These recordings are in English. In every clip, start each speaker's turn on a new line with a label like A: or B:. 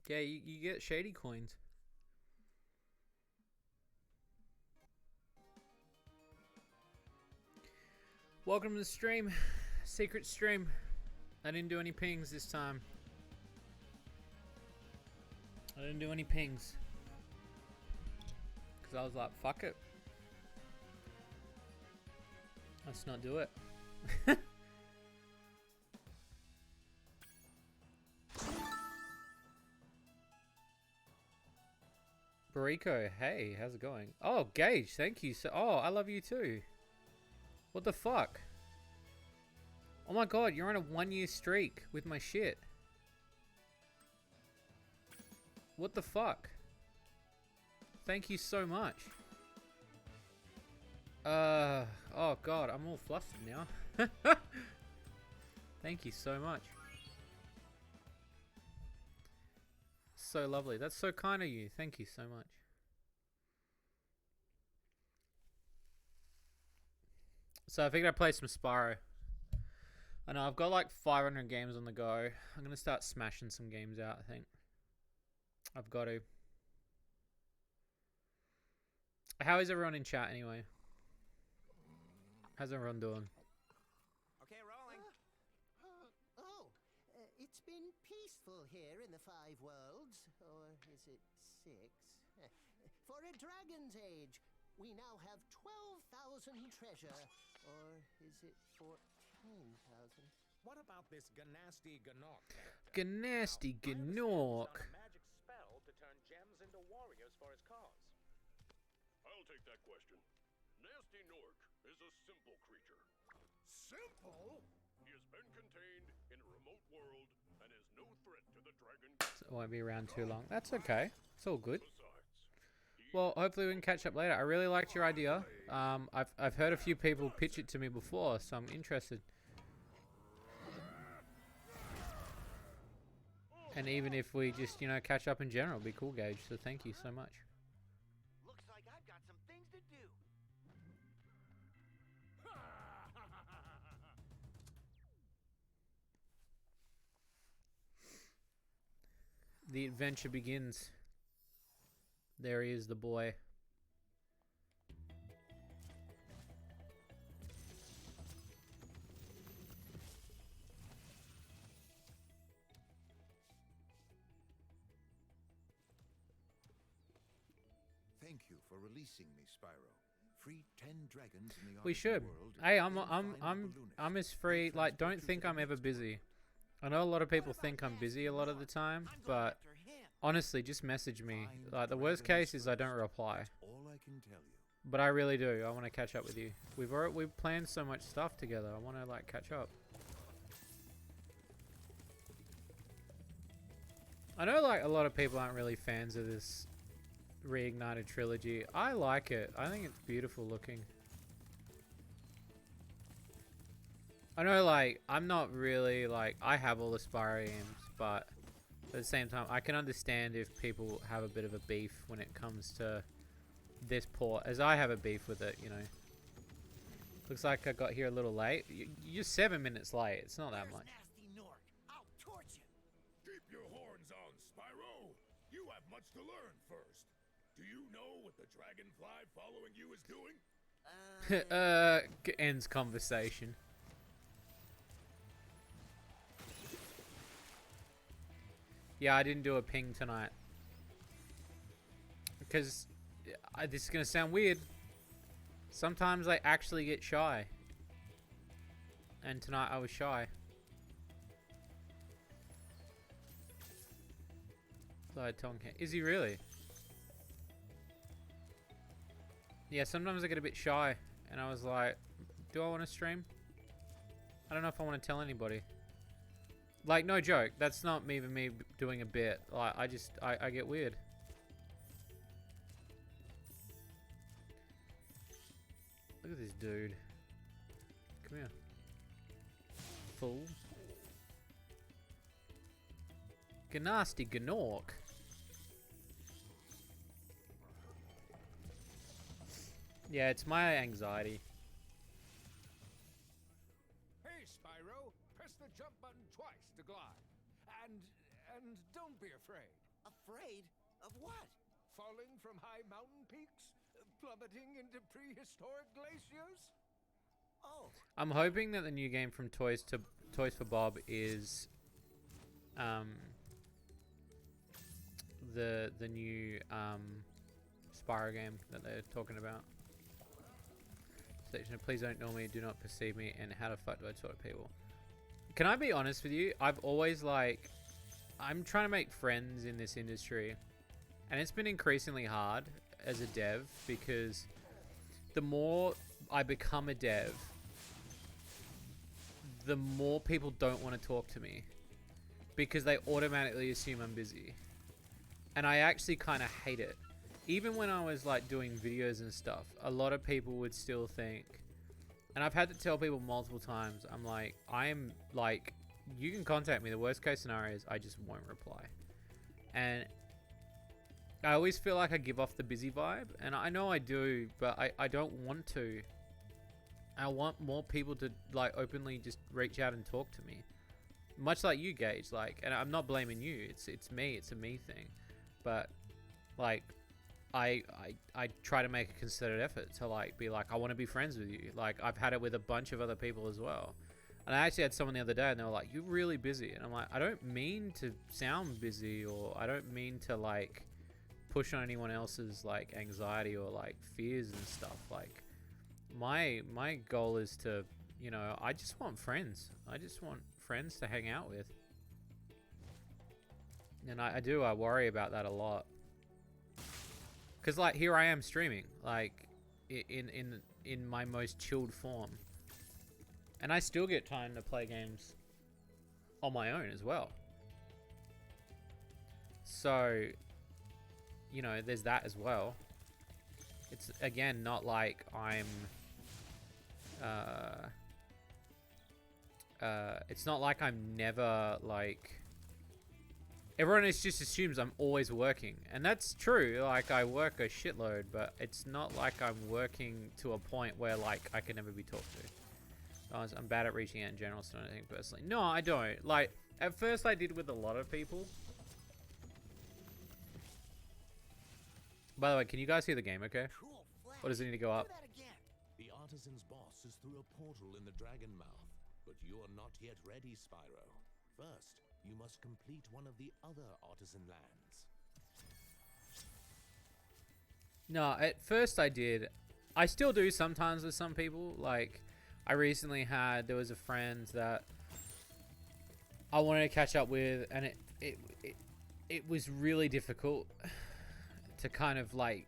A: Yeah, you get Shady coins. Welcome to the stream. Secret stream. I didn't do any pings this time. I didn't do any pings. Because I was like, fuck it. Let's not do it. Bariko, hey, how's it going? Oh, Gage, thank you. Oh, I love you too. What the fuck? Oh my god, you're on a 1-year streak with my shit. What the fuck? Thank you so much. Oh god, I'm all flustered now. Thank you so much. So lovely. That's so kind of you. Thank you so much. So I figured I'd play some Spyro. I know I've got like 500 games on the go. I'm gonna start smashing some games out, I think. I've got to. How is everyone in chat anyway? How's everyone doing?
B: Okay, rolling.
C: It's been peaceful here in the 5 worlds. Or is it 6? For a dragon's age. We now have 12,000 treasure. Or is it 14,000?
B: What about this Ganasty Gnork?
A: Ganasty Gnork.
B: A magic spell to turn gems into warriors for his cause.
D: I'll take that question. Nasty Nork is a simple creature.
E: Simple?
D: He has been contained in a remote world and is no threat to the dragon.
A: So it won't be around too long. That's okay. It's all good.
D: Besides,
A: Well, hopefully we can catch up later. I really liked your idea. I've heard a few people pitch it to me before, so I'm interested. And even if we just, you know, catch up in general, it'd be cool, Gage. So thank you so much.
F: Looks like I've got some things to do.
A: The adventure begins. There he is, the boy.
E: Thank you for releasing me, Spyro. Free 10 dragons in the
A: We should.
E: world.
A: Hey, I'm as free. Like, don't think I'm ever busy. I know a lot of people think I'm busy a lot of the time, but honestly, just message me. Like, the worst case is I don't reply.
E: All I can tell you.
A: But I really do. I want to catch up with you. We've planned so much stuff together. I want to like catch up. I know like a lot of people aren't really fans of this Reignited Trilogy. I like it. I think it's beautiful looking. I know like I'm not really like I have all the Spyro games, but at the same time I can understand if people have a bit of a beef when it comes to this port, as I have a beef with it, you know. Looks like I got here a little late. You're 7 minutes late. It's not that much.
F: Nasty Nork. I'll torch him.
D: keep your horns on, Spyro. You have much to learn first. Do you know what the dragonfly following you is doing?
A: Ends conversation. Yeah, I didn't do a ping tonight. Because this is going to sound weird. Sometimes I actually get shy. And tonight I was shy. So I told him, is he really? Yeah, sometimes I get a bit shy. And I was like, do I want to stream? I don't know if I want to tell anybody. Like, no joke. That's not even me doing a bit. Like, I get weird. Look at this dude. Come here. Fool. Ganasty Gnork. Yeah, it's my anxiety.
B: Hey, Spyro, press the jump button twice to glide. And don't be afraid.
F: Afraid of what?
B: Falling from high mountain peaks? Plummeting into prehistoric glaciers?
F: Oh,
A: I'm hoping that the new game from Toys for Bob is the new Spyro game that they're talking about. Section, please don't know me, do not perceive me, and how the fuck do I talk to people? Can I be honest with you? I've always I'm trying to make friends in this industry, and it's been increasingly hard as a dev because the more I become a dev, the more people don't want to talk to me because they automatically assume I'm busy. And I actually kind of hate it. Even when I was like doing videos and stuff, a lot of people would still think, and I've had to tell people multiple times, I'm like, I'm like, you can contact me. The worst case scenario is I just won't reply. And I always feel like I give off the busy vibe, and I know I do, but I don't want to. I want more people to like openly just reach out and talk to me, much like you, Gage. Like, and I'm not blaming you. It's me. It's a me thing. But like, I try to make a concerted effort to like be like, I want to be friends with you. Like, I've had it with a bunch of other people as well. And I actually had someone the other day, and they were like, "You're really busy," and I'm like, I don't mean to sound busy, or I don't mean to like push on anyone else's like anxiety or like fears and stuff. Like, my goal is to, you know, I just want friends. I just want friends to hang out with. And I worry about that a lot. Cause like here I am streaming, like in my most chilled form. And I still get time to play games on my own as well. So, you know, there's that as well. It's again not like I'm it's not like I'm never like, everyone just assumes I'm always working, and that's true. Like, I work a shitload, but it's not like I'm working to a point where like I can never be talked to. I'm bad at reaching out in general, so I don't think personally. No, I don't. Like, at first I did with a lot of people. By the way, can you guys hear the game okay?
F: cool flash.
A: Or does it need to go up?
F: Do that again.
D: The artisan's boss is through a portal in the dragon mouth, but you are not yet ready, Spyro. First, you must complete one of the other artisan lands.
A: No, at first I did. I still do sometimes with some people. Like, I recently there was a friend that I wanted to catch up with, and it was really difficult to kind of like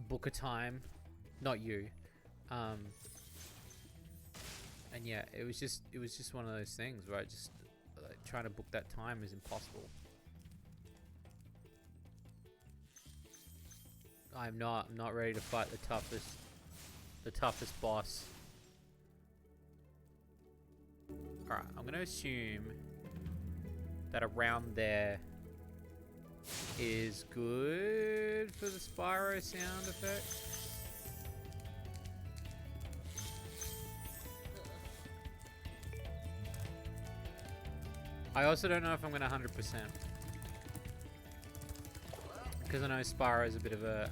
A: book a time. Not you. And yeah, it was just one of those things where I just like, trying to book that time is impossible. I'm not ready to fight the toughest boss. Alright, I'm gonna assume that around there is good for the Spyro sound effect. I also don't know if I'm gonna 100%. Because I know Spyro is a bit of a,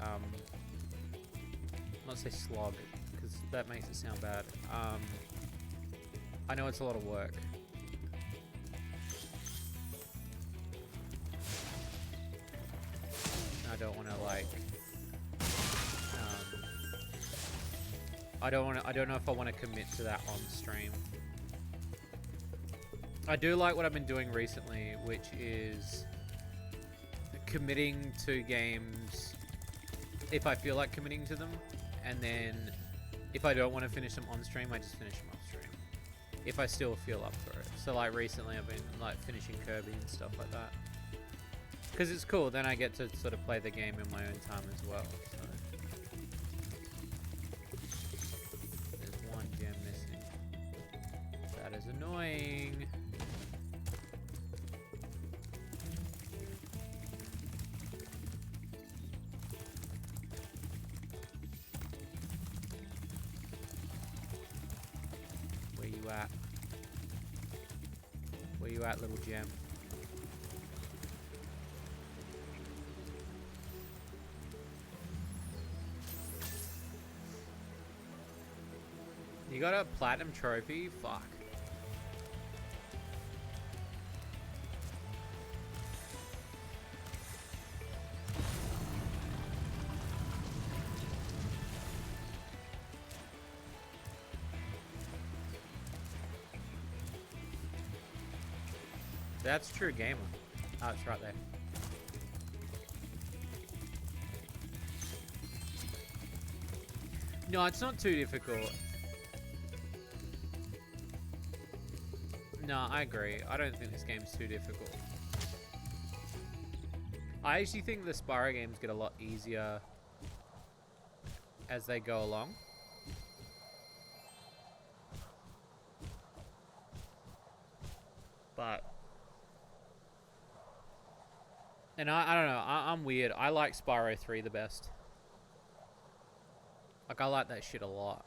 A: not say slog, because that makes it sound bad. I know it's a lot of work. I don't want to like, I don't know if I want to commit to that on stream. I do like what I've been doing recently, which is committing to games if I feel like committing to them, and then if I don't want to finish them on stream, I just finish them off stream if I still feel up for it. So like recently I've been like finishing Kirby and stuff like that because it's cool. Then I get to sort of play the game in my own time as well. So there's one gem missing. That is annoying. Where you at, little gem? You got a platinum trophy? Fuck. That's true gamer. Oh, it's right there. No, it's not too difficult. No, I agree. I don't think this game's too difficult. I actually think the Spyro games get a lot easier as they go along. But... And I don't know, I'm weird. I like Spyro 3 the best. Like, I like that shit a lot.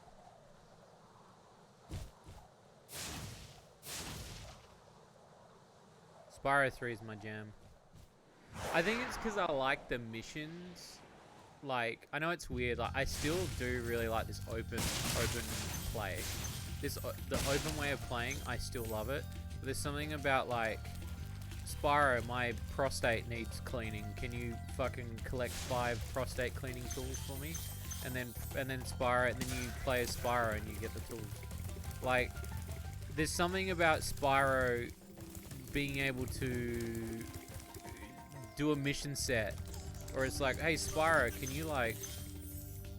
A: Spyro 3 is my jam. I think it's because I like the missions. Like, I know it's weird. Like, I still do really like this open play. The open way of playing, I still love it. But there's something about, like, Spyro, my prostate needs cleaning. Can you fucking collect 5 prostate cleaning tools for me? And then Spyro, and then you play as Spyro and you get the tools. Like, there's something about Spyro being able to do a mission set, or it's like, hey Spyro, can you like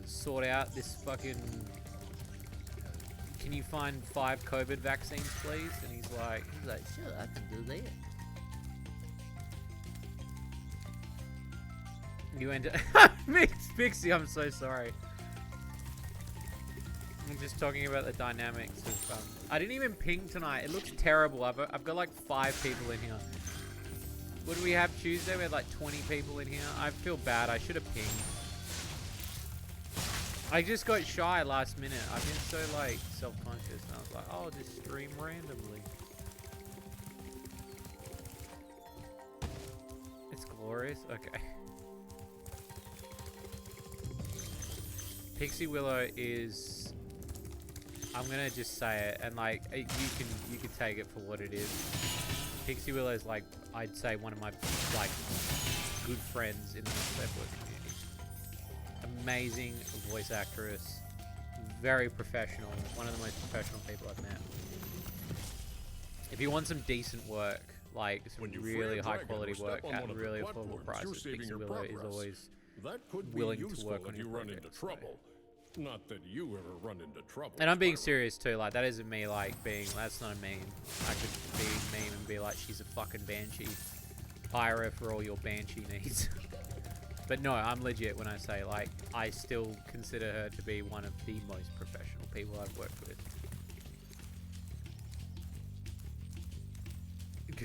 A: sort out this fucking? Can you find 5 COVID vaccines, please? And he's like, sure, I can do that. You enter Pixie, I'm so sorry. I'm just talking about the dynamics of I didn't even ping tonight. It looks terrible. I've got like 5 people in here. What do we have Tuesday? We had like 20 people in here. I feel bad. I should have pinged. I just got shy last minute. I've been so like self-conscious, and I was like, oh, I'll just stream randomly. It's glorious. Okay. Pixie Willow is, I'm gonna just say it, and like you can take it for what it is. Pixie Willow is like, I'd say one of my like good friends in the Let's Play community. Amazing voice actress, very professional, one of the most professional people I've met. If you want some decent work, like some really high quality work at really affordable prices, Pixie Willow is always willing to work on your projects.
G: Not that you ever run into trouble.
A: And I'm being serious too, like that isn't me like being, that's not a meme. I could be mean and be like, she's a fucking banshee. Hire her for all your banshee needs. But no, I'm legit when I say like, I still consider her to be one of the most professional people I've worked with.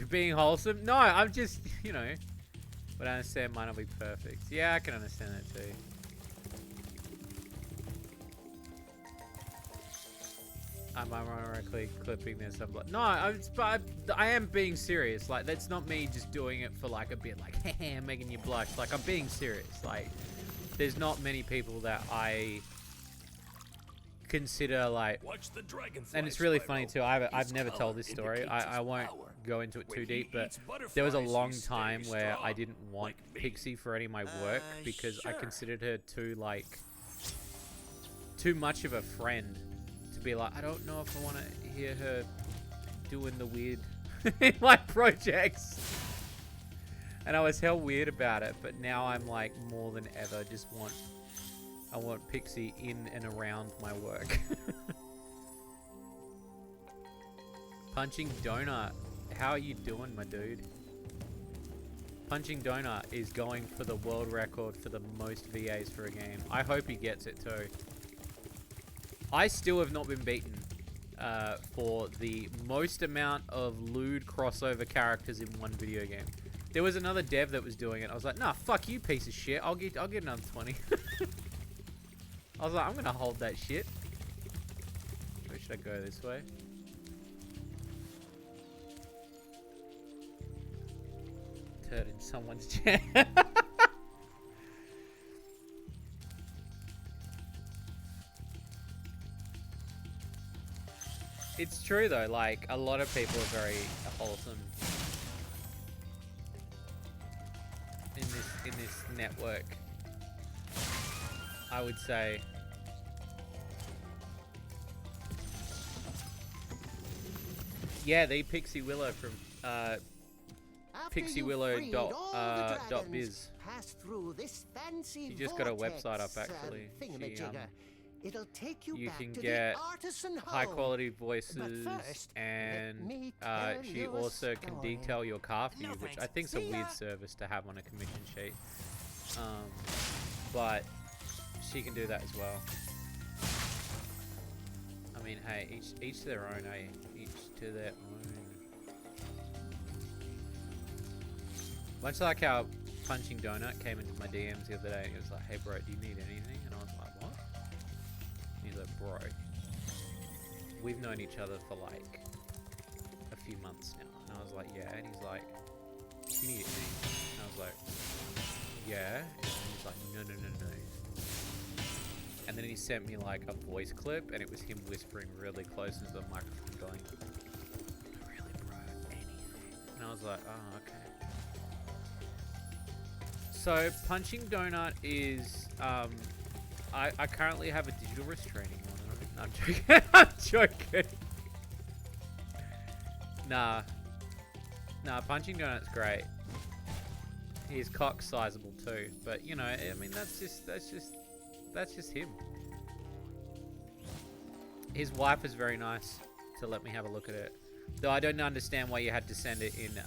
A: Being wholesome? No, I'm just, you know, but I understand mine will be perfect. Yeah, I can understand that too. I'm ironically clipping this. I'm like, no, I am being serious. Like, that's not me just doing it for like a bit, like, making you blush. Like, I'm being serious. Like, there's not many people that I consider like.
G: Watch the dragonfly,
A: and it's really
G: Spyro.
A: funny too. I've never told this story. I won't go into it too deep, but there was a long time where I didn't want Pixie for any of my work because I considered her too much of a friend. Be like, I don't know if I want to hear her doing the weird in my projects, and I was hell weird about it. But now I'm like more than ever just I want Pixie in and around my work. Punching Donut, how are you doing, my dude? Punching Donut is going for the world record for the most VAs for a game. I hope he gets it too. I still have not been beaten for the most amount of lewd crossover characters in one video game. There was another dev that was doing it. I was like, nah, fuck you, piece of shit. I'll get another 20. I was like, I'm gonna hold that shit. Or should I go this way? Turd in someone's chair. It's true though, like a lot of people are very wholesome in this network. I would say. Yeah, the Pixie Willow from
C: After you've
A: PixieWillow
C: freed all the
A: dot
C: dragons,
A: biz.
C: pass through this fancy
A: She just got a
C: vortex,
A: website up actually.
C: thingamajigger. It'll take you
A: You
C: back
A: can
C: to
A: get
C: the artisan
A: high
C: home.
A: quality voices,
C: first, let
A: and
C: me tell
A: she
C: you a
A: also can
C: story.
A: detail your car for you,
F: No
A: which I
F: thanks.
A: think's a
F: See
A: weird
F: ya.
A: service to have on a commission sheet. But she can do that as well. I mean, hey, each to their own, eh? Each to their own. Much like how Punching Donut came into my DMs the other day, and he was like, "Hey, bro, do you need anything?" And I was like, "What?" And he's like, "Bro, we've known each other for like a few months now." And I was like, "Yeah." And he's like, "Do you need anything?" And I was like, "Yeah." And he's like, "No, no, no, no." And then he sent me like a voice clip, and it was him whispering really close into the microphone, going, "Really, bro, anything?" And I was like, "Oh, okay." So Punching Donut is, I currently have a digital restraining order. No, I'm joking. I'm joking. Nah, Punching Donut's great. His cock's sizable too, but you know, I mean, that's just him. His wife is very nice to let me have a look at it, though I don't understand why you had to send it in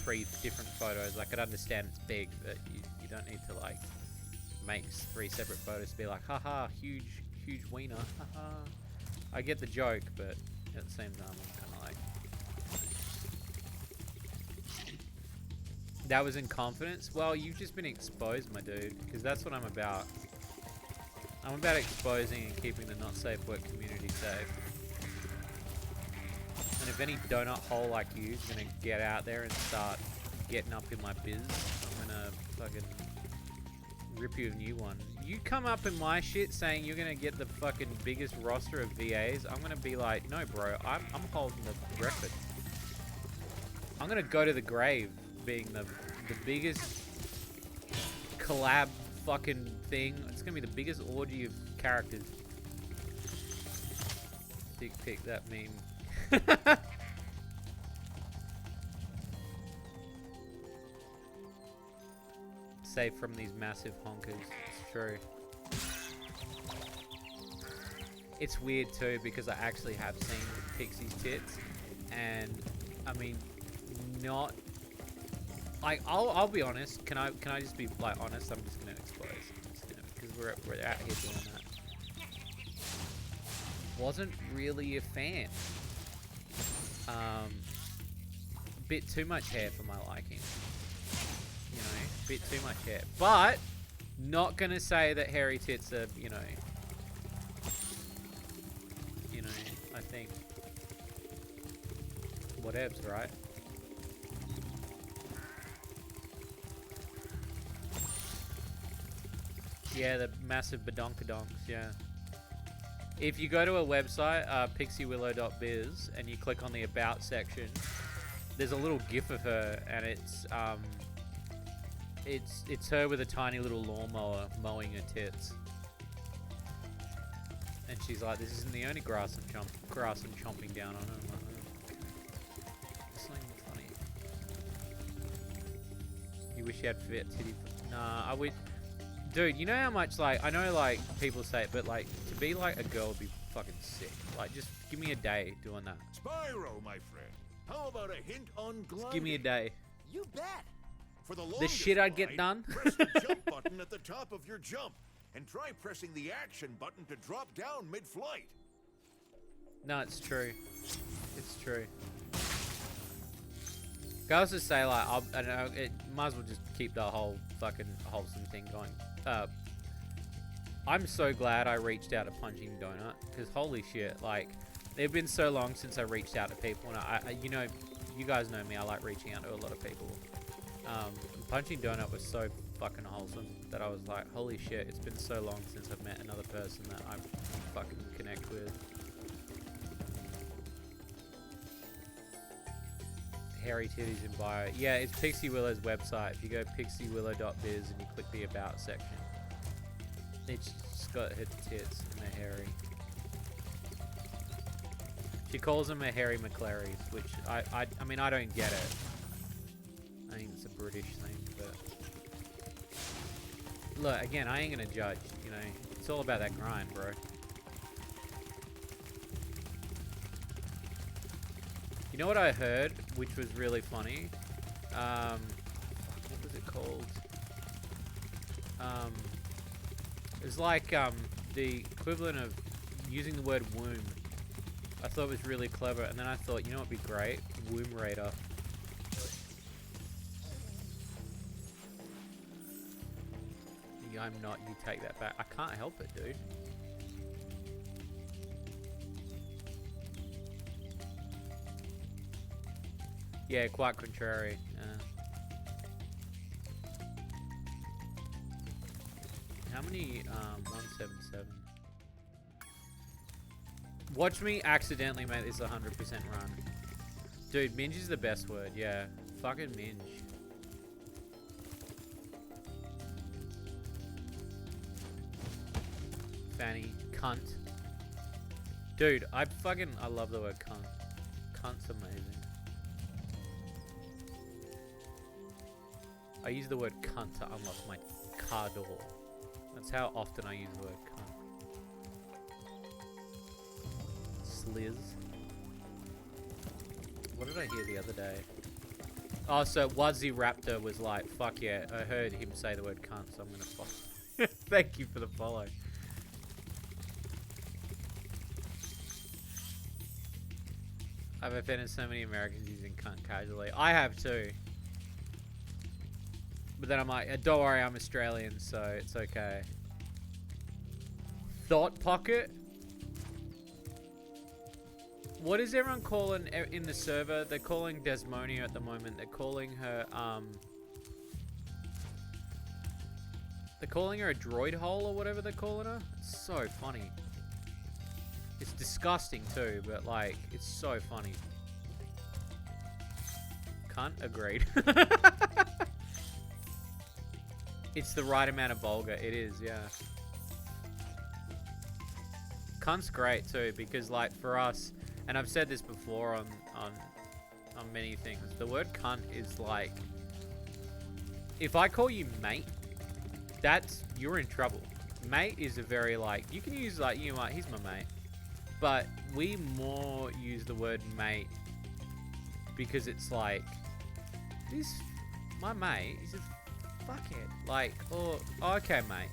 A: 3 different photos. I could understand it's big, but you don't need to like make 3 separate photos to be like, haha, huge wiener, haha. I get the joke, but at the same time, I'm kind of like, that was in confidence. Well, you've just been exposed, my dude, because that's what I'm about. I'm about exposing and keeping the not safe work community safe. And if any donut hole like you is gonna get out there and start getting up in my biz, I'm gonna fucking rip you a new one. You come up in my shit saying you're gonna get the fucking biggest roster of VAs, I'm gonna be like, no bro, I'm holding the record. I'm gonna go to the grave being the biggest collab fucking thing. It's gonna be the biggest orgy of characters. Dick pic, that meme. Safe from these massive honkers. It's true. It's weird too because I actually have seen Pixie's tits, and I mean, not like I'll be honest. Can I just be like honest? I'm just gonna expose. Because we're out here doing that. Wasn't really a fan. Bit too much hair for my liking. You know, bit too much hair. But not gonna say that hairy tits are, you know, I think whatevs, right? Yeah, the massive badonkadonks, yeah. If you go to a website, PixieWillow.biz, and you click on the About section, there's a little GIF of her, and it's her with a tiny little lawnmower mowing her tits. And she's like, "This isn't the only grass I'm chomping down on." I'm like, "Oh, okay. It's not even funny." You wish you had fat titty. Nah, I would. Dude, you know how much, like, I know, like, people say it, but, like, to be, like, a girl would be fucking sick. Like, just give me a day doing that.
E: Spyro, my friend. How about a hint on gliding?
A: Just give me a day.
F: You bet.
E: For the
A: The
E: longest
A: shit I'd get
E: glide,
A: done.
E: Press the jump button at the top of your jump, and try pressing the action button to drop down mid-flight.
A: No, it's true. It's true. I also say, like, I don't know, it might as well just keep the whole fucking wholesome thing going. I'm so glad I reached out to Punching Donut, because holy shit, like, it's been so long since I reached out to people, and I you know, you guys know me, I like reaching out to a lot of people. Punching Donut was so fucking wholesome that I was like, holy shit, it's been so long since I've met another person that I fucking connect with. Hairy titties in bio. Yeah, it's Pixie Willow's website. If you go pixiewillow.biz and you click the about section, it's just got her tits and they're hairy. She calls them a hairy McClarys, which I mean, I don't get it. I think it's a British thing, but look, again, I ain't gonna judge, you know. It's all about that grind, bro. You know what I heard, which was really funny? What was it called? It was like the equivalent of using the word womb. I thought it was really clever, and then I thought, you know what'd be great? Womb Raider. Yeah, I'm not, you take that back. I can't help it, dude. Yeah, quite contrary. How many, 177? Watch me accidentally make this 100% run. Dude, minge is the best word, yeah. Fucking minge. Fanny. Cunt. Dude, I love the word cunt. Cunt's amazing. I use the word cunt to unlock my car door. That's how often I use the word cunt. Sliz. What did I hear the other day? Oh, so Wazzy Raptor was like, fuck yeah, I heard him say the word cunt, so I'm gonna follow. Thank you for the follow. I've offended so many Americans using cunt casually. I have too. But then I'm like, don't worry, I'm Australian, so it's okay. Thought Pocket? What is everyone calling in the server? They're calling Desmonia at the moment. They're calling her, they're calling her a droid hole or whatever they're calling her. It's so funny. It's disgusting too, but like, it's so funny. Cunt, agreed. It's the right amount of vulgar. It is, yeah. Cunt's great too, because like for us, and I've said this before on many things, the word cunt is like, if I call you mate, you're in trouble. Mate is a very like, you can use like, you know what, he's my mate. But we more use the word mate because it's like, this, my mate is a fuckhead. Like, or, oh, okay, mate.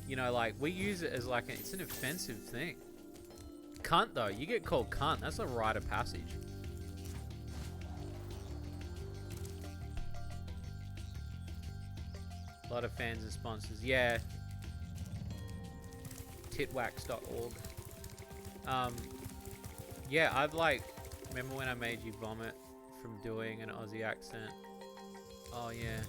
A: You know, like, we use it as like, it's an offensive thing. Cunt, though, you get called cunt. That's a rite of passage. A lot of fans and sponsors. Yeah. Titwax.org. Yeah, I've like, remember when I made you vomit from doing an Aussie accent? Oh, yeah.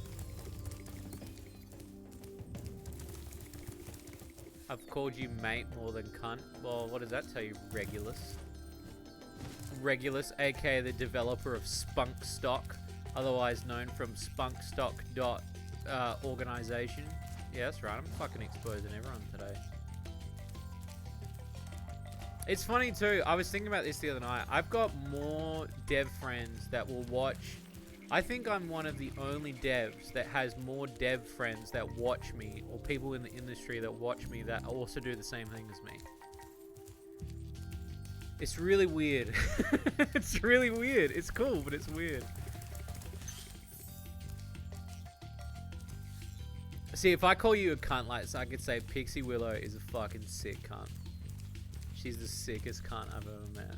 A: I've called you mate more than cunt. Well, what does that tell you, Regulus? Regulus, aka the developer of Spunk Stock, otherwise known from spunkstock. Organization. Yeah, that's right. I'm fucking exposing everyone today. It's funny too. I was thinking about this the other night. I've got more dev friends that will watch. I think I'm one of the only devs that has more dev friends that watch me, or people in the industry that watch me that also do the same thing as me. It's really weird. It's really weird. It's cool, but it's weird. See, if I call you a cunt, like, so I could say Pixie Willow is a fucking sick cunt. She's the sickest cunt I've ever met.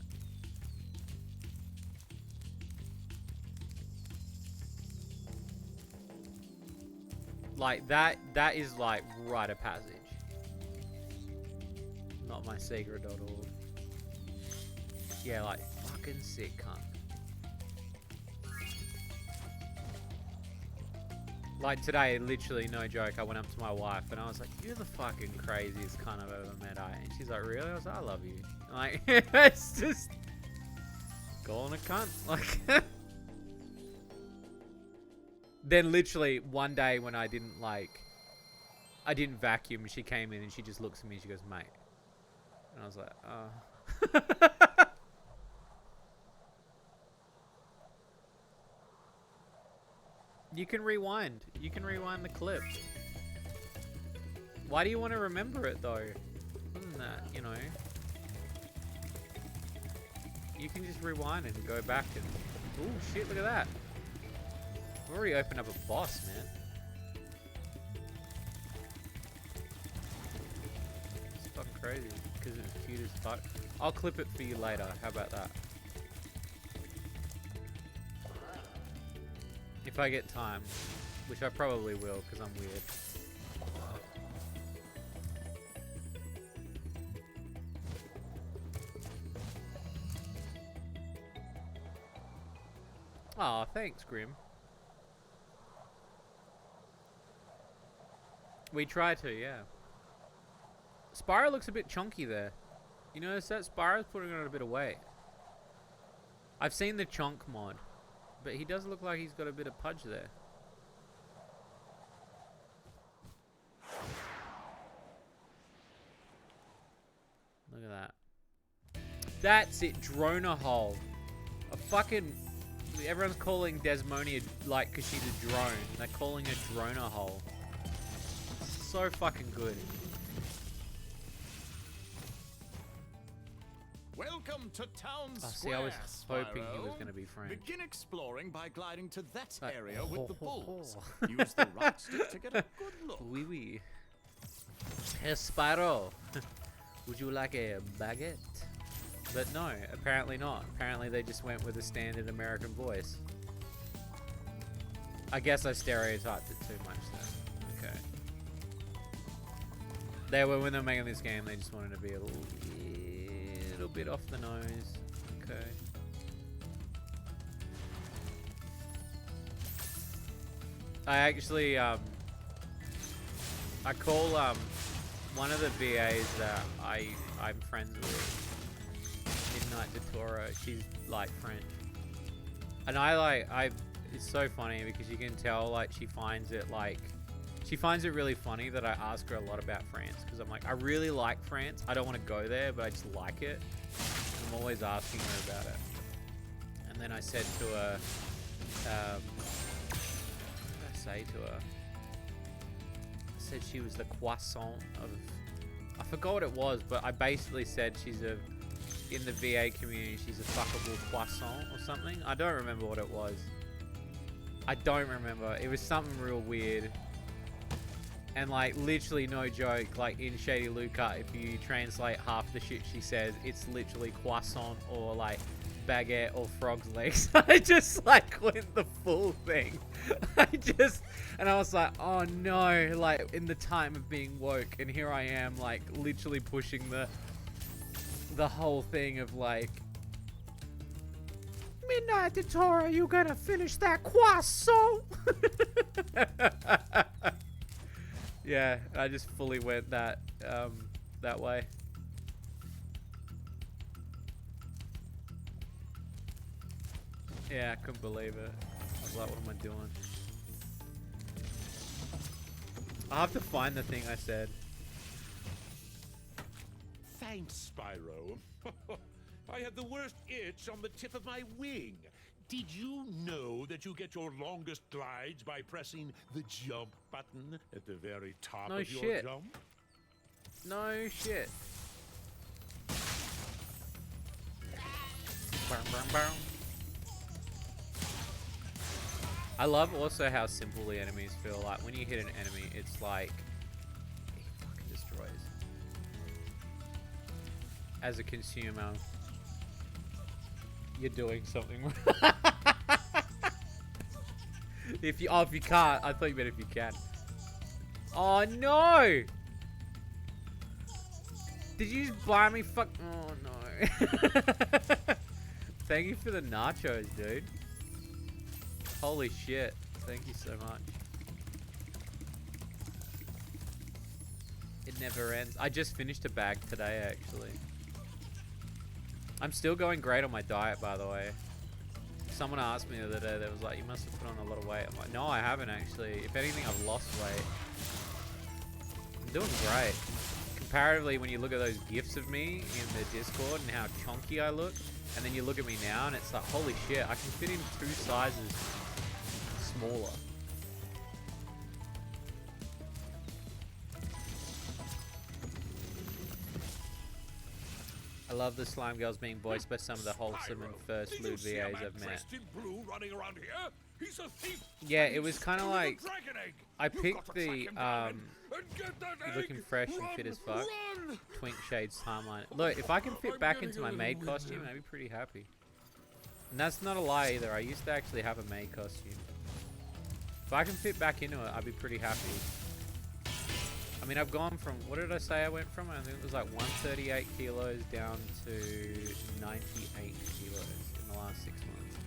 A: Like, that is like rite of passage. Not my secret.org. Yeah, like, fucking sick cunt. Like today, literally, no joke, I went up to my wife and I was like, "You're the fucking craziest cunt I've ever met, eh?" And she's like, "Really?" I was like, "I love you." Like, it's just calling a cunt. Like, then literally one day when I didn't vacuum, she came in and she just looks at me and she goes, "Mate," and I was like, "Oh." You can rewind. You can rewind the clip. Why do you want to remember it though? Other than that, you know, you can just rewind and go back and. Oh shit! Look at that. We've already opened up a boss, man. It's fucking crazy because it's cute as fuck. I'll clip it for you later. How about that? If I get time, which I probably will because I'm weird. Aw, thanks, Grim. We try to, yeah. Spyro looks a bit chunky there. You notice that? Spyro's putting on a bit of weight. I've seen the chunk mod, but he does look like he's got a bit of pudge there. Look at that. That's it, Drona hole. A fucking... Everyone's calling Desmonia, like, because she's a drone. They're calling her Drona hole. So fucking good.
H: Welcome to Town Square,
A: See, I was hoping he was
H: Spyro.
A: going to be French.
H: Begin exploring by gliding to that
A: Like,
H: area with the bulls. Use the right stick to get a good look.
A: Oui, oui. Hey, Spyro. Would you like a baguette? But no, apparently not. Apparently they just went with a standard American voice. I guess I stereotyped it too much then. Okay. When they were making this game, they just wanted to be a little bit off the nose. Okay. I actually, I call, one of the VAs that I'm friends with, Midnight Datora, she's like French. And it's so funny because you can tell like she finds it really funny that I ask her a lot about France because I'm like, I really like France. I don't want to go there, but I just like it. And I'm always asking her about it. And then I said to her, what did I say to her? I said she was the croissant of, I forgot what it was, but I basically said in the VA community, she's a fuckable croissant or something. I don't remember what it was. I don't remember. It was something real weird. And like, literally no joke, like in Shady Luca, if you translate half the shit she says, it's literally croissant or like baguette or frog's legs. I just like went the full thing. And I was like, oh no, like in the time of being woke, and here I am like literally pushing the whole thing of like, Midnight Datora, you gonna finish that croissant? Yeah, I just fully went that way. Yeah, I couldn't believe it. I was like, what am I doing? I'll have to find the thing I said.
D: Thanks, Spyro. I had the worst itch on the tip of my wing. Did you know that you get your longest glides by pressing the jump button at the very top of your jump?
A: No shit. Boom, boom, boom. I love also how simple the enemies feel. Like when you hit an enemy, it's like it fucking destroys. As a consumer, you're doing something wrong. if you can't, I thought you meant if you can. Oh no! Did you just buy me oh no. Thank you for the nachos, dude. Holy shit. Thank you so much. It never ends. I just finished a bag today, actually. I'm still going great on my diet, by the way. Someone asked me the other day, they was like, you must have put on a lot of weight. I'm like, no, I haven't actually. If anything, I've lost weight. I'm doing great. Comparatively, when you look at those gifs of me in the Discord and how chonky I look, and then you look at me now and it's like, holy shit, I can fit in 2 sizes smaller. I love the slime girls being voiced by some of the wholesome and first lewd VAs I've met. Yeah, it was kind of like I picked the looking fresh and fit as fuck Twink Shades timeline. Look, if I can fit back into my maid costume, I'd be pretty happy. And that's not a lie either. I used to actually have a maid costume. If I can fit back into it, I'd be pretty happy. I mean, I've gone from, what did I say I went from? I think it was like 138 kilos down to 98 kilos in the last 6 months.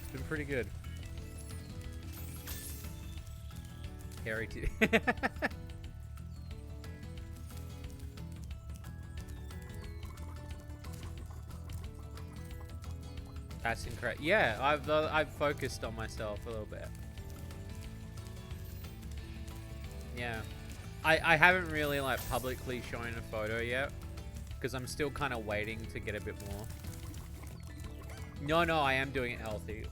A: It's been pretty good. Hairy too. That's incredible. Yeah, I've focused on myself a little bit. Yeah. I haven't really like publicly shown a photo yet because I'm still kind of waiting to get a bit more. No, I am doing it healthy.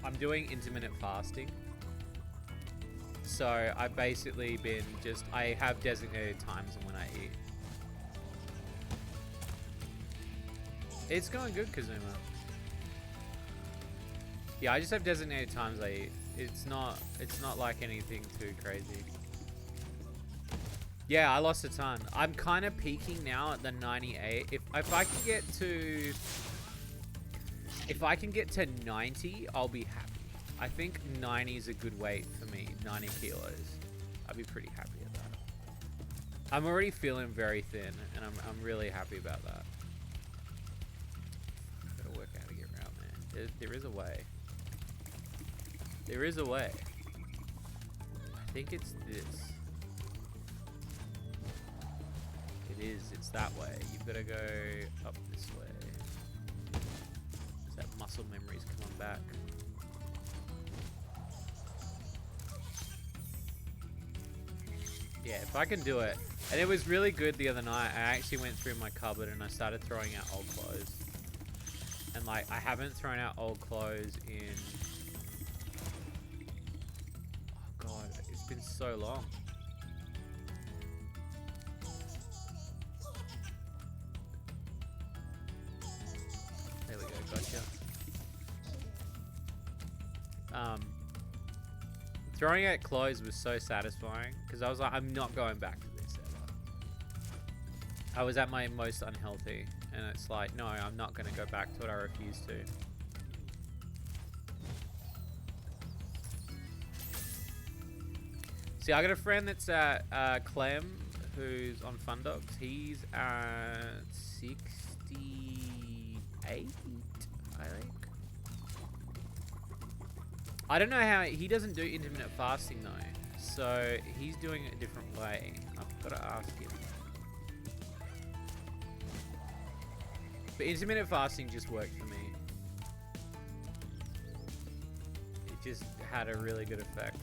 A: I'm doing intermittent fasting. So I've basically been I have designated times when I eat. It's going good, Kazuma. Yeah, I just have designated times I eat. It's not like anything too crazy. Yeah, I lost a ton. I'm kind of peaking now at the 98. If I can get to 90, I'll be happy. I think 90 is a good weight for me. 90 kilos. I'd be pretty happy at that. I'm already feeling very thin, and I'm really happy about that. Gotta work out how to get around there. There is a way. There is a way. I think it's this. It's that way. You've got to go up this way. That muscle memory's coming back. Yeah, if I can do it. And it was really good the other night. I actually went through my cupboard and I started throwing out old clothes. And like, I haven't thrown out old clothes in... Oh god, it's been so long. There we go, gotcha. Throwing out clothes was so satisfying because I was like, I'm not going back to this ever. I was at my most unhealthy and it's like, no, I'm not going to go back to it. I refuse to. See, I got a friend that's at Clem who's on Fun Dogs. He's at 68, I think. I don't know how he doesn't do intermittent fasting though, so he's doing it a different way. I've got to ask him. But intermittent fasting just worked for me. It just had a really good effect.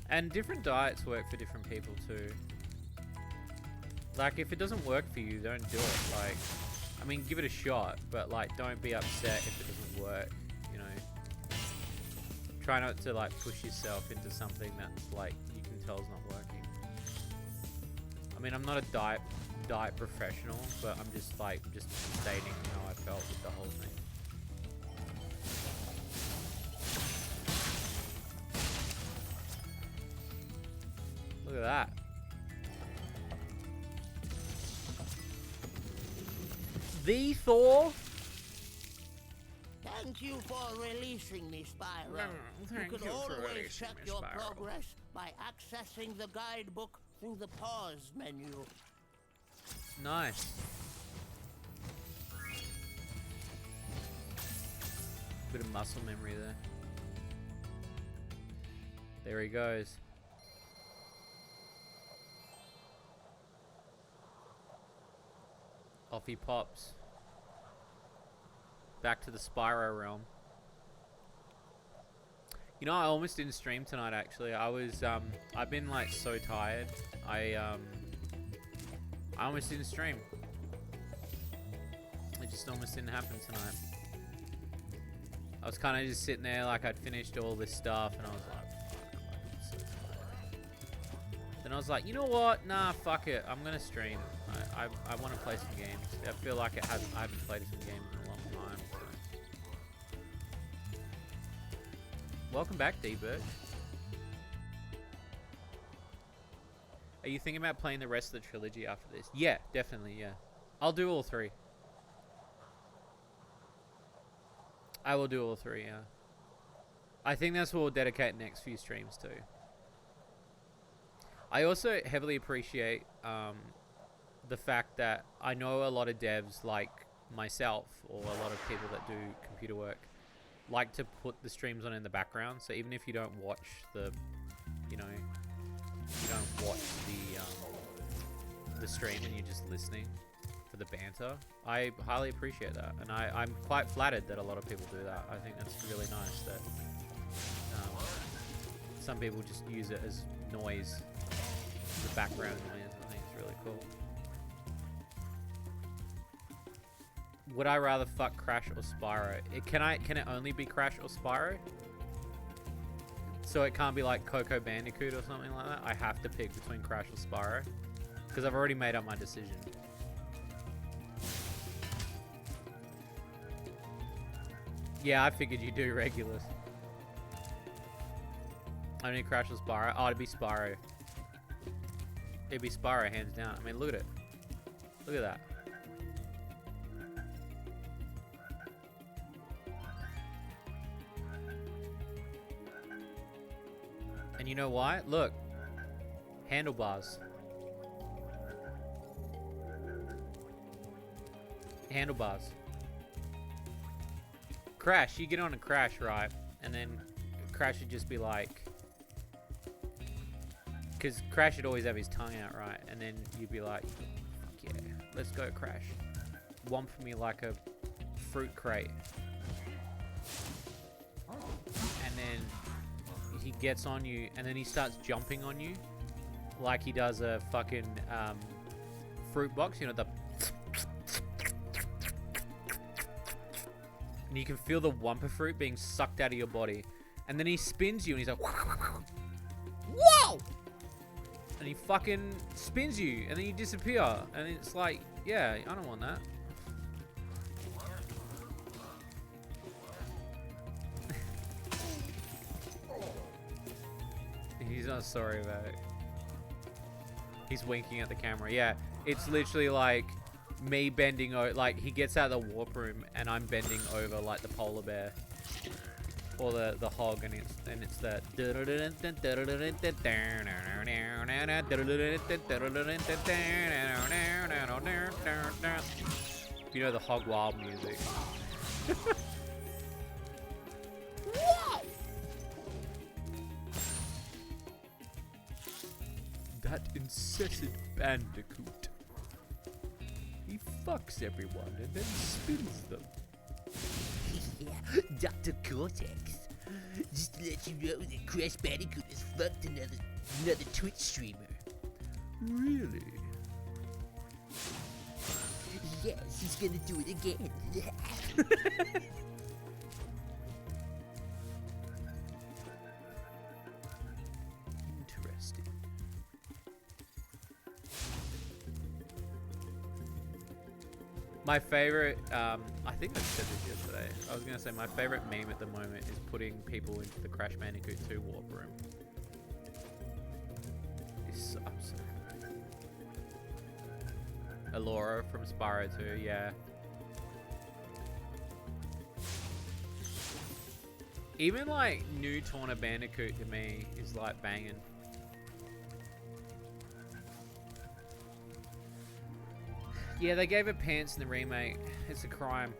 A: And different diets work for different people too. Like, if it doesn't work for you, don't do it. Like, I mean, give it a shot, but like, don't be upset if it doesn't work, you know? Try not to like push yourself into something that's like, you can tell is not working. I mean, I'm not a diet professional, but I'm just stating how I felt with the whole thing. Look at that. The Thor.
C: Thank you for releasing me, Spyro.
A: Thank
C: you can
A: you for
C: always
A: releasing
C: check
A: me,
C: your
A: Spyro.
C: progress by accessing the guidebook through the pause menu.
A: Nice. Bit of muscle memory there. There he goes. Off he pops. Back to the Spyro realm. You know, I almost didn't stream tonight, actually. I've been, like, so tired. I almost didn't stream. It just almost didn't happen tonight. I was kind of just sitting there like I'd finished all this stuff, and I was like, fuck, I'm so tired. Then I was like, you know what? Nah, fuck it. I'm going to stream. I want to play some games. I feel like I haven't played some games in a long time. So. Welcome back, D-Bird. Are you thinking about playing the rest of the trilogy after this? Yeah, definitely, yeah. I'll do all three. I will do all three, yeah. I think that's what we'll dedicate next few streams to. I also heavily appreciate the fact that I know a lot of devs like myself, or a lot of people that do computer work, like to put the streams on in the background. So even if you don't watch the, you know, you don't watch the stream and you're just listening for the banter, I highly appreciate that, and I'm quite flattered that a lot of people do that. I think that's really nice that some people just use it as noise, the background noise. I think it's really cool. Would I rather fuck Crash or Spyro? Can it only be Crash or Spyro? So it can't be like Coco Bandicoot or something like that? I have to pick between Crash or Spyro? Because I've already made up my decision. Yeah, I figured you do regulars. Only Crash or Spyro? Oh, it'd be Spyro. It'd be Spyro, hands down. I mean, look at it. Look at that. And you know why? Look. Handlebars. Handlebars. Crash, you get on a Crash, right? And then Crash would just be like... Because Crash would always have his tongue out, right? And then you'd be like, fuck yeah, let's go Crash. Womp me like a fruit crate. And then he gets on you, and then he starts jumping on you. Like he does a fucking fruit box, you know, the... And you can feel the Wumpa fruit being sucked out of your body. And then he spins you and he's like, whoa! And he fucking spins you and then you disappear. And it's like, yeah, I don't want that. He's not sorry about it. He's winking at the camera. Yeah, it's literally like me bending over, like he gets out of the warp room and I'm bending over like the polar bear or the hog, and it's that you know, the hog wild music. That incessant bandicoot. He fucks everyone and then spins them.
I: Yeah, Dr. Cortex. Just to let you know that Crash Bandicoot has fucked another Twitch streamer.
A: Really?
I: Yes, he's gonna do it again.
A: Interesting. My favorite, I think I said this yesterday. I was going to say my favorite meme at the moment is putting people into the Crash Bandicoot 2 warp room. It's so absurd. Elora from Spyro 2, yeah. Even like new Tauna Bandicoot to me is like banging. Yeah, they gave her pants in the remake. It's a crime.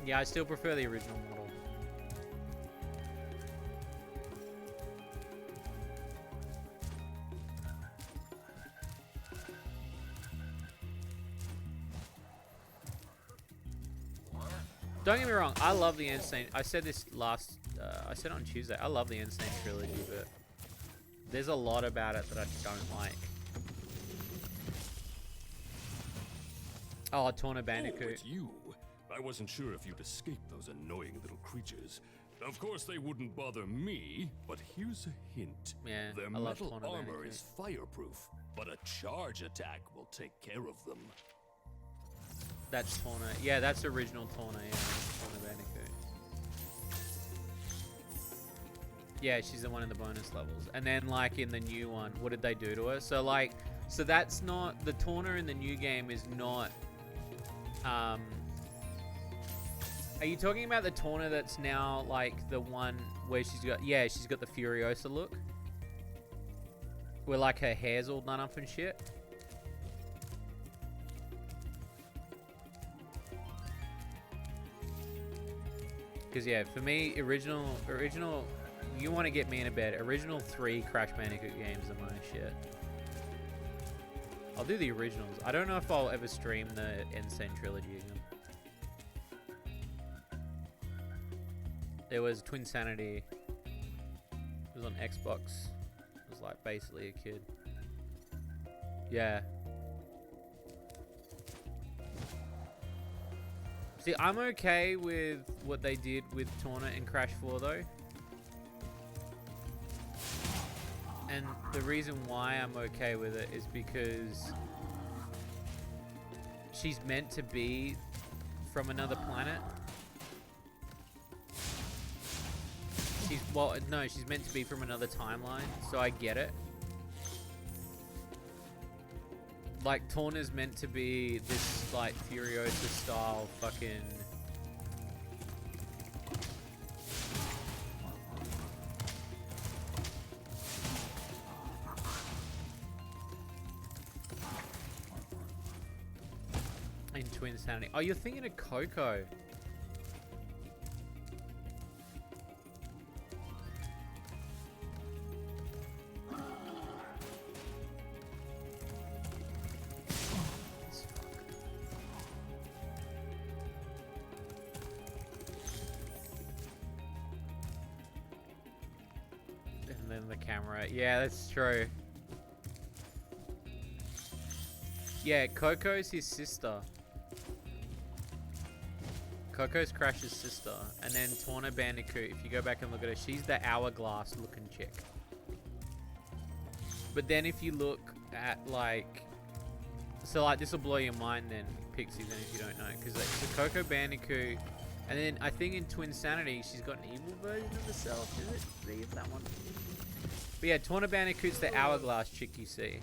A: Yeah, I still prefer the original model. Don't get me wrong, I love the Insane. I said this last. I said it on Tuesday. I love the Insane Trilogy, but there's a lot about it that I don't like. Oh, Torna Bandicoot.
G: Oh, it's you. I wasn't sure if you'd escape those annoying little creatures. Of course, they wouldn't bother me, but here's a hint.
A: Yeah,
G: Their
A: I love
G: metal
A: Torna
G: armor
A: Bandicoot.
G: is fireproof, but a charge attack will take care of them.
A: That's Torna. Yeah, that's original Torna. Yeah, Torna Bandicoot. Yeah, she's the one in the bonus levels. And then, like, in the new one, what did they do to her? So, like, so that's not... The Torna in the new game is not... Are you talking about the Torna that's now, like, the one where she's got... Yeah, she's got the Furiosa look? Where, like, her hair's all done up and shit? Because, yeah, for me, original... You want to get me in a bed. Original 3 Crash Bandicoot games are my shit. I'll do the originals. I don't know if I'll ever stream the Insane Trilogy again. There was Twinsanity. It was on Xbox. It was like basically a kid. Yeah. See, I'm okay with what they did with Torna in Crash 4 though. And the reason why I'm okay with it is because she's meant to be from another planet. Well, no, she's meant to be from another timeline, so I get it. Like, Torna's meant to be this, like, Furiosa style fucking... in Twinsanity. Oh, you're thinking of Coco. And then the camera. Yeah, that's true. Yeah, Coco's his sister. Coco's Crash's sister. And then Torna Bandicoot, if you go back and look at her, she's the hourglass looking chick. But then if you look at, like... So, like, this will blow your mind then, Pixies, then if you don't know. Because the Coco Bandicoot... And then I think in Twinsanity, she's got an evil version of herself. Is it? Is that one? But yeah, Torna Bandicoot's the hourglass chick you see.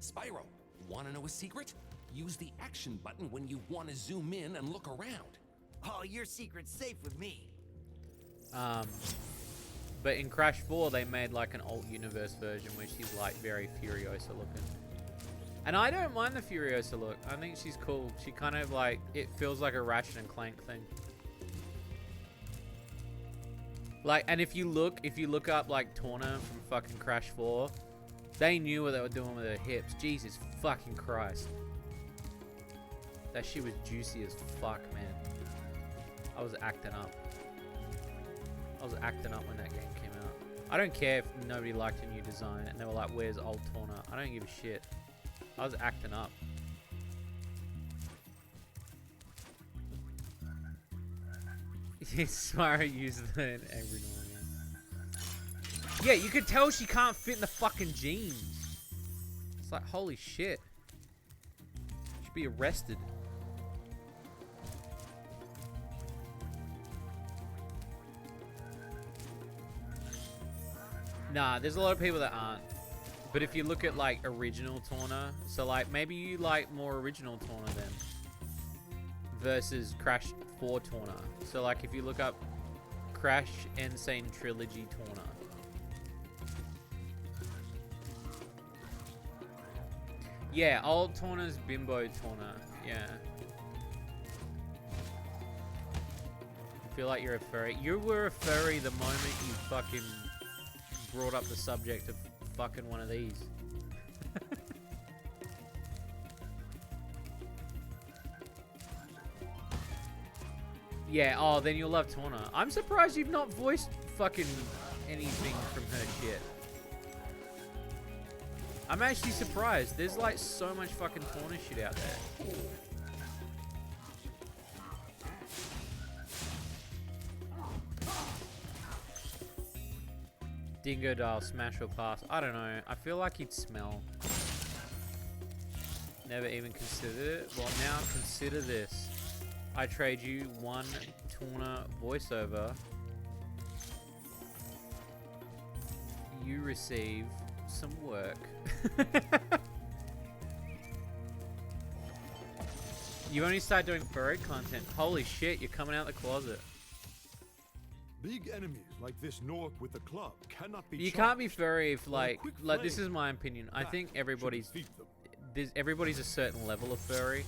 J: Spyro, wanna know a secret? Use the action button when you want to zoom in and look around.
F: Oh, your secret's safe with me.
A: But in Crash 4, they made like an alt universe version where she's like very Furiosa looking. And I don't mind the Furiosa look. I think she's cool. She kind of like, it feels like a Ratchet and Clank thing. Like, and if you look up like Torna from fucking Crash 4, they knew what they were doing with her hips. Jesus fucking Christ. That shit was juicy as fuck, man. I was acting up. I was acting up when that game came out. I don't care if nobody liked a new design and they were like, where's old Torna? I don't give a shit. I was acting up. Spyro uses it every now and again. Yeah, you could tell she can't fit in the fucking jeans. It's like, holy shit. Should be arrested. Nah, there's a lot of people that aren't. But if you look at like original Torna, so like maybe you like more original Torna then versus Crash 4 Torna. So like if you look up Crash Insane Trilogy Torna. Yeah, old Torna's Bimbo Torna. Yeah. I feel like you're a furry. You were a furry the moment you fucking brought up the subject of fucking one of these. Yeah, oh, then you'll love Tawna. I'm surprised you've not voiced fucking anything from her shit. I'm actually surprised. There's like so much fucking Tawna shit out there. Dingo dial, smash or pass. I don't know. I feel like he'd smell. Never even considered it. Well, now consider this. I trade you one Tawna voiceover. You receive some work. You only start doing furry content. Holy shit, you're coming out the closet.
E: Big enemies like this Nork with the club cannot be.
A: You can't be furry if like this is my opinion. I think everybody's a certain level of furry.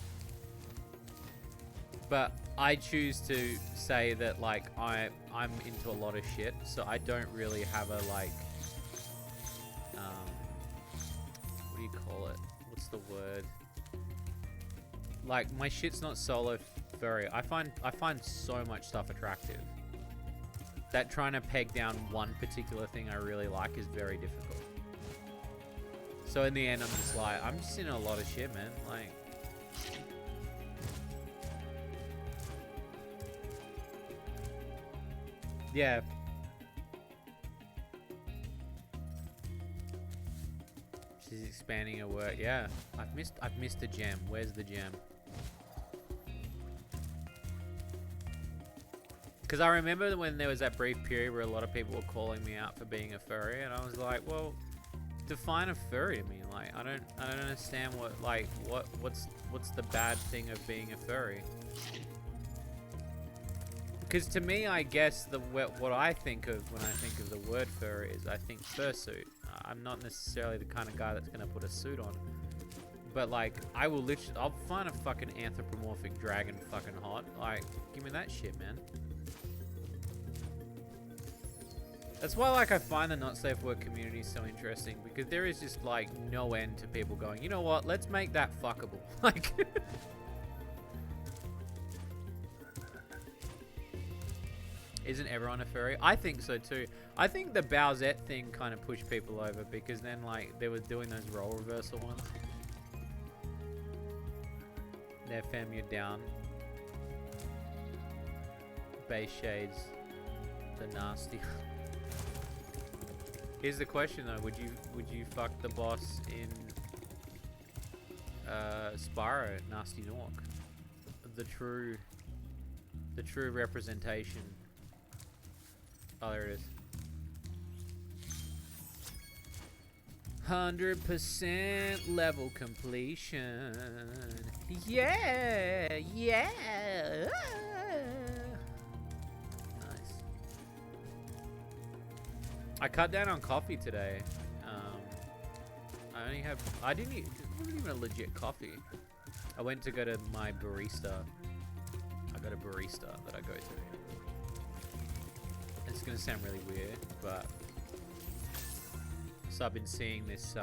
A: But I choose to say that like I'm into a lot of shit, so I don't really have a like what do you call it? What's the word? Like my shit's not solo furry. I find so much stuff attractive that trying to peg down one particular thing I really like is very difficult. So in the end, I'm just like, I'm just in a lot of shit, man. Like, yeah. She's expanding her work. Yeah, I've missed a gem. Where's the gem? Because I remember when there was that brief period where a lot of people were calling me out for being a furry, and I was like, well, define a furry to me. Like, I don't understand what's the bad thing of being a furry. Because to me, I guess what I think of when I think of the word furry is I think fursuit. I'm not necessarily the kind of guy that's gonna put a suit on, but like I'll find a fucking anthropomorphic dragon fucking hot. Like, give me that shit, man. That's why, like, I find the not safe word community so interesting, because there is just like no end to people going, you know what? Let's make that fuckable. Like, isn't everyone a furry? I think so too. I think the Bowsette thing kind of pushed people over, because then like they were doing those role reversal ones. There, fam, you're down. Base shades, the nasty. Here's the question though: Would you fuck the boss in Spyro, Nasty Nork? The true representation. Oh, there it is. 100% level completion. Yeah, yeah. I cut down on coffee today. It wasn't even a legit coffee. I went to go to my barista. I got a barista that I go to. It's gonna sound really weird, but so I've been seeing this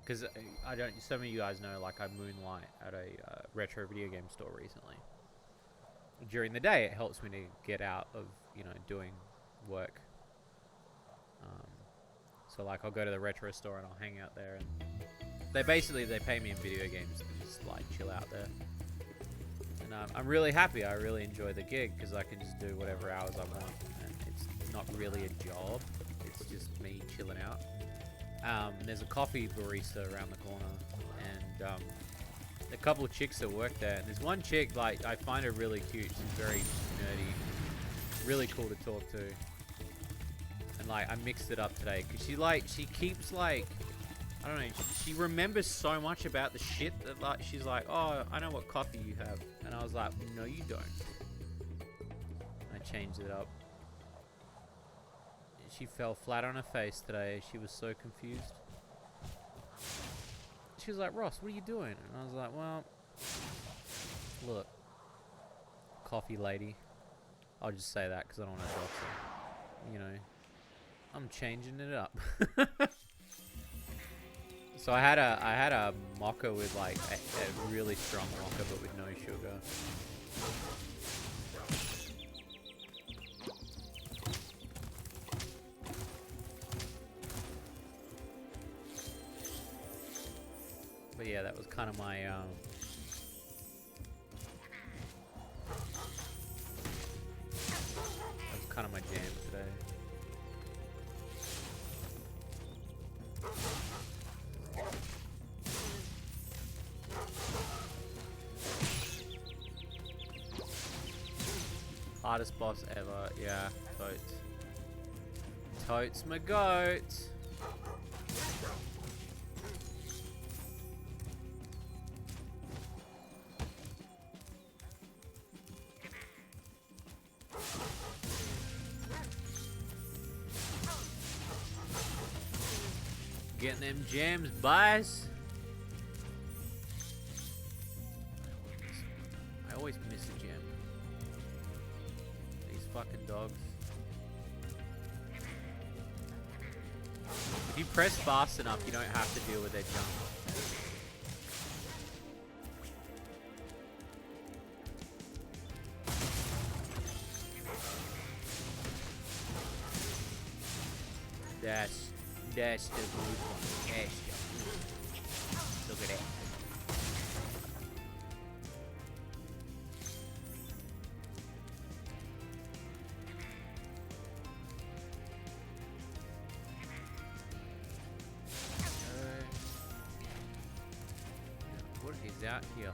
A: because some of you guys know, like, I moonlight at a retro video game store recently. During the day, it helps me to get out of, doing work. So like I'll go to the retro store and I'll hang out there, and they pay me in video games to just like chill out there. And I'm really happy. I really enjoy the gig because I can just do whatever hours I want, and it's not really a job. It's just me chilling out. There's a coffee barista around the corner, and a couple of chicks that work there. And there's one chick, like, I find her really cute. She's very nerdy, really cool to talk to. And like I mixed it up today because she keeps like, I don't know, she remembers so much about the shit that like she's like, oh, I know what coffee you have, and I was like, no, you don't. I changed it up. She fell flat on her face today. She was so confused. She was like, Ross, what are you doing? And I was like, well, look, coffee lady. I'll just say that because I don't want to dox her. I'm changing it up. So I had a mocha with like a really strong mocha, but with no sugar. But yeah, that was kind of my that was kind of my jam today. Hardest boss ever, yeah, totes. Totes my goat. Getting them gems, boys. I always miss a gem. These fucking dogs. If you press fast enough, you don't have to deal with their jump. That's the good one. That's the good one. Look at that. What is out here?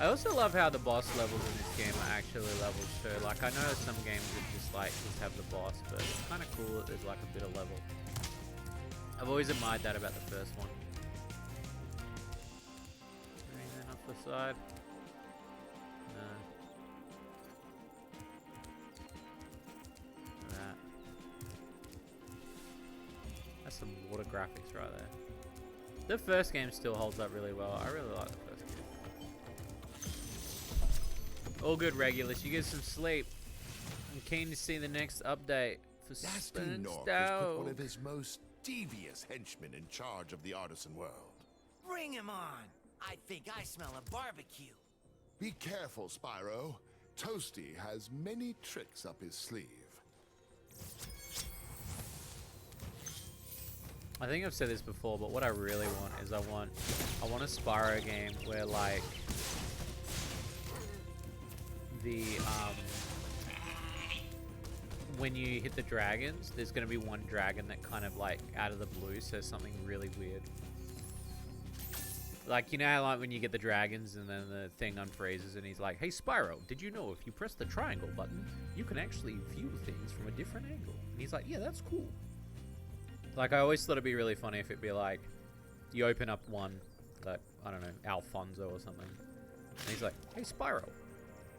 A: I also love how the boss levels in this game are actually levels too. Like, I know some games that just have the boss, but it's kind of cool that there's like a bit of level. I've always admired that about the first one. Anything off the side? No. That. That's some water graphics right there. The first game still holds up really well. I really like the first game. All good, Regulus. You get some sleep. I'm keen to see the next update for
E: Nasty
A: Spin and
E: Nork has put one
A: Stow.
E: of his most devious henchmen in charge of the artisan world.
F: Bring him on. I think I smell a barbecue.
E: Be careful, Spyro. Toasty has many tricks up his sleeve.
A: I think I've said this before, but what I really want is I want a Spyro game where like the when you hit the dragons, there's gonna be one dragon that kind of like out of the blue says something really weird. Like, you know how like when you get the dragons and then the thing unfreezes and he's like, "Hey Spyro, did you know if you press the triangle button, you can actually view things from a different angle?" And he's like, "Yeah, that's cool." Like, I always thought it'd be really funny if it'd be like, you open up one, like, I don't know, Alfonso or something. And he's like, "Hey Spyro,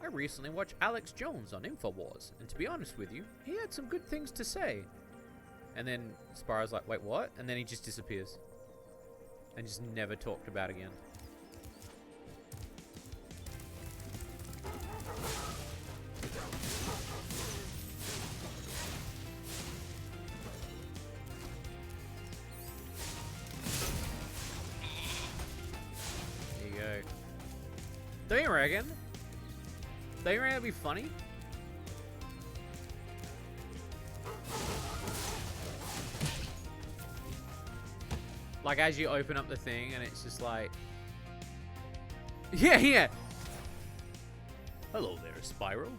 A: I recently watched Alex Jones on InfoWars, and to be honest with you, he had some good things to say." And then Spyro's like, "Wait, what?" And then he just disappears. And just never talked about again. There you go. Don't you reckon? Don't you reckon that'd be funny? Like, as you open up the thing, and it's just like... Yeah! "Hello there, Spyro.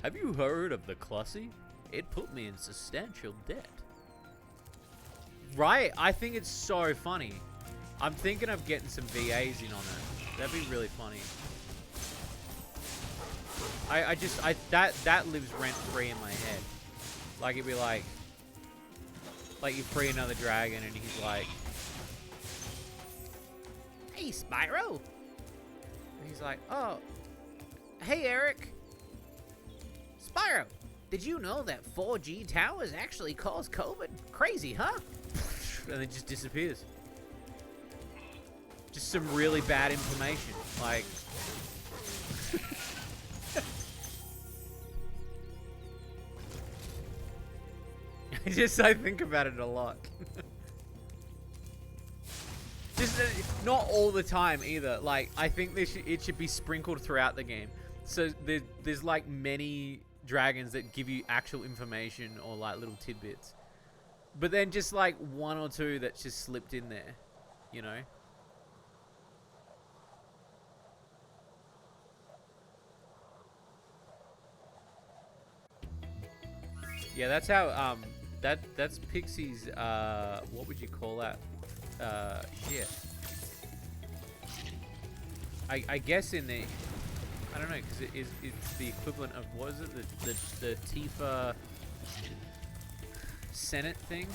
A: Have you heard of the Clussy? It put me in substantial debt." Right? I think it's so funny. I'm thinking of getting some VAs in on it. That'd be really funny. That lives rent-free in my head. Like, it'd be like you free another dragon, and he's like, "Hey, Spyro." And he's like, "Oh, hey, Eric. Spyro, did you know that 4G towers actually cause COVID? Crazy, huh?" And it just disappears. Just some really bad information. Like... I think about it a lot. Just not all the time either. Like, I think it should be sprinkled throughout the game. So there's like many dragons that give you actual information or like little tidbits. But then just like one or two that's just slipped in there, you know? Yeah, that's how, that's Pixie's, what would you call that? Shit. I guess in the, I don't know, because it's the equivalent of, what is it, the Tifa Senate thing?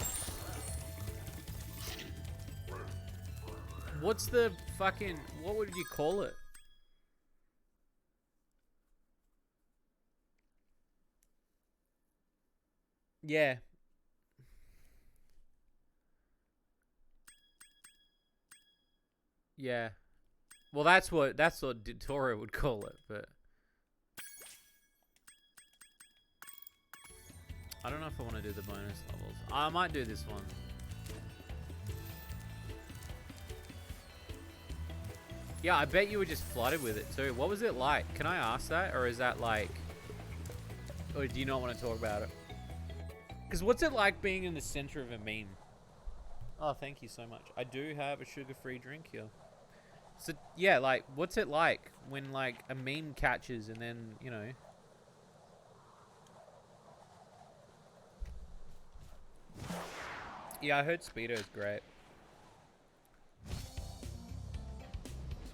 A: What's the fucking, what would you call it? Yeah. Yeah. Well, that's what Tora would call it, but I don't know if I want to do the bonus levels. I might do this one. Yeah, I bet you were just flooded with it too. What was it like? Can I ask that? Or is that like... Or do you not want to talk about it? Because what's it like being in the center of a meme? Oh, thank you so much. I do have a sugar-free drink here. So, yeah, like, what's it like when, like, a meme catches and then, you know... Yeah, I heard Speedo's great.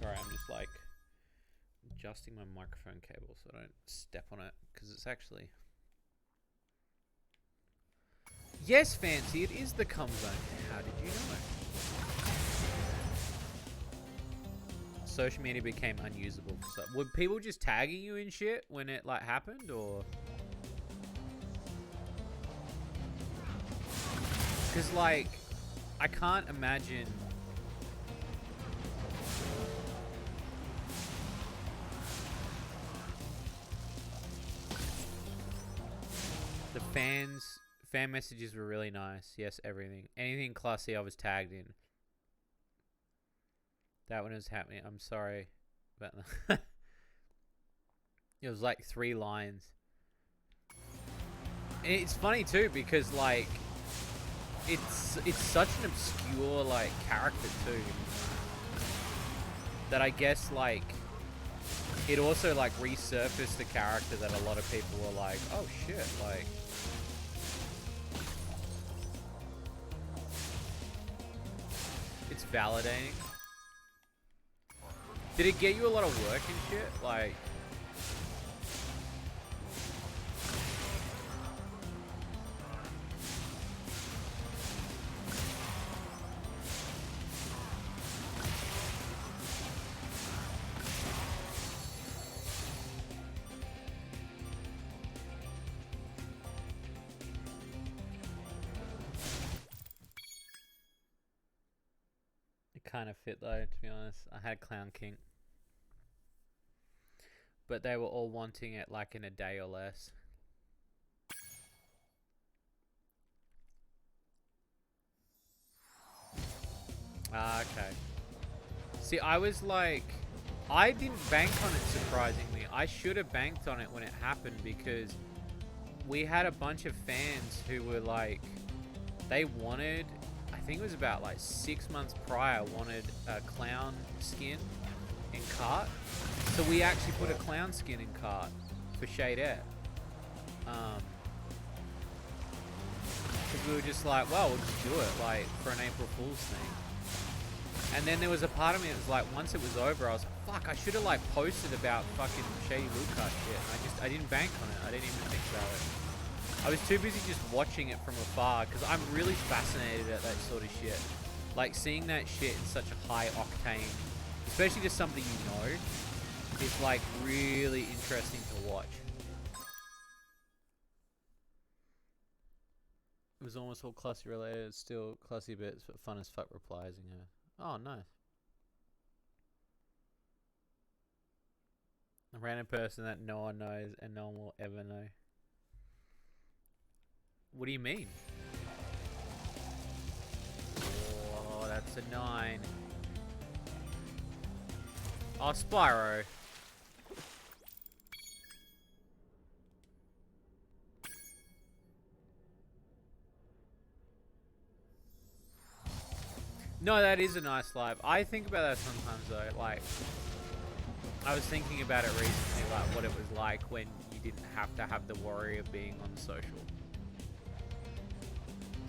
A: Sorry, I'm just, like, adjusting my microphone cable so I don't step on it, because it's actually... Yes, Fancy, it is the cum zone. How did you know? Social media became unusable. So, were people just tagging you in shit when it, like, happened, or...? Because, like, I can't imagine... The fan messages were really nice. Yes, everything. Anything classy I was tagged in. That one was happening. I'm sorry about that. It was like 3 lines. And it's funny too because like it's such an obscure like character too. That I guess like it also like resurfaced the character that a lot of people were like, oh shit, like it's validating. Did it get you a lot of work and shit? Like... It kind of fit though, to be honest. I had Clown King. But they were all wanting it like in a day or less. Ah, okay. See, I was like... I didn't bank on it, surprisingly. I should have banked on it when it happened because we had a bunch of fans who were like... They wanted... I think it was about like 6 months prior, wanted a clown skin in cart. So we actually put a clown skin in cart for Shady. Because we were just like, well, we'll just do it, like, for an April Fool's thing. And then there was a part of me that was like, once it was over, I was like, fuck, I should have, like, posted about fucking Shady loot cart shit. And I didn't bank on it. I didn't even think about it. I was too busy just watching it from afar, because I'm really fascinated at that sort of shit. Like, seeing that shit in such a high octane, especially to somebody you know, is, like, really interesting to watch. It was almost all classy related, still classy bits, but fun as fuck replies in her. Oh, nice. A random person that no one knows and no one will ever know. What do you mean? Oh, that's a 9. Oh, Spyro. No, that is a nice life. I think about that sometimes though. Like, I was thinking about it recently, like what it was like when you didn't have to have the worry of being on social.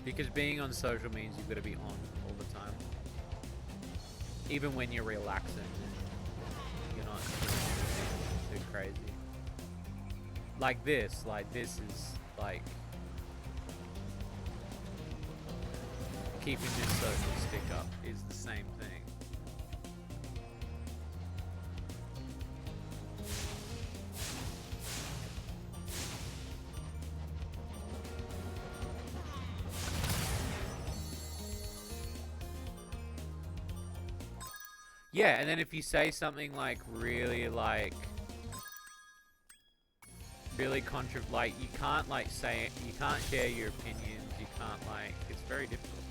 A: Because being on social means you've got to be on all the time. Even when you're relaxing and you're not too crazy. Like this is like keeping this social stick up is the same thing. Yeah, and then if you say something like really like you can't like say it, you can't share your opinions, you can't like, it's very difficult.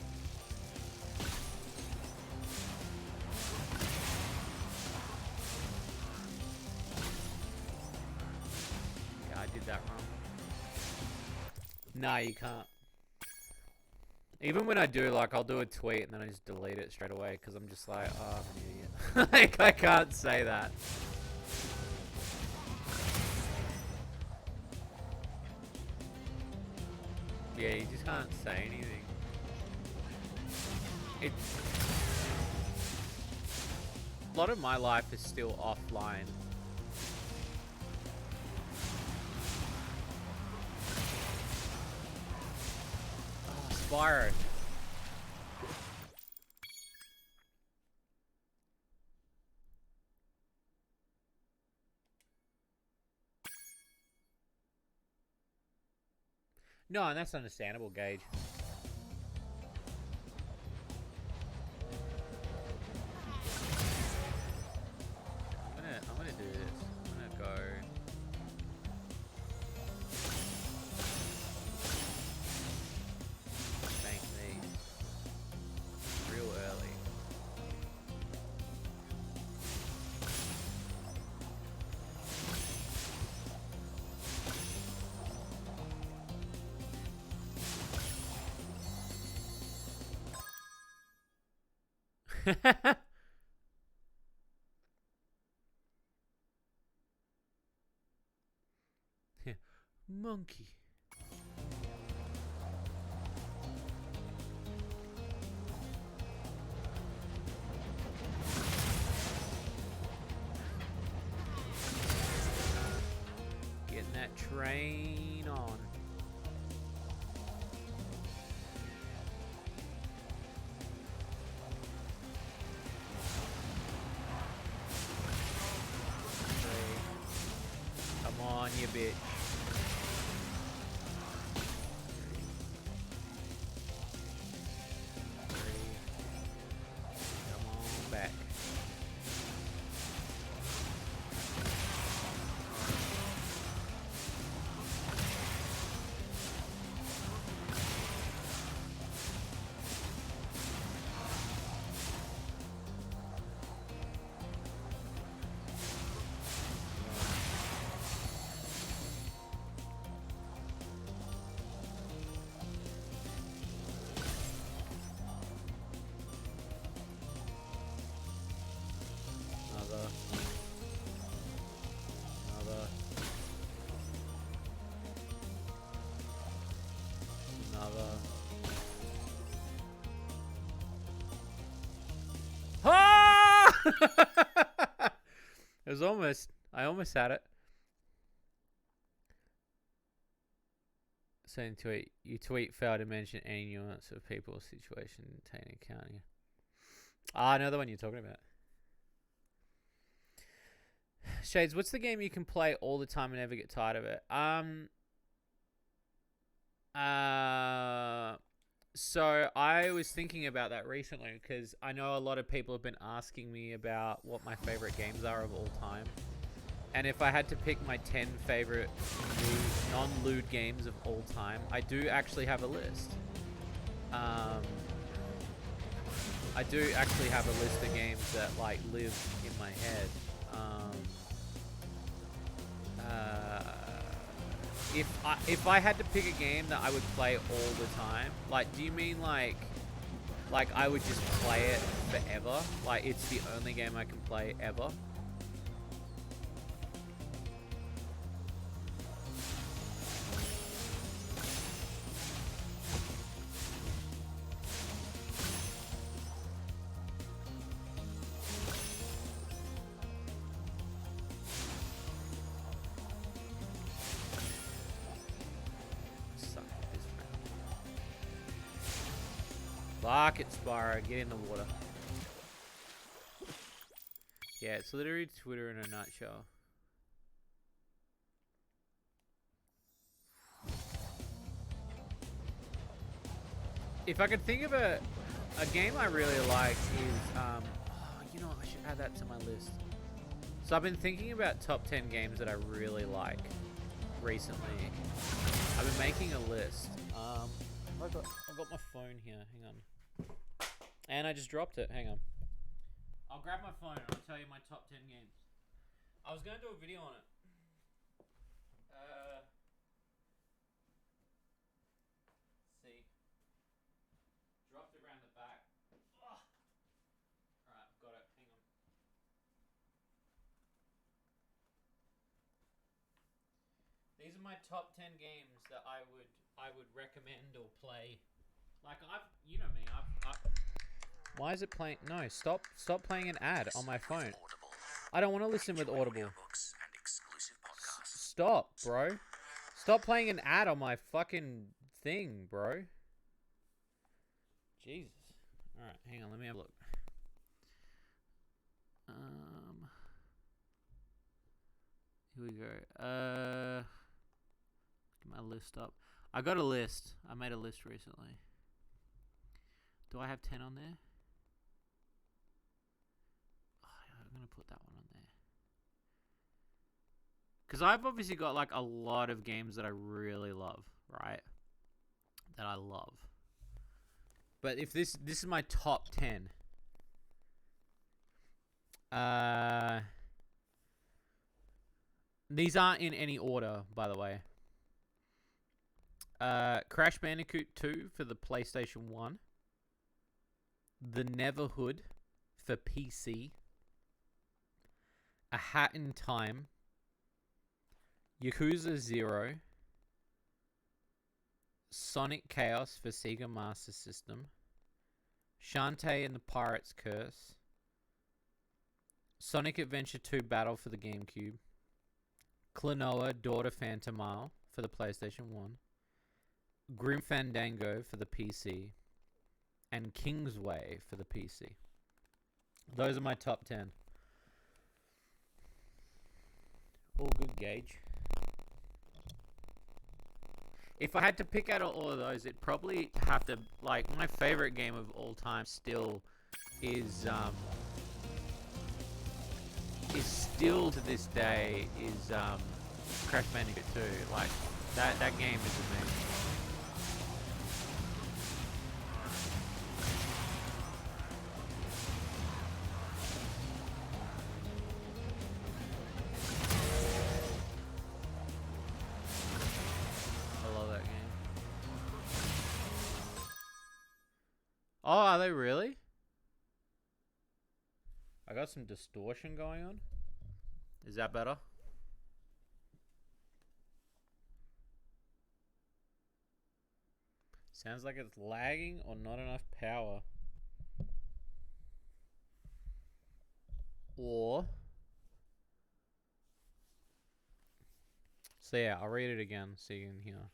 A: Yeah, I did that wrong. Nah, you can't. Even when I do, like, I'll do a tweet and then I just delete it straight away because I'm just like, oh, I'm an idiot. Like, I can't say that. Yeah, you just can't say anything. A lot of my life is still offline. Oh, Spyro. No, and that's understandable, Gage. I'm gonna do this. I'm gonna go. Bank these real early. Monkey. Getting that train on. Come on, you bitch. Come on back. Another. Ah! It was almost. I almost had it. Same tweet. You tweet failed to mention any nuance of people's situation in accounting. Ah, another one you're talking about. Shades, what's the game you can play all the time and never get tired of it? So I was thinking about that recently because I know a lot of people have been asking me about what my favorite games are of all time. And if I had to pick my 10 favorite non-lewd games of all time, I do actually have a list. I do actually have a list of games that like live in my head. If I had to pick a game that I would play all the time, like, do you mean like I would just play it forever? Like it's the only game I can play ever? Fuck it, Spyro. Get in the water. Yeah, it's literally Twitter in a nutshell. If I could think of a game I really like is, oh, you know what, I should add that to my list. So I've been thinking about top 10 games that I really like recently. I've been making a list. I've got my phone here. Hang on. And I just dropped it. Hang on. I'll grab my phone and I'll tell you my top 10 games. I was going to do a video on it. See. Dropped it around the back. Ugh. Alright, got it. Hang on. These are my top 10 games that I would recommend or play. Like you know me, why is it playing? No, stop playing an ad on my phone. I don't want to listen with Audible. Stop, bro. Stop playing an ad on my fucking thing, bro. Jesus. Alright, hang on, let me have a look. Here we go. Get my list up. I got a list. I made a list recently. Do I have 10 on there? I'm going to put that one on there. Because I've obviously got like a lot of games that I really love, right? That I love. But if this is my top 10. These aren't in any order, by the way. Crash Bandicoot 2 for the PlayStation 1. The Neverhood for PC. A Hat in Time. Yakuza 0. Sonic Chaos for Sega Master System. Shantae and the Pirate's Curse. Sonic Adventure 2 Battle for the GameCube. Klonoa Daughter Phantomile for the PlayStation 1. Grim Fandango for the PC. And Kingsway for the PC. Those are my top 10. All good, Gage. If I had to pick out all of those, it'd probably have to, like, my favorite game of all time still is still to this day is Crash Bandicoot 2. Like, that game is amazing. Oh, are they really? I got some distortion going on. Is that better? Sounds like it's lagging or not enough power. Or... So yeah, I'll read it again so you can hear.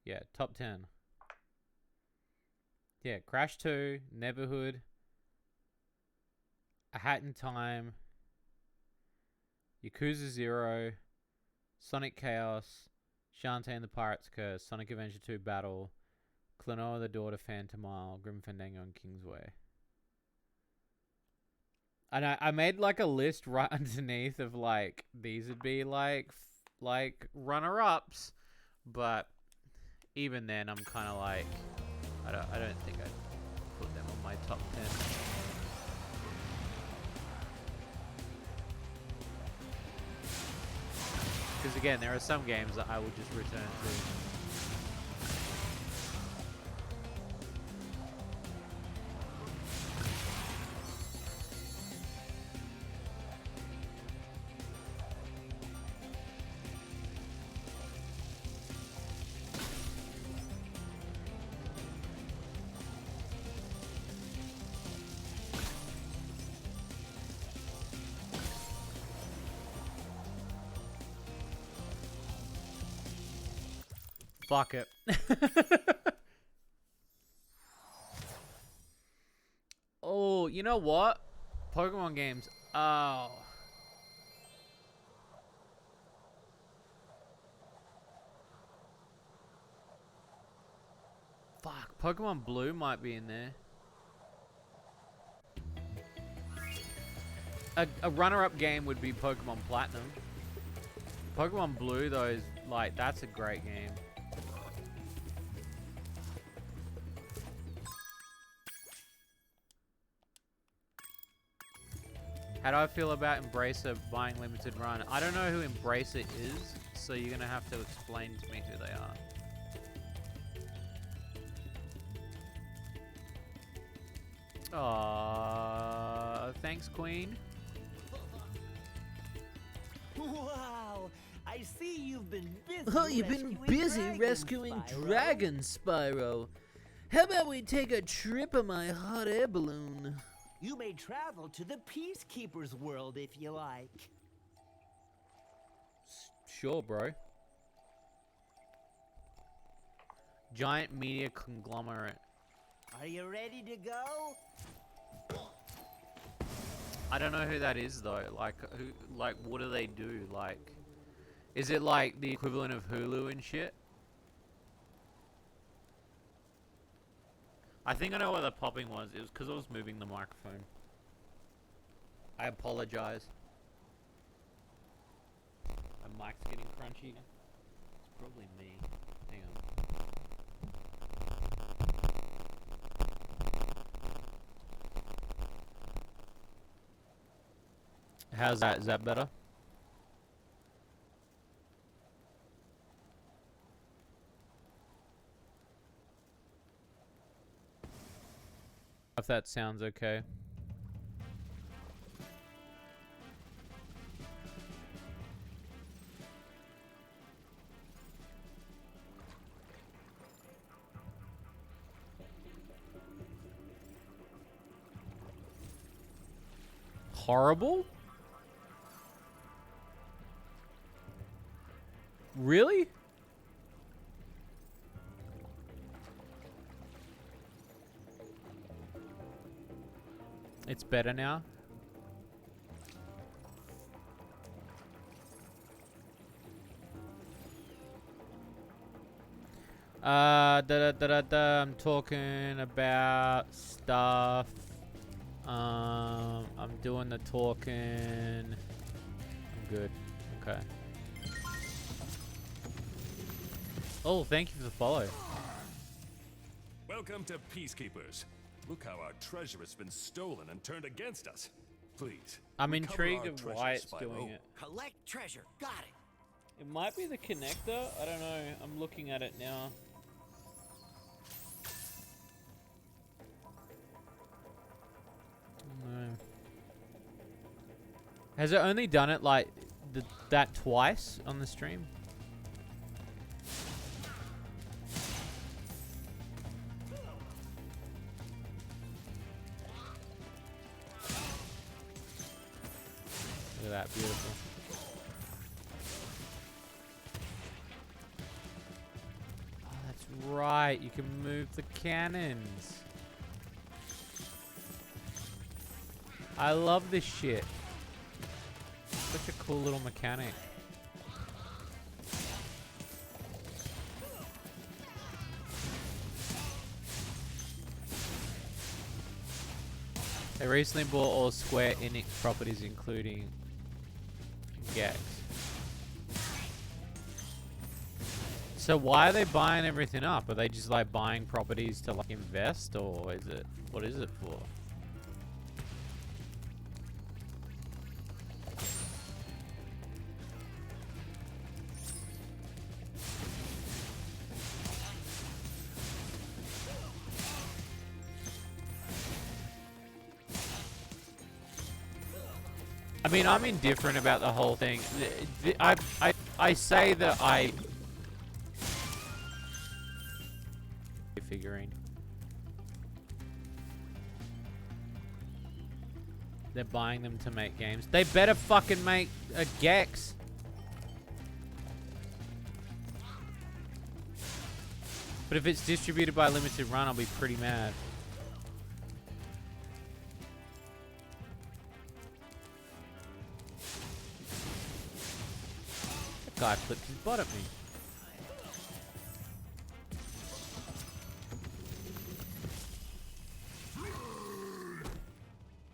A: Yeah, top 10. Yeah, Crash 2, Neverhood, A Hat in Time, Yakuza 0, Sonic Chaos, Shantae and the Pirate's Curse, Sonic Adventure 2 Battle, Klonoa the Daughter Phantomile, Grim Fandango, and Kingsway. And I made like a list right underneath of like these would be like runner-ups, but even then I'm kind of like I don't think I'd put them on my top 10. Because again, there are some games that I will just return to. Fuck it. Oh, you know what? Pokemon games. Oh. Fuck. Pokemon Blue might be in there. A runner-up game would be Pokemon Platinum. Pokemon Blue, though, is like, that's a great game. How do I feel about Embracer buying Limited Run? I don't know who Embracer is, so you're gonna have to explain to me who they are. Thanks, Queen.
F: Wow, I see you've been busy.
I: Oh, you've been busy rescuing dragons, Spyro. How about we take a trip on my hot air balloon?
F: You may travel to the Peacekeeper's world if you like.
A: Sure, bro. Giant media conglomerate.
F: Are you ready to go?
A: I don't know who that is though. Like, who? Like, what do they do? Like, is it like the equivalent of Hulu and shit? I think I know what the popping was. It was because I was moving the microphone. I apologize. My mic's getting crunchy. It's probably me. Hang on. How's that? Is that better? If that sounds okay. Horrible? Really? It's better now. I'm talking about stuff. I'm doing the talking. I'm good. Okay. Oh, thank you for the follow.
G: Welcome to Peacekeepers. Look how our treasure has been stolen and turned against us. Please.
A: I'm
G: recover
A: intrigued
G: our
A: of
G: treasure,
A: why it's
G: Spyro.
A: doing it.
F: Collect treasure. Got it.
A: It might be the connector. I don't know. I'm looking at it now. No. Has it only done it like that twice on the stream? Look at that, beautiful. Oh, that's right. You can move the cannons. I love this shit. Such a cool little mechanic. They recently bought all Square Enix properties, including Gex. So why are they buying everything up? Are they just like buying properties to like invest, or is it, what is it for? I mean, I'm indifferent about the whole thing. I say that I figurine. They're buying them to make games. They better fucking make a Gex. But if it's distributed by Limited Run, I'll be pretty mad. That guy flipped his butt at me.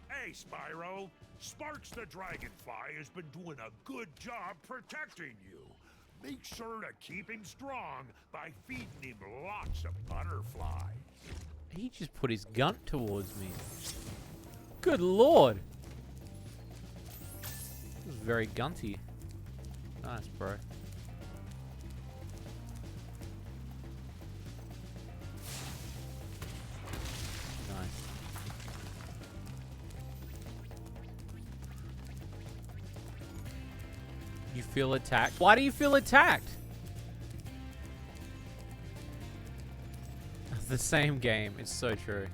D: Hey, Spyro. Sparks the Dragonfly has been doing a good job protecting you. Make sure to keep him strong by feeding him lots of butterflies.
A: He just put his gun towards me. Good lord. This is very gunty. Nice, bro. Nice. You feel attacked? Why do you feel attacked? It's the same game. It's so true.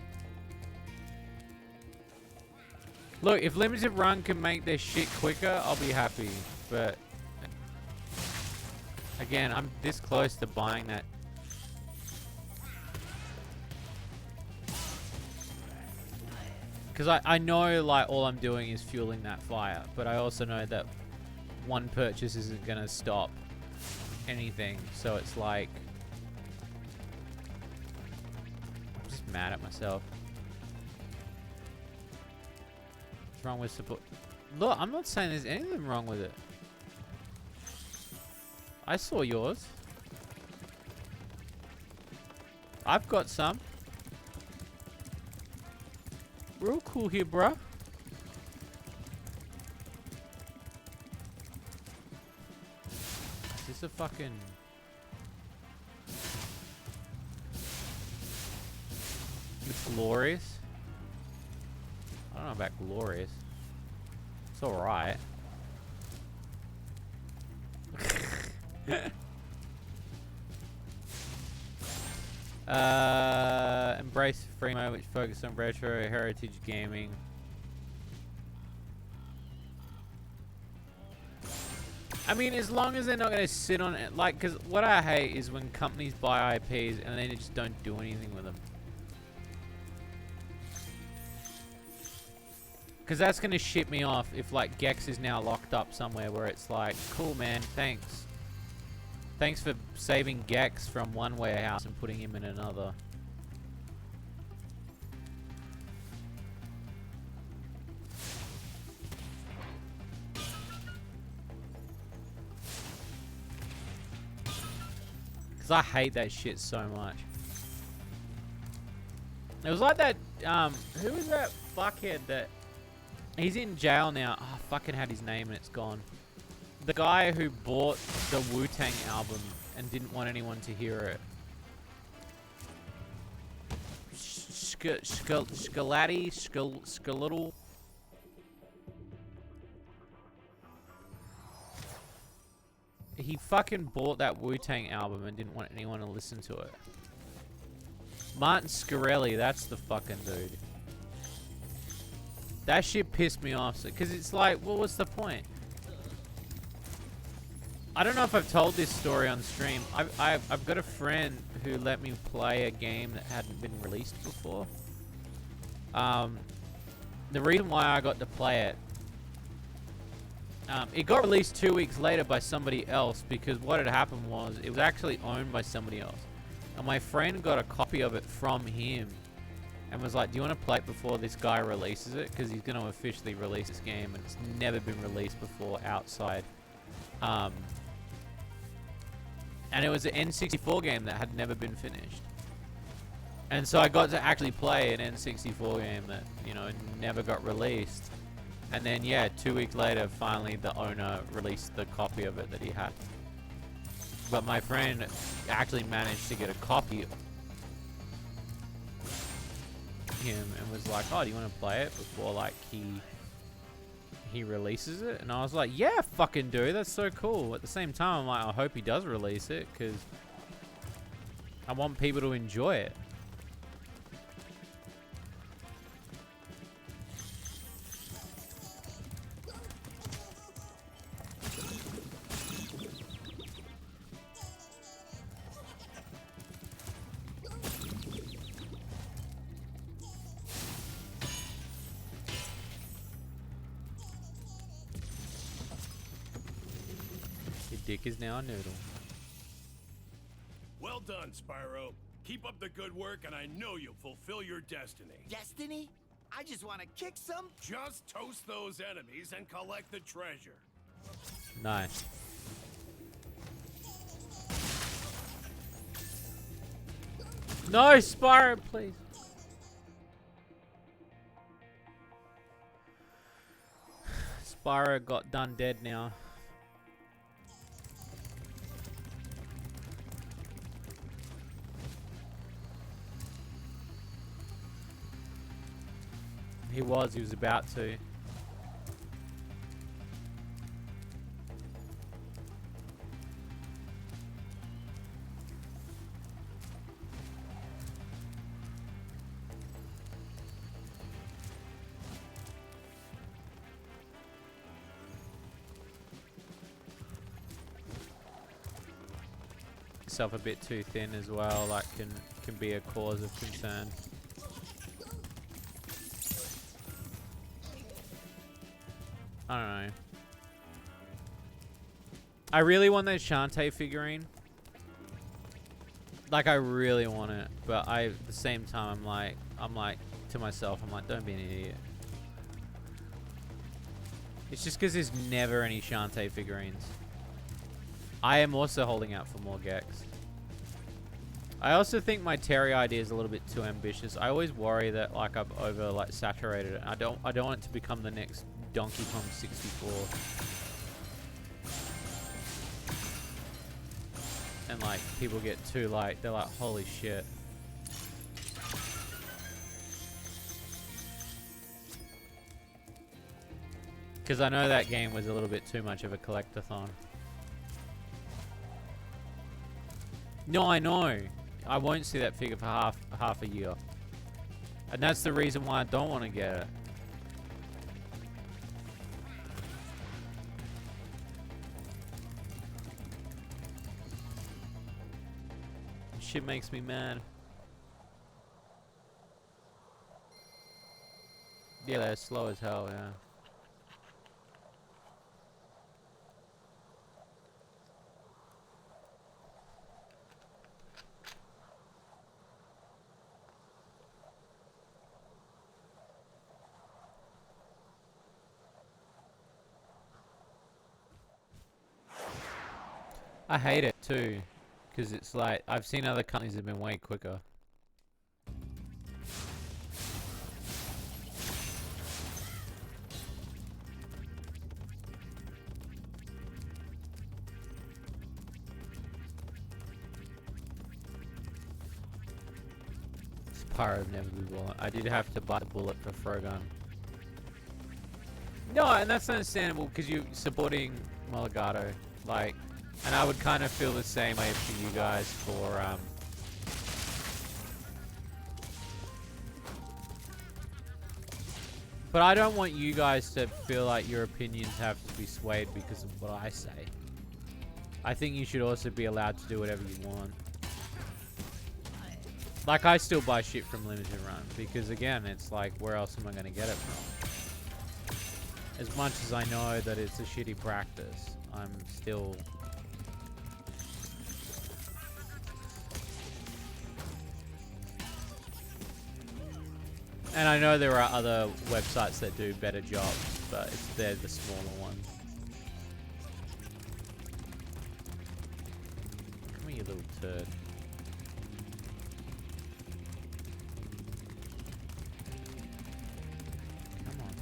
A: Look, if Limited Run can make their shit quicker, I'll be happy. But again, I'm this close to buying that. Because I know, like, all I'm doing is fueling that fire. But I also know that one purchase isn't gonna stop anything, so it's like I'm just mad at myself. What's wrong with support? Look, I'm not saying there's anything wrong with it. I saw yours. I've got some. We're all cool here, bruh. Is this a fucking... It's glorious? I don't know about glorious. It's alright. Embrace free mode, which focus on retro heritage gaming. I mean, as long as they're not going to sit on it, like, because what I hate is when companies buy IPs and then they just don't do anything with them. Because that's going to shit me off if, like, Gex is now locked up somewhere where it's like, cool, man, thanks. Thanks for saving Gex from one warehouse and putting him in another. Because I hate that shit so much. It was like that, who was that fuckhead that... He's in jail now. Oh, I fucking had his name and it's gone. The guy who bought the Wu-Tang album and didn't want anyone to hear it. Skeletal. He fucking bought that Wu-Tang album and didn't want anyone to listen to it. Martin Scarelli, that's the fucking dude. That shit pissed me off, because it's like, well, what's the point? I don't know if I've told this story on stream. I've got a friend who let me play a game that hadn't been released before. The reason why I got to play it, it got released 2 weeks later by somebody else, because what had happened was it was actually owned by somebody else. And my friend got a copy of it from him and was like, do you want to play it before this guy releases it? Because he's going to officially release this game and it's never been released before outside. And it was an N64 game that had never been finished. And so I got to actually play an N64 game that, you know, never got released. And then, yeah, 2 weeks later, finally the owner released the copy of it that he had. But my friend actually managed to get a copy of him and was like, oh, do you want to play it? Before, like, he he releases it, and I was like, yeah, fucking dude, that's so cool. At the same time, I'm like, I hope he does release it, because I want people to enjoy it. Your dick is now a noodle.
G: Well done, Spyro. Keep up the good work, and I know you'll fulfill your destiny.
F: Destiny? I just want to kick some.
G: Just toast those enemies and collect the treasure.
A: Nice. No, Spyro, please. Spyro got done dead now. He was about to. Yourself a bit too thin as well, like can be a cause of concern. I don't know. I really want that Shantae figurine. Like, I really want it, but at the same time, I'm like to myself, I'm like, don't be an idiot. It's just because there's never any Shantae figurines. I am also holding out for more Gex. I also think my Terry idea is a little bit too ambitious. I always worry that like I've over saturated it. I don't want it to become the next Donkey Kong 64. And like people get too they're like, holy shit. Because I know that game was a little bit too much of a collectathon. No, I know. I won't see that figure for half a year. And that's the reason why I don't want to get it. Shit makes me mad. Yeah, they're slow as hell, yeah. I hate it too, because it's like, I've seen other companies that have been way quicker. Spyro never be bullet. I did have to buy the bullet for Frogun. No, and that's understandable because you're supporting Mulligato. Like, and I would kind of feel the same way for you guys for, but I don't want you guys to feel like your opinions have to be swayed because of what I say. I think you should also be allowed to do whatever you want. Like, I still buy shit from Limited Run because, again, it's like, where else am I going to get it from? As much as I know that it's a shitty practice, I'm still... And I know there are other websites that do better jobs, but they're the smaller ones. Come here, you little turd. Come on.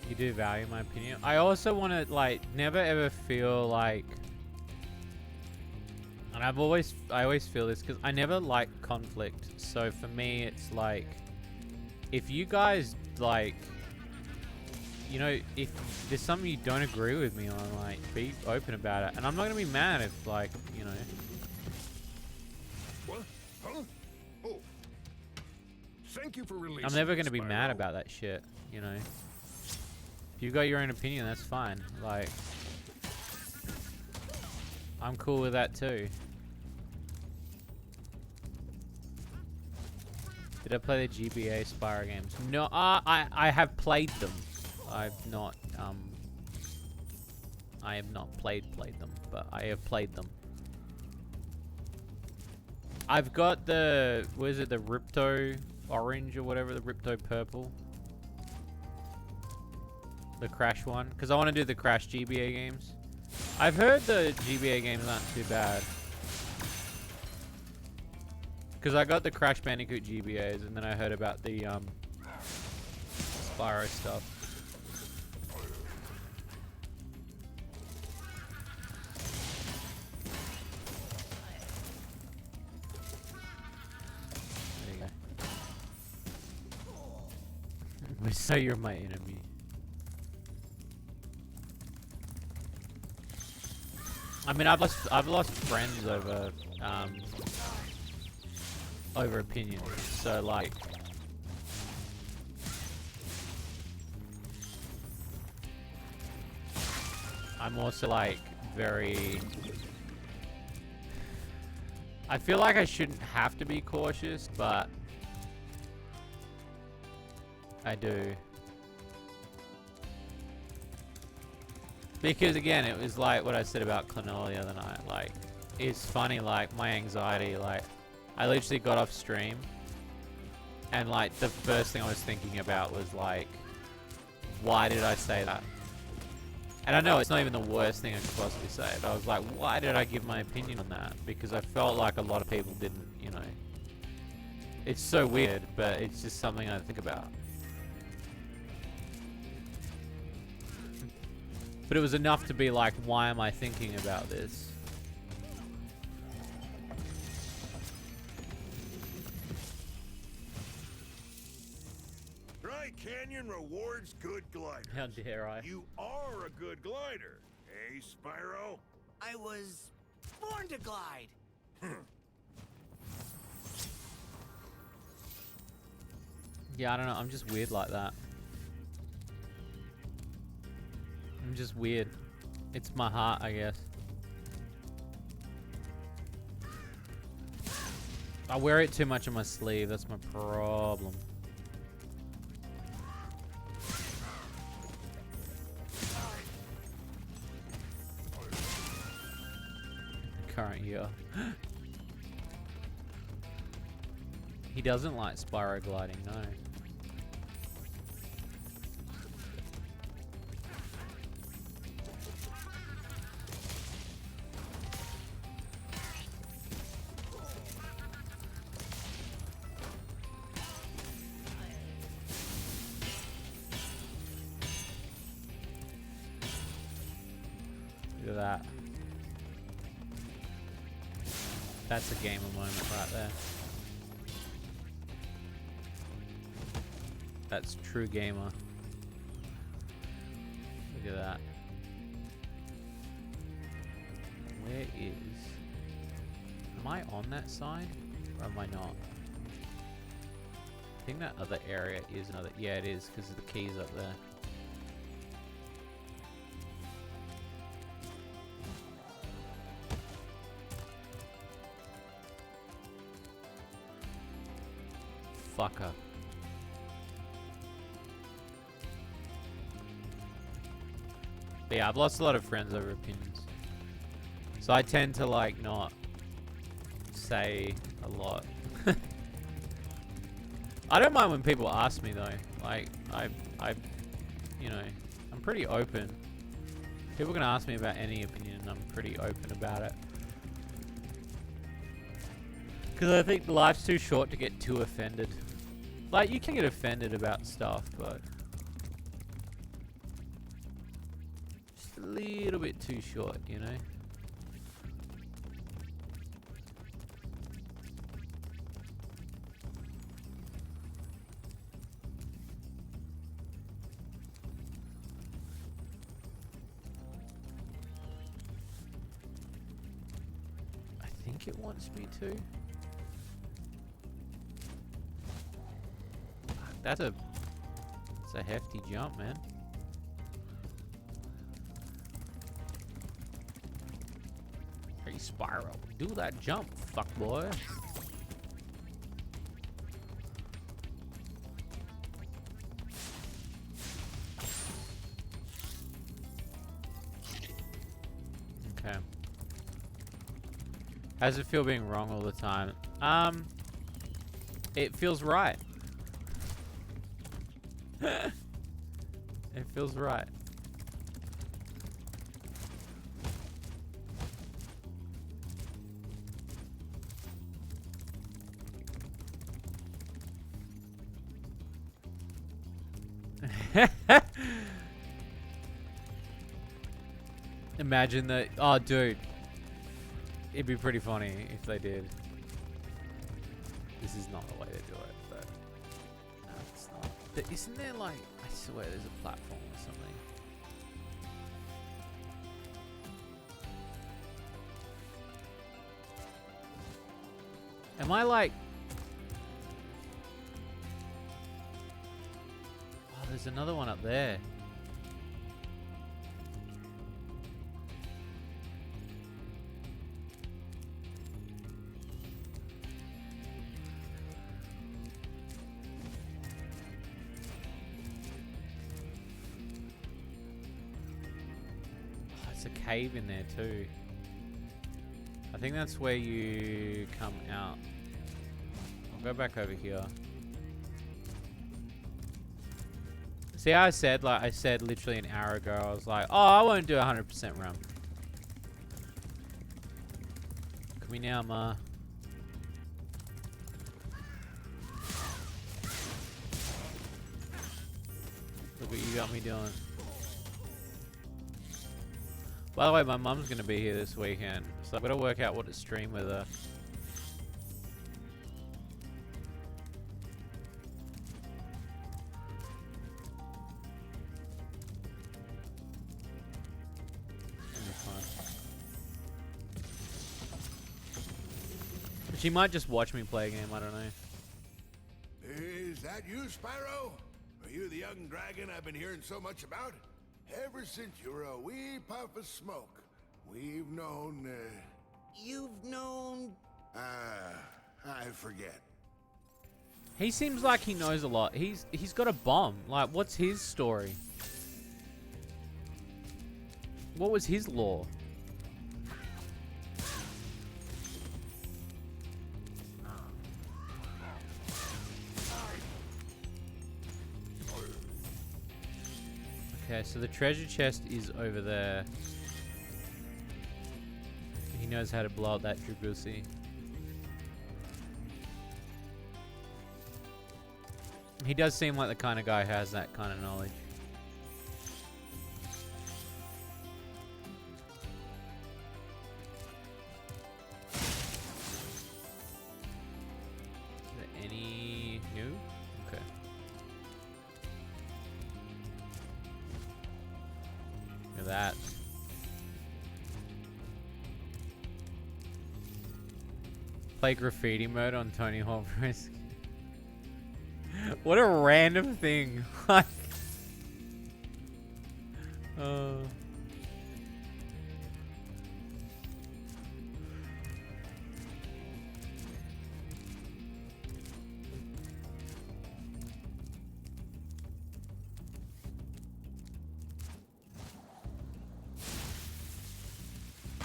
A: You do value my opinion. I also want to like never ever feel like, and I always feel this because I never like conflict. So for me, it's like, if you guys like, you know, if there's something you don't agree with me on, like, be open about it. And I'm not gonna be mad if, like, you know.
G: What? Huh? Oh. Thank you for releasing
A: I'm never gonna be
G: Spyro.
A: mad about that shit, you know. If you got your own opinion, that's fine. Like, I'm cool with that too. Did I play the GBA Spyro games? No, I have played them. I have not played them, but I have played them. I've got the, what is it, the Ripto Orange or whatever, the Ripto Purple. The Crash one, because I want to do the Crash GBA games. I've heard the GBA games aren't too bad. Because I got the Crash Bandicoot GBAs, and then I heard about the Spyro stuff. There you go. So you're my enemy. I mean, I've lost friends over over opinions. So like, I'm also like very. I feel like I shouldn't have to be cautious, but I do. Because again, it was like what I said about Clonoa the other night. Like, it's funny, like, my anxiety, like, I literally got off stream, and like, the first thing I was thinking about was like, why did I say that? And I know it's not even the worst thing I could possibly say, but I was like, why did I give my opinion on that? Because I felt like a lot of people didn't, you know. It's so weird, but it's just something I think about. But it was enough to be like, why am I thinking about this?
E: Tri-Canyon rewards good gliders.
A: How dare I?
E: You are a good glider, eh, Spyro?
F: I was born to glide.
A: Yeah, I don't know. I'm just weird like that. I'm just weird. It's my heart, I guess. I wear it too much on my sleeve. That's my problem. Current year. He doesn't like Spyro gliding, no. Look at that. That's a gamer moment right there. That's true gamer. Look at that. Where is... Am I on that side? Or am I not? I think that other area is another... Yeah, it is, because the key's up there. Fucker. But yeah, I've lost a lot of friends over opinions. So I tend to like not say a lot. I don't mind when people ask me though. Like I you know, I'm pretty open. People can ask me about any opinion and I'm pretty open about it. Because I think life's too short to get too offended. Like, you can get offended about stuff, but... little bit too short, you know? I think it wants me to. That's a hefty jump, man. Hey, Spyro, do that jump, fuck boy. Okay. How does it feel being wrong all the time? It feels right. It feels right. Imagine that. Oh, dude. It'd be pretty funny if they did. This is not the way to do it, but no, it's not. But isn't there like, I swear there's a platform or something. Am I like... Oh, there's another one up there. A cave in there too. I think that's where you come out. I'll go back over here. See how I said literally an hour ago, I was like, oh, I won't do 100% run. Come here now, ma. Look what you got me doing. By the way, my mum's going to be here this weekend, so I've got to work out what to stream with her. She might just watch me play a game, I don't know.
E: Is that you, Spyro? Are you the young dragon I've been hearing so much about? Ever since you were a wee puff of smoke, we've known,
F: You've known...
E: I forget.
A: He seems like he knows a lot. He's got a bomb. Like, what's his story? What was his lore? Okay, so the treasure chest is over there. He knows how to blow up that Dragusi. He does seem like the kind of guy who has that kind of knowledge. Is there any new? Okay. Look at that. Play graffiti mode on Tony Hawk Risk. What a random thing. Like, look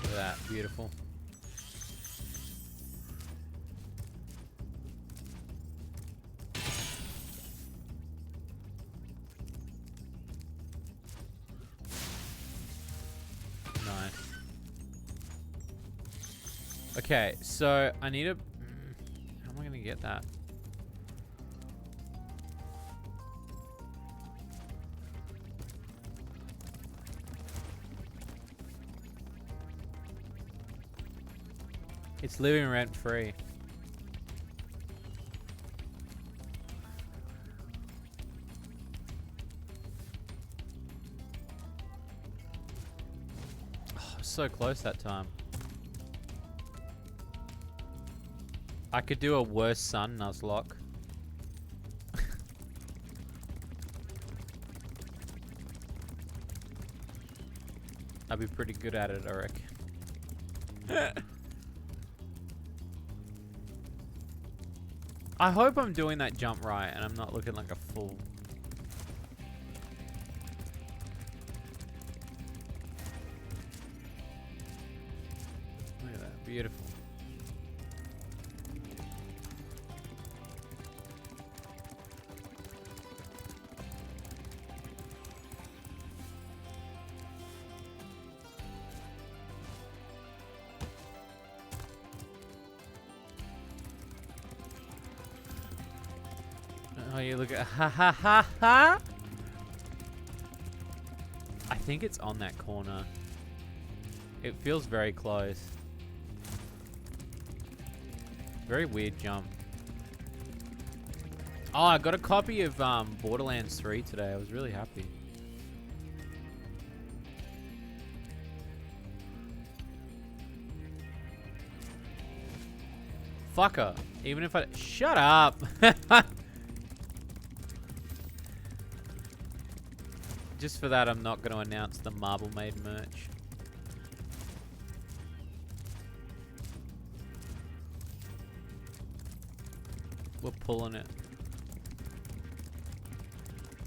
A: at that, beautiful. Okay, so I need a... how am I going to get that? It's living rent free. Oh, so close that time. I could do a worse Sun Nuzlocke. I'd be pretty good at it, I reckon. I hope I'm doing that jump right and I'm not looking like a fool. Look at that, beautiful. Oh, you look at ha ha ha ha. I think it's on that corner. It feels very close. Very weird jump. Oh, I got a copy of Borderlands 3 today. I was really happy. Fucker. Even if I... Shut up! Just for that, I'm not going to announce the Marble Maid merch. We're pulling it.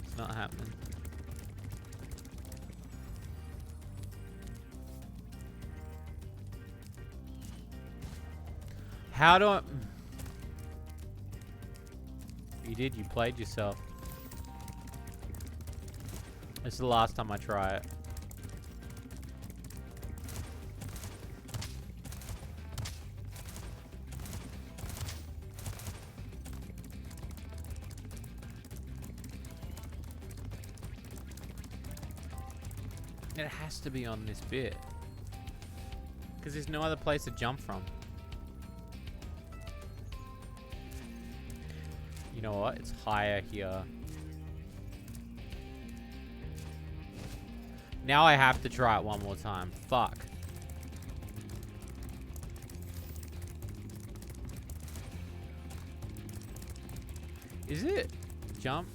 A: It's not happening. How do I... You did, you played yourself. This is the last time I try it. It has to be on this bit. Because there's no other place to jump from. You know what? It's higher here. Now I have to try it one more time. Fuck. Is it? Jump?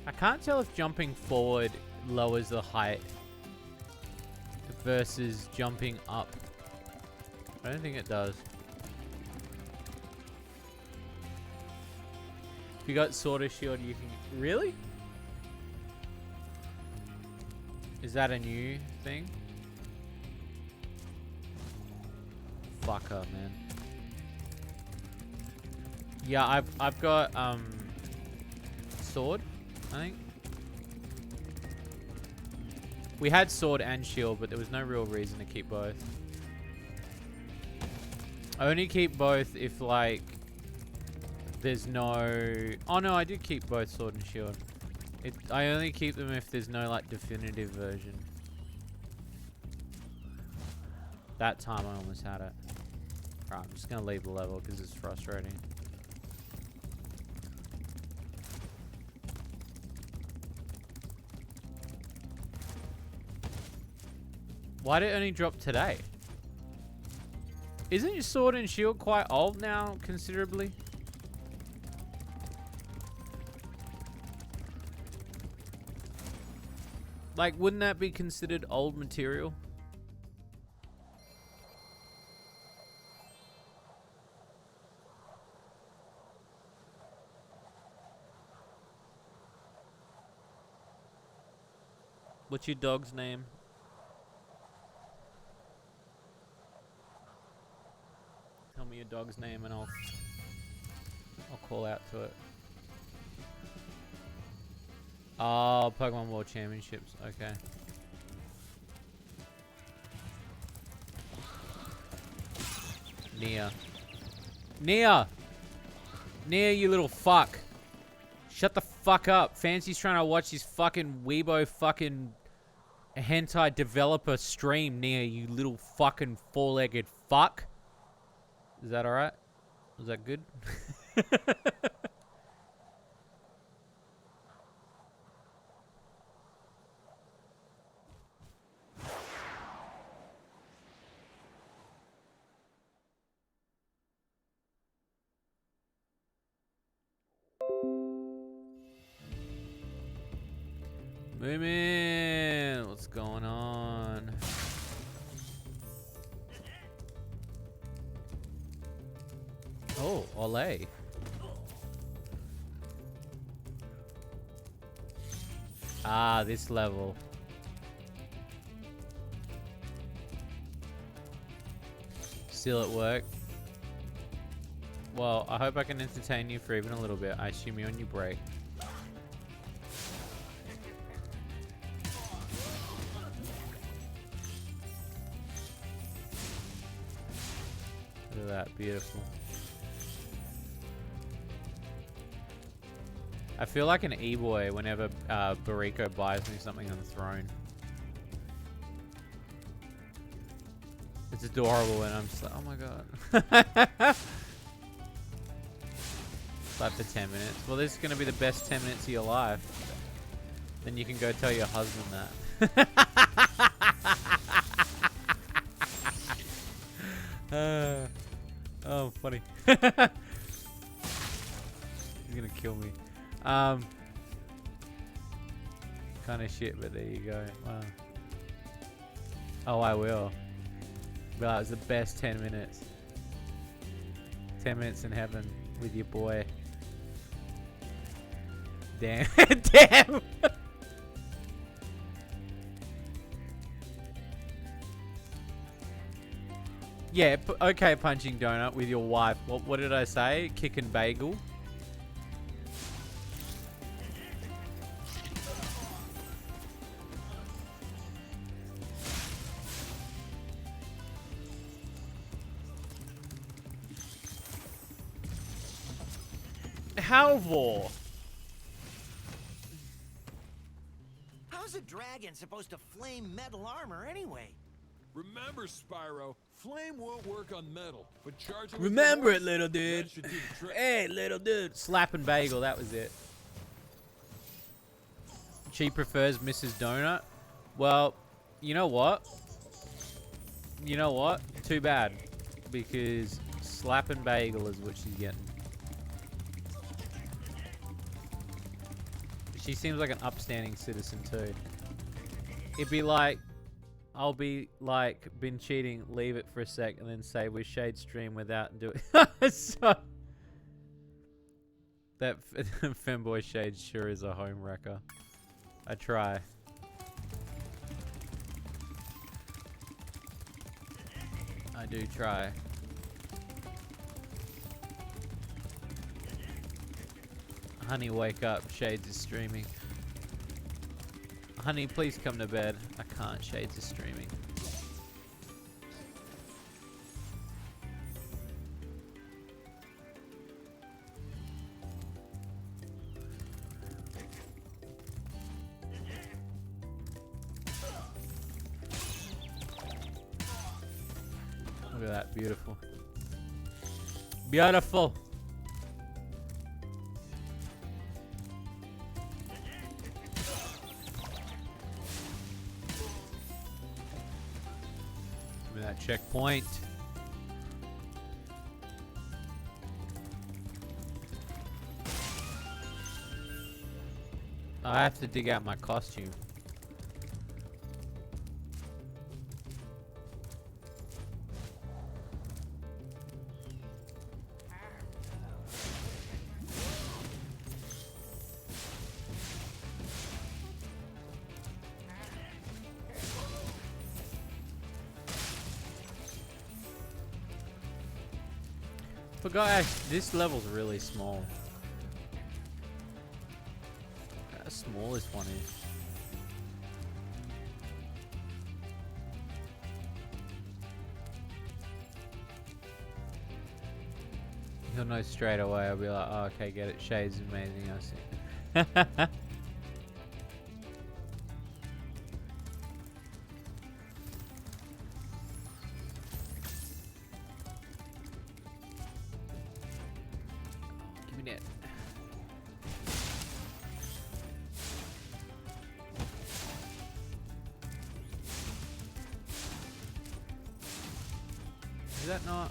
A: I can't tell if jumping forward lowers the height versus jumping up. I don't think it does. If you got Sword or Shield, you can... Really? Is that a new thing? Fucker, man. Yeah, I've got Sword, I think. We had Sword and Shield, but there was no real reason to keep both. I only keep both if, like, there's no... Oh, no, I do keep both Sword and Shield. I only keep them if there's no, like, definitive version. That time I almost had it. Alright, I'm just going to leave the level because it's frustrating. Why did it only drop today? Isn't your Sword and Shield quite old now, considerably? Like, wouldn't that be considered old material? What's your dog's name? Tell me your dog's name and I'll call out to it. Oh, Pokemon World Championships. Okay. Nia. Nia! Nia, you little fuck. Shut the fuck up. Fancy's trying to watch his fucking Weibo fucking hentai developer stream, Nia, you little fucking four-legged fuck. Is that alright? Was that good? Moomin, what's going on? Oh, Olay. Ah, this level. Still at work. Well, I hope I can entertain you for even a little bit. I assume you're on your break. Look at that, beautiful. I feel like an e-boy whenever Bariko buys me something on the throne. It's adorable and I'm just like, oh my god. Like for 10 minutes. Well, this is going to be the best 10 minutes of your life. Then you can go tell your husband that. Oh, funny. He's gonna kill me. Kind of shit, but there you go. Wow. Oh, I will. But that was the best 10 minutes. 10 minutes in heaven with your boy. Damn. Damn. Yeah, okay, punching donut with your wife. What did I say? Kicking bagel. Halvor.
F: How's a dragon supposed to flame metal armor anyway?
G: Remember, Spyro, flame won't work on metal, but charging.
A: Remember it, little dude. Hey, little dude. Slapping bagel, that was it. She prefers Mrs. Donut. Well, you know what? You know what? Too bad. Because slapping bagel is what she's getting. She seems like an upstanding citizen too. It'd be like, I'll be like, been cheating, leave it for a sec, and then say we shade stream without and do it. So, that femboy shade sure is a home wrecker. I try. I do try. Honey, wake up. Shades is streaming. Honey, please come to bed. I can't. Shades is streaming. Look at that. Beautiful. Beautiful. That checkpoint. I have to dig out my costume. Forgot this level's really small. How small this one is. He'll know straight away. I'll be like, oh, okay, get it. Shade's amazing. I see. Give me that. Is that not?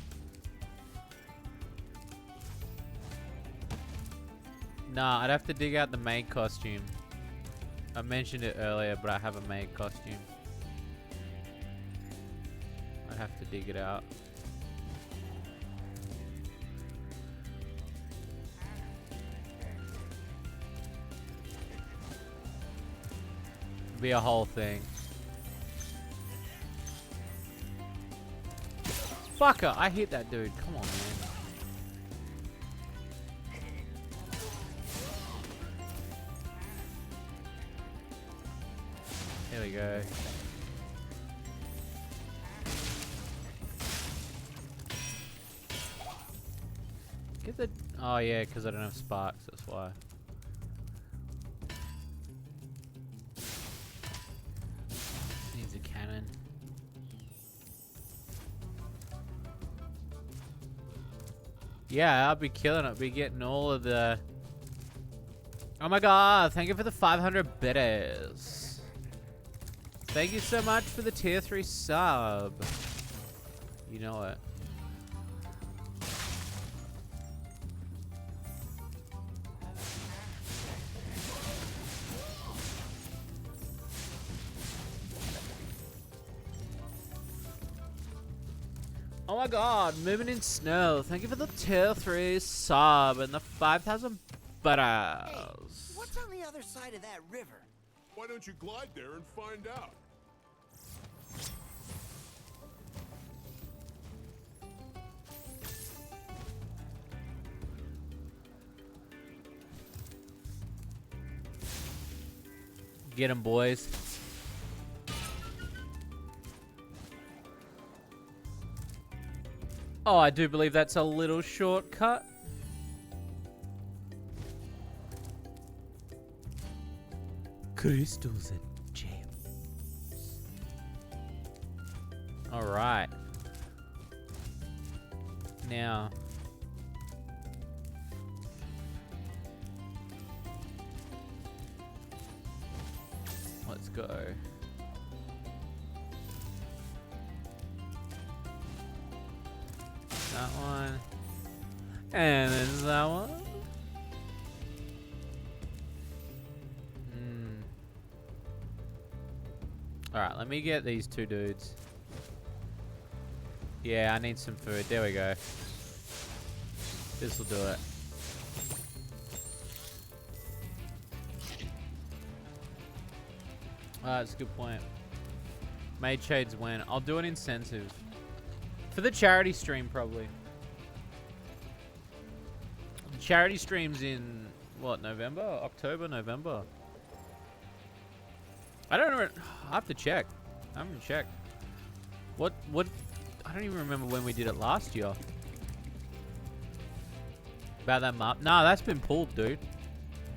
A: Nah, I'd have to dig out the maid costume. I mentioned it earlier, but I have a maid costume. I'd have to dig it out. Be a whole thing. Fucker, I hit that dude. Come on, man. There we go. Get the... Oh yeah, because I don't have sparks, that's why. Needs a cannon. Yeah, I'll be killing it. Be getting all of the... Oh my god, thank you for the 500 bitters. Thank you so much for the tier 3 sub. You know it. Oh my god, moving in snow. Thank you for the tier 3 sub and the 5,000 butters.
F: Hey, what's on the other side of that river?
D: Why don't you glide there and find out?
A: Get 'em, boys. Oh, I do believe that's a little shortcut. Crystals and gems. All right. Now. Let's go. That one. And then that one. Alright, let me get these two dudes. Yeah, I need some food. There we go. This'll do it. That's a good point. Made Shades when? I'll do an incentive. For the charity stream, probably. Charity stream's in, what, November? October, November? I don't know. I have to check. I haven't checked. What, I don't even remember when we did it last year. About that map. Nah, that's been pulled, dude.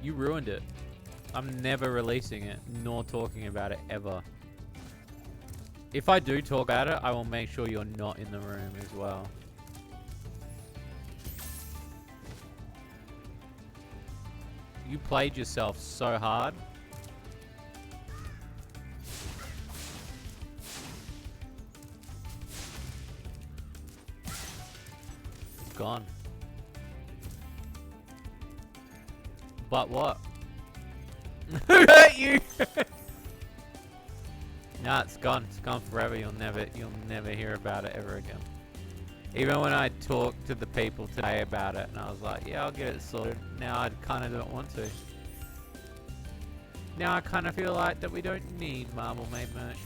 A: You ruined it. I'm never releasing it, nor talking about it, ever. If I do talk about it, I will make sure you're not in the room as well. You played yourself so hard. Gone. But what? Who hurt you? Nah, it's gone. It's gone forever. You'll never hear about it ever again. Even when I talked to the people today about it, and I was like, yeah, I'll get it sorted. Now I kind of don't want to. Now I kind of feel like that we don't need Marble Made merch.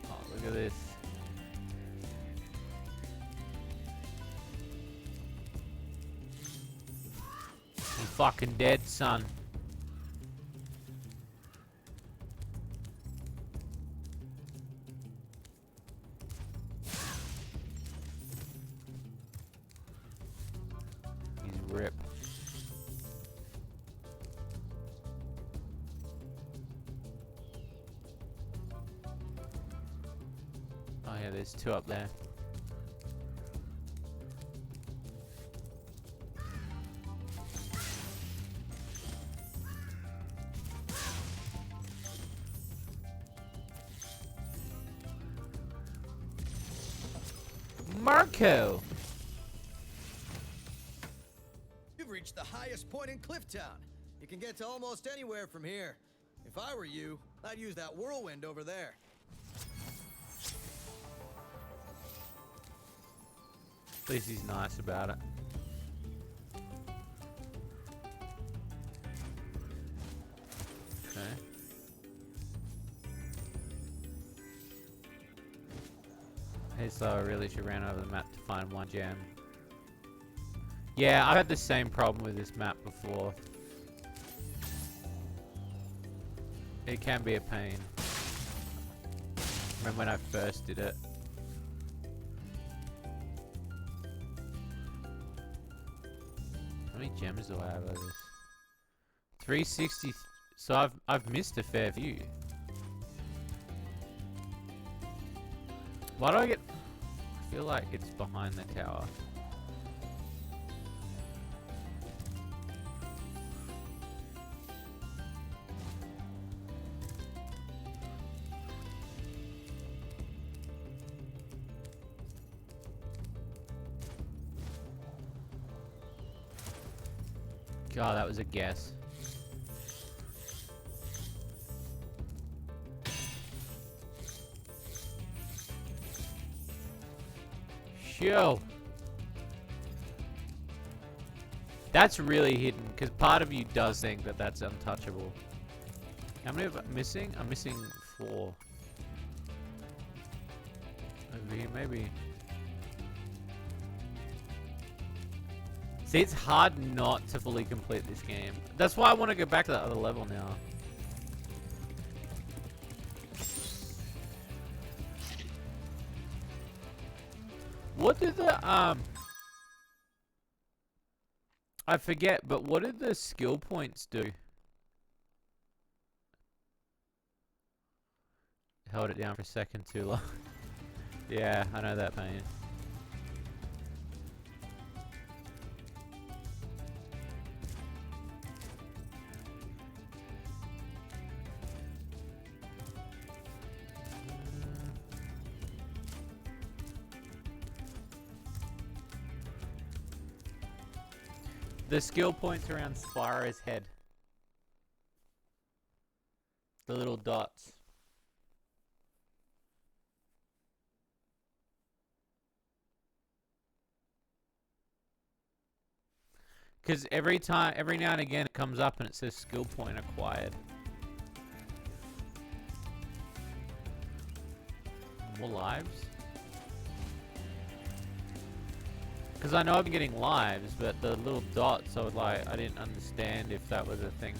A: Oh, look at this. You fucking dead, son. Oh yeah, there's two up there. Marco!
K: You've reached the highest point in Clifftown. You can get to almost anywhere from here. If I were you, I'd use that whirlwind over there.
A: At least he's nice about it. Okay. Hey, so I really should ran over the map to find one gem. Yeah, I've had the same problem with this map before. It can be a pain. Remember when I first did it? How many gems do I have over this? 360. So I've missed a fair few. Why do I get? I feel like it's behind the tower. God, that was a guess. Yo, that's really hidden because part of you does think that that's untouchable. How many am I missing? I'm missing 4. Over here, maybe. See, it's hard not to fully complete this game. That's why I want to go back to that other level now. What did the, I forget, but what did the skill points do? Held it down for a second too long. Yeah, I know that pain. The skill points around Spyro's head. The little dots. Because every now and again it comes up and it says skill point acquired. More lives? Because I know I've been getting lives, but the little dots, I didn't understand if that was a thing.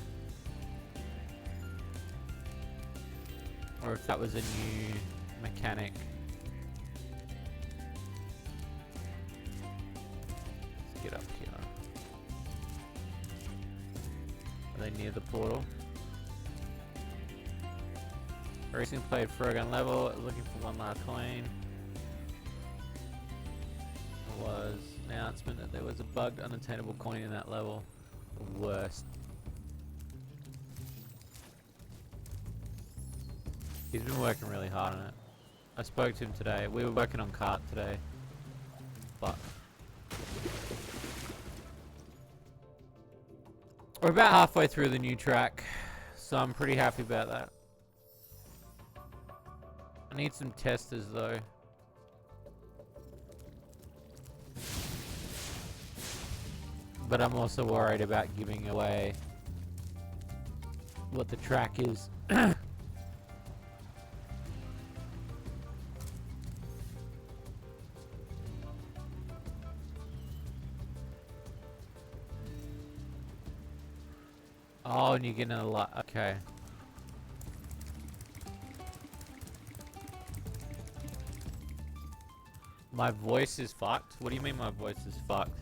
A: Or if that was a new mechanic. Let's get up here. Are they near the portal? Recently played Frogun level, looking for one last coin. Was announcement that there was a bugged unattainable coin in that level. The worst. He's been working really hard on it. I spoke to him today. We were working on cart today. But we're about halfway through the new track, so I'm pretty happy about that. I need some testers though. But I'm also worried about giving away what the track is. Oh, and you're getting a lot. Okay. My voice is fucked? What do you mean my voice is fucked?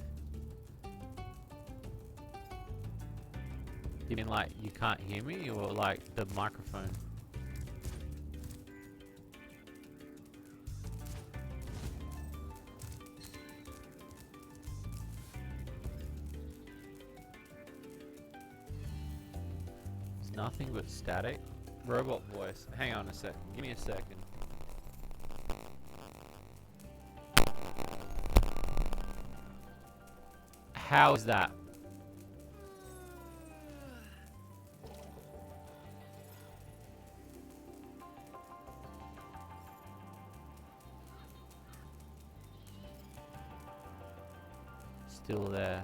A: You mean like you can't hear me, or like the microphone? Nothing but static. Robot voice. Hang on a second. Give me a second. How is that? Still there.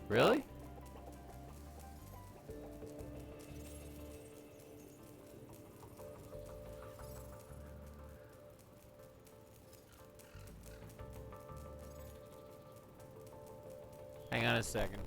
A: Really? Hang on a second.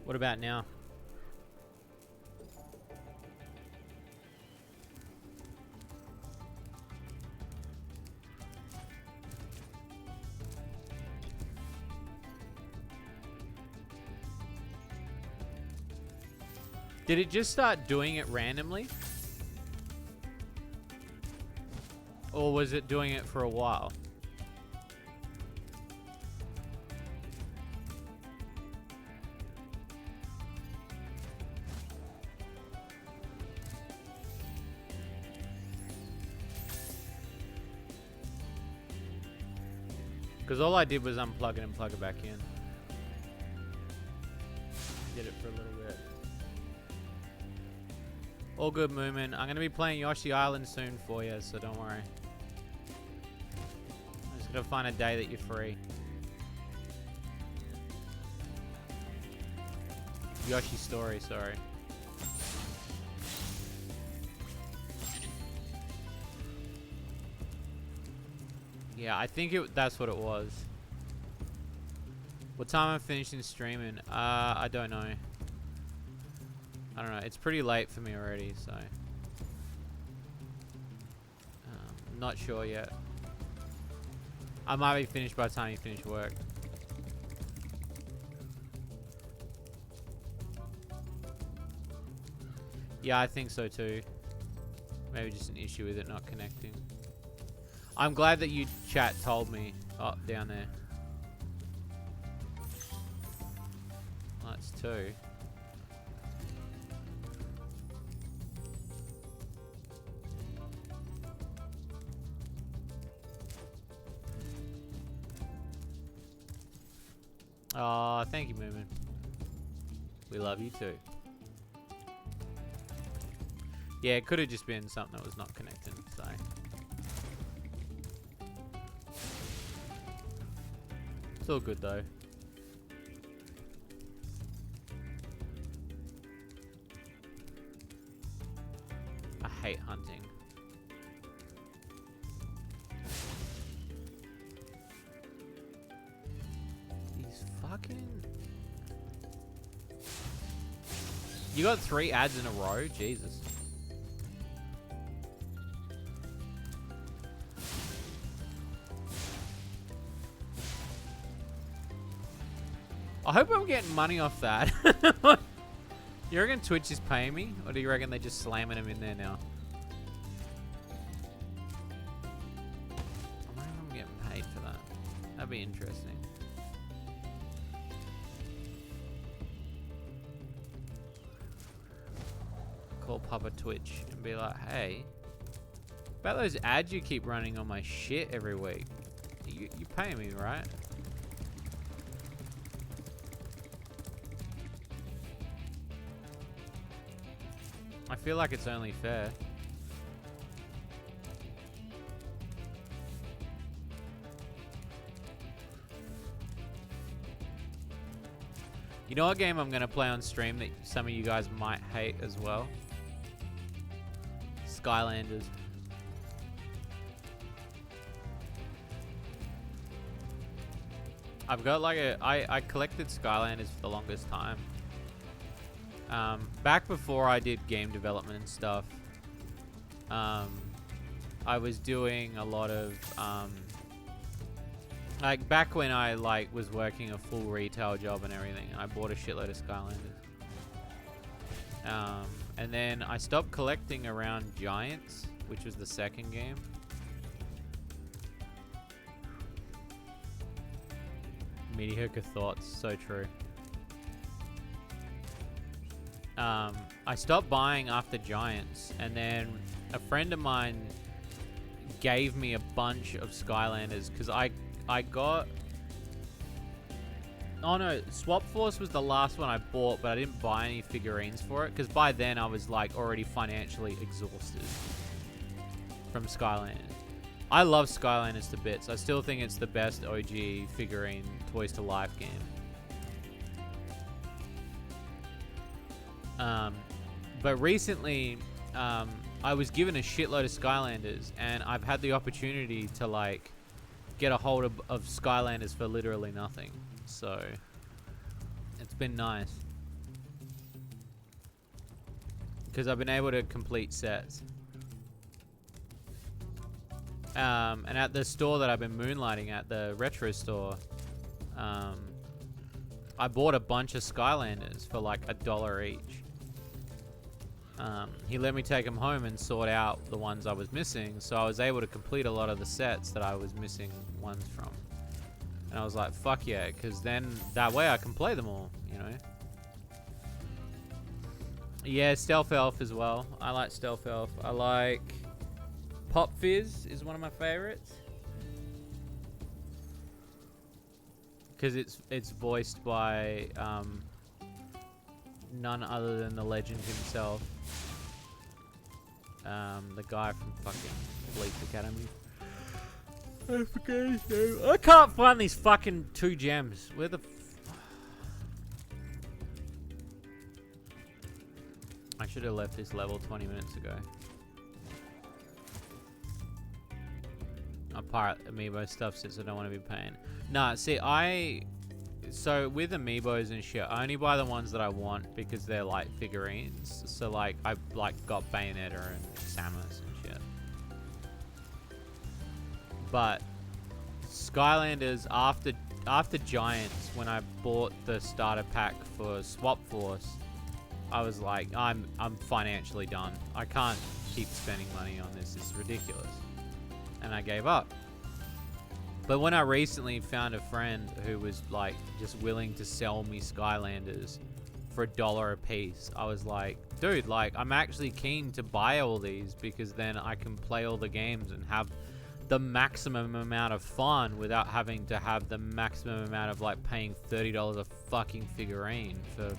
A: What about now? Did it just start doing it randomly? Or was it doing it for a while? Because all I did was unplug it and plug it back in. Did it for a little bit. All good, Moomin. I'm going to be playing Yoshi Island soon for you, so don't worry. I'm just going to find a day that you're free. Yoshi Story, sorry. Yeah, I think that's what it was. What time I'm finishing streaming? I don't know. I don't know. It's pretty late for me already, so not sure yet. I might be finished by the time you finish work. Yeah, I think so too. Maybe just an issue with it not connecting. I'm glad that you chat told me. Oh, down there. Oh, that's 2. Oh, thank you, Moomin. We love you too. Yeah, it could have just been something that was not connecting, so. It's all good though. I hate hunting. These fucking... You got 3 ads in a row? Jesus. I hope I'm getting money off that. You reckon Twitch is paying me? Or do you reckon they're just slamming them in there now? I wonder if I'm getting paid for that. That'd be interesting. Call Papa Twitch and be like, hey, about those ads you keep running on my shit every week. You paying me, right? I feel like it's only fair. You know what game I'm going to play on stream that some of you guys might hate as well? Skylanders. I've got like I collected Skylanders for the longest time. Back before I did game development and stuff, I was doing a lot of like back when I like was working a full retail job and everything, and I bought a shitload of Skylanders. And then I stopped collecting around Giants, which was the second game. Mediocre thoughts, so true. I stopped buying after Giants, and then a friend of mine gave me a bunch of Skylanders because I got... Oh no, Swap Force was the last one I bought, but I didn't buy any figurines for it because by then I was like already financially exhausted from Skylanders. I love Skylanders to bits. I still think it's the best OG figurine Toys to Life game. But recently, I was given a shitload of Skylanders, and I've had the opportunity to like get a hold of Skylanders for literally nothing. So it's been nice because I've been able to complete sets. And at the store that I've been moonlighting at, the retro store, I bought a bunch of Skylanders for like $1 each. He let me take them home and sort out the ones I was missing, so I was able to complete a lot of the sets that I was missing ones from. And I was like, fuck yeah, because then that way I can play them all, you know? Yeah, Stealth Elf as well. I like Stealth Elf. I like... Pop Fizz is one of my favorites. Because it's voiced by none other than the legend himself. The guy from fucking Police Academy. I forget his name. I can't find these fucking 2 gems. Where the... I should have left this level 20 minutes ago. I pirate amiibo stuff since I don't want to be paying. Nah, see, so with amiibos and shit, I only buy the ones that I want because they're like figurines. So like, I like got Bayonetta and Samus and shit. But Skylanders after Giants, when I bought the starter pack for Swap Force, I was like, I'm financially done. I can't keep spending money on this. It's ridiculous. And I gave up. But when I recently found a friend who was like just willing to sell me Skylanders for $1 a piece, I was like, dude, like I'm actually keen to buy all these because then I can play all the games and have the maximum amount of fun without having to have the maximum amount of like paying $30 a fucking figurine for,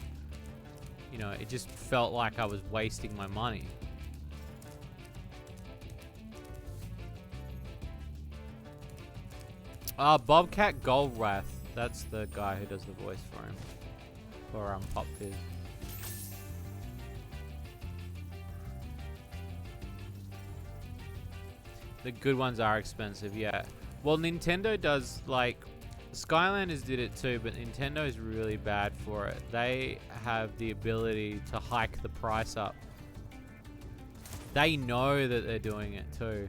A: you know, it just felt like I was wasting my money. Bobcat Goldwrath. That's the guy who does the voice for him. For Pop Fizz. The good ones are expensive, yeah. Well, Nintendo does, like... Skylanders did it too, but Nintendo is really bad for it. They have the ability to hike the price up. They know that they're doing it too.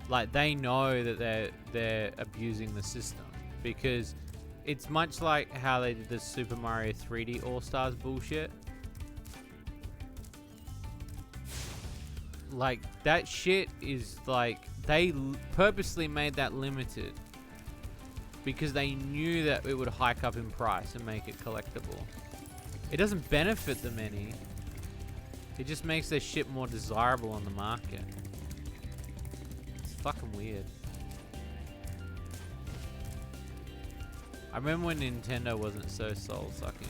A: Like, they know that they're abusing the system because it's much like how they did the Super Mario 3D All-Stars bullshit. Like, that shit is like, they purposely made that limited because they knew that it would hike up in price and make it collectible. It doesn't benefit them any. It just makes their shit more desirable on the market. Fucking weird. I remember when Nintendo wasn't so soul-sucking.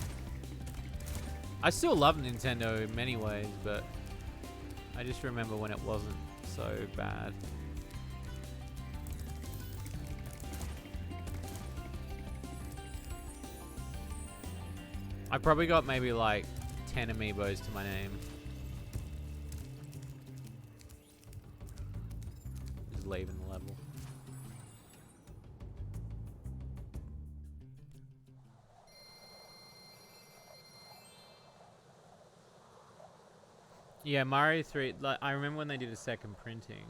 A: I still love Nintendo in many ways, but I just remember when it wasn't so bad. I probably got maybe like 10 amiibos to my name. Leaving the level. Yeah, Mario 3. Like, I remember when they did a second printing.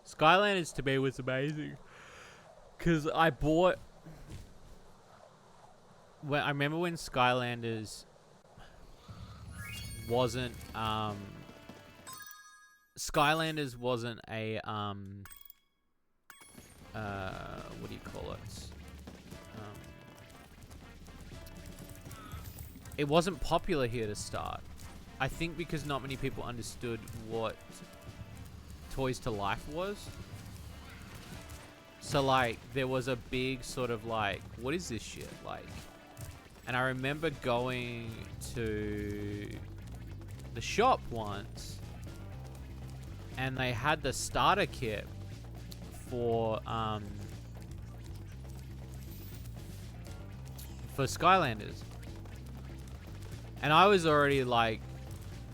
A: Skylanders to me was amazing. Because I bought... I remember when Skylanders wasn't... Skylanders wasn't a... what do you call it? It wasn't popular here to start. I think because not many people understood what Toys to Life was. So, like, there was a big sort of, like, what is this shit? Like, and I remember going to the shop once, and they had the starter kit for Skylanders. And I was already like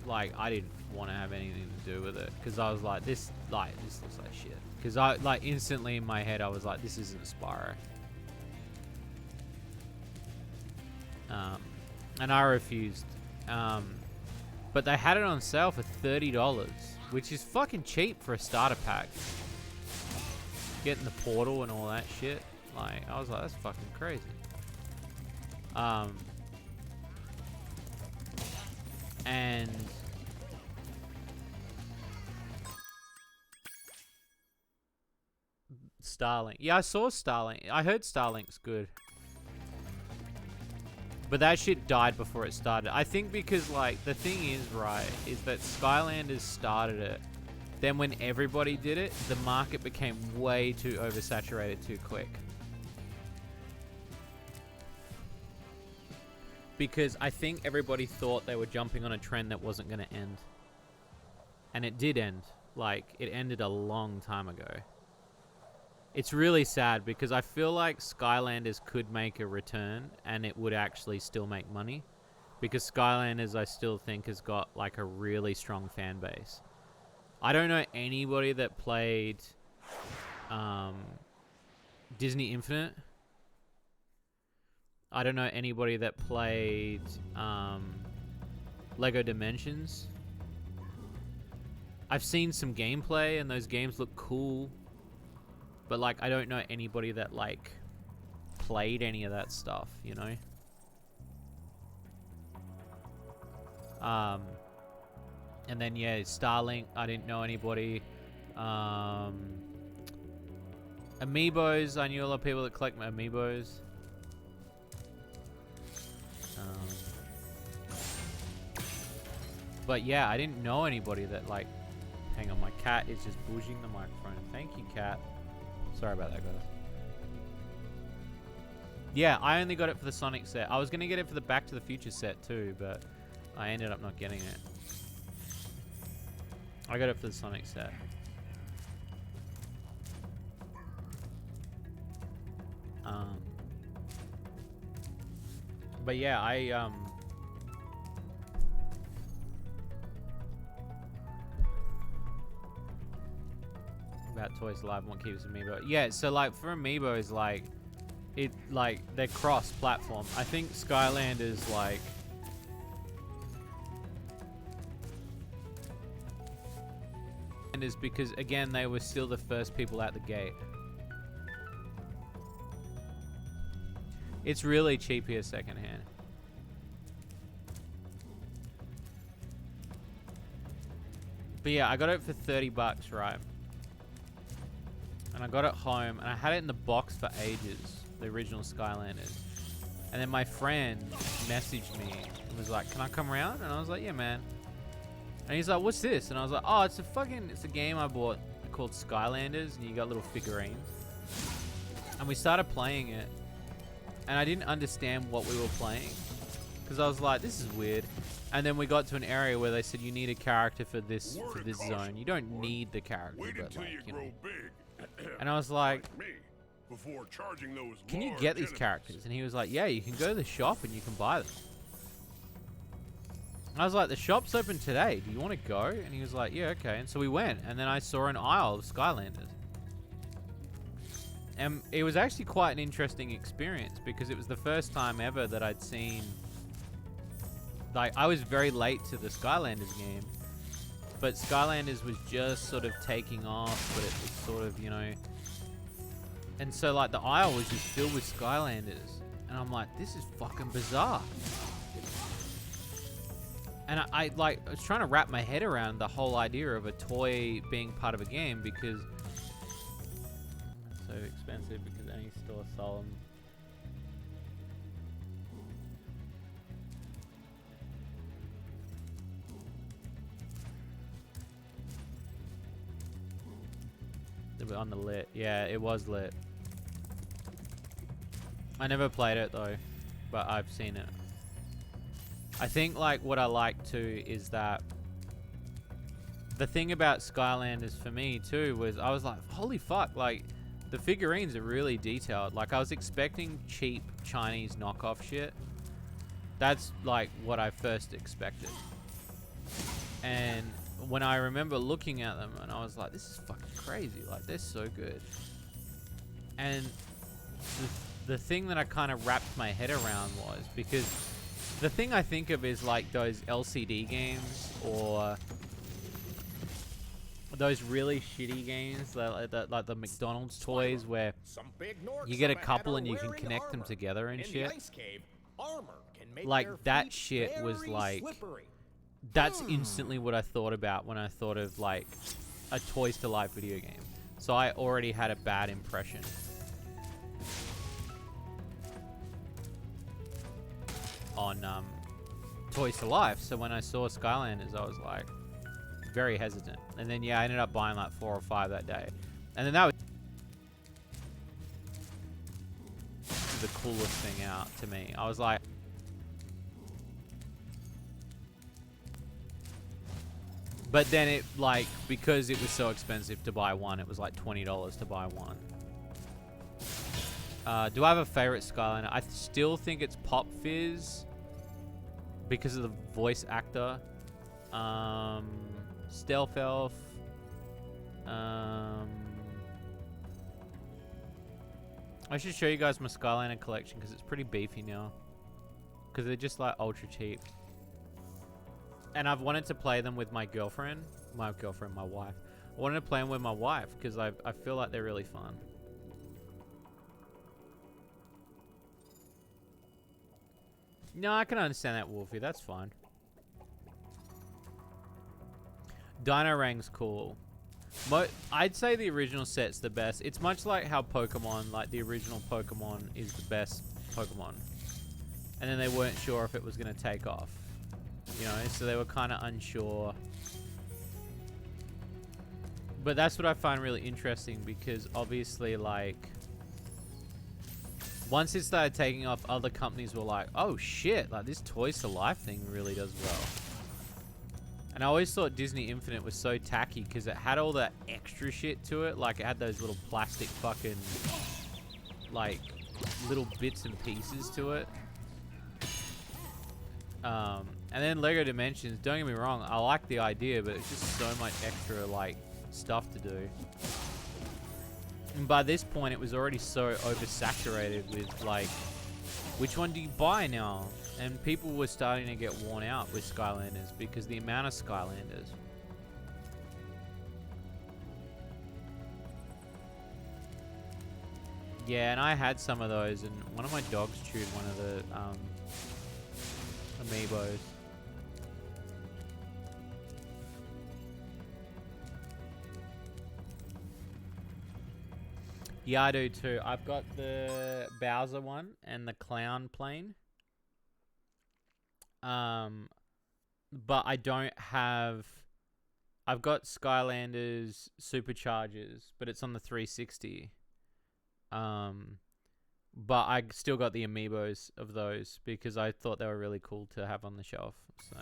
A: I didn't want to have anything to do with it because I was like, this looks like shit. Because I like instantly in my head I was like, this isn't Spyro. And I refused. But they had it on sale for $30, which is fucking cheap for a starter pack. Getting the portal and all that shit. Like, I was like, that's fucking crazy. And Starlink. Yeah, I saw Starlink. I heard Starlink's good. But that shit died before it started. I think because, like, the thing is, right, is that Skylanders started it. Then when everybody did it, the market became way too oversaturated too quick. Because I think everybody thought they were jumping on a trend that wasn't going to end. And it did end. Like, it ended a long time ago. It's really sad because I feel like Skylanders could make a return and it would actually still make money. Because Skylanders, I still think, has got, like, a really strong fan base. I don't know anybody that played Disney Infinite. I don't know anybody that played Lego Dimensions. I've seen some gameplay and those games look cool. But, like, I don't know anybody that, like, played any of that stuff, you know? And then, yeah, Starlink, I didn't know anybody. Amiibos, I knew a lot of people that collect Amiibos. But yeah, I didn't know anybody that, like... Hang on, my cat is just bouging the microphone. Thank you, cat. Sorry about that, guys. Yeah, I only got it for the Sonic set. I was going to get it for the Back to the Future set too, but I ended up not getting it. I got it for the Sonic set. But yeah, about Toys Live, what keeps Amiibo? Yeah, so like for Amiibos, like they're cross-platform. I think Skylanders like and is because again they were still the first people out the gate. It's really cheap here secondhand. But yeah, I got it for $30, right? And I got it home, and I had it in the box for ages, the original Skylanders. And then my friend messaged me and was like, "Can I come around?" And I was like, "Yeah, man." And he's like, "What's this?" And I was like, "Oh, it's a game I bought called Skylanders, and you got little figurines." And we started playing it, and I didn't understand what we were playing because I was like, "This is weird." And then we got to an area where they said you need a character for this zone. You don't need the character,
G: Wait
A: but
G: until
A: like,
G: you grow big.
A: And I was like,
G: me, before charging those
A: "Can you
G: large
A: get these
G: enemies."
A: characters?" And he was like, "Yeah, you can go to the shop and you can buy them." And I was like, "The shop's open today. Do you want to go?" And he was like, "Yeah, okay." And so we went, and then I saw an aisle of Skylanders. And it was actually quite an interesting experience because it was the first time ever that I'd seen like I was very late to the Skylanders game, but Skylanders was just sort of taking off, but it was sort of, you know, and so like the aisle was just filled with Skylanders, and I'm like, this is fucking bizarre. And I was trying to wrap my head around the whole idea of a toy being part of a game, because it's so expensive because any store sold them. They were on the lit. Yeah, it was lit. I never played it though, but I've seen it. I think like what I like too is that the thing about Skylanders for me too was I was like, holy fuck, like the figurines are really detailed. Like I was expecting cheap Chinese knockoff shit. That's like what I first expected. And when I remember looking at them and I was like, this is fucking crazy. Like they're so good. And the thing that I kind of wrapped my head around was, because the thing I think of is like those LCD games or those really shitty games, like the McDonald's toys where you get a couple and you can connect them together and shit. Like that shit was like, that's instantly what I thought about when I thought of like a Toys to Life video game. So I already had a bad impression. On Toys to Life. So when I saw Skylanders, I was like very hesitant. And then yeah, I ended up buying like 4 or 5 that day. And then that was the coolest thing out to me. I was like, but then it like, because it was so expensive to buy one, it was like $20 to buy one. Do I have a favorite Skylander? I still think it's Pop Fizz because of the voice actor. Stealth Elf. I should show you guys my Skylander collection because it's pretty beefy now. Because they're just like ultra cheap. And I've wanted to play them with my girlfriend. My wife. I wanted to play them with my wife because I feel like they're really fun. No, I can understand that, Wolfie. That's fine. Dino Rang's cool. I'd say the original set's the best. It's much like how Pokemon, like the original Pokemon is the best Pokemon. And then they weren't sure if it was going to take off. You know, so they were kind of unsure. But that's what I find really interesting because obviously, like, once it started taking off, other companies were like, oh shit, like this Toys to Life thing really does well. And I always thought Disney Infinite was so tacky because it had all that extra shit to it. Like it had those little plastic fucking, like, little bits and pieces to it. And then Lego Dimensions, don't get me wrong, I like the idea, but it's just so much extra, like, stuff to do. And by this point, it was already so oversaturated with, like, which one do you buy now? And people were starting to get worn out with Skylanders because the amount of Skylanders. Yeah, and I had some of those, and one of my dogs chewed one of the amiibos. Yeah, I do too. I've got the Bowser one and the clown plane. But I don't have... I've got Skylanders Superchargers, but it's on the 360. But I still got the amiibos of those because I thought they were really cool to have on the shelf. So,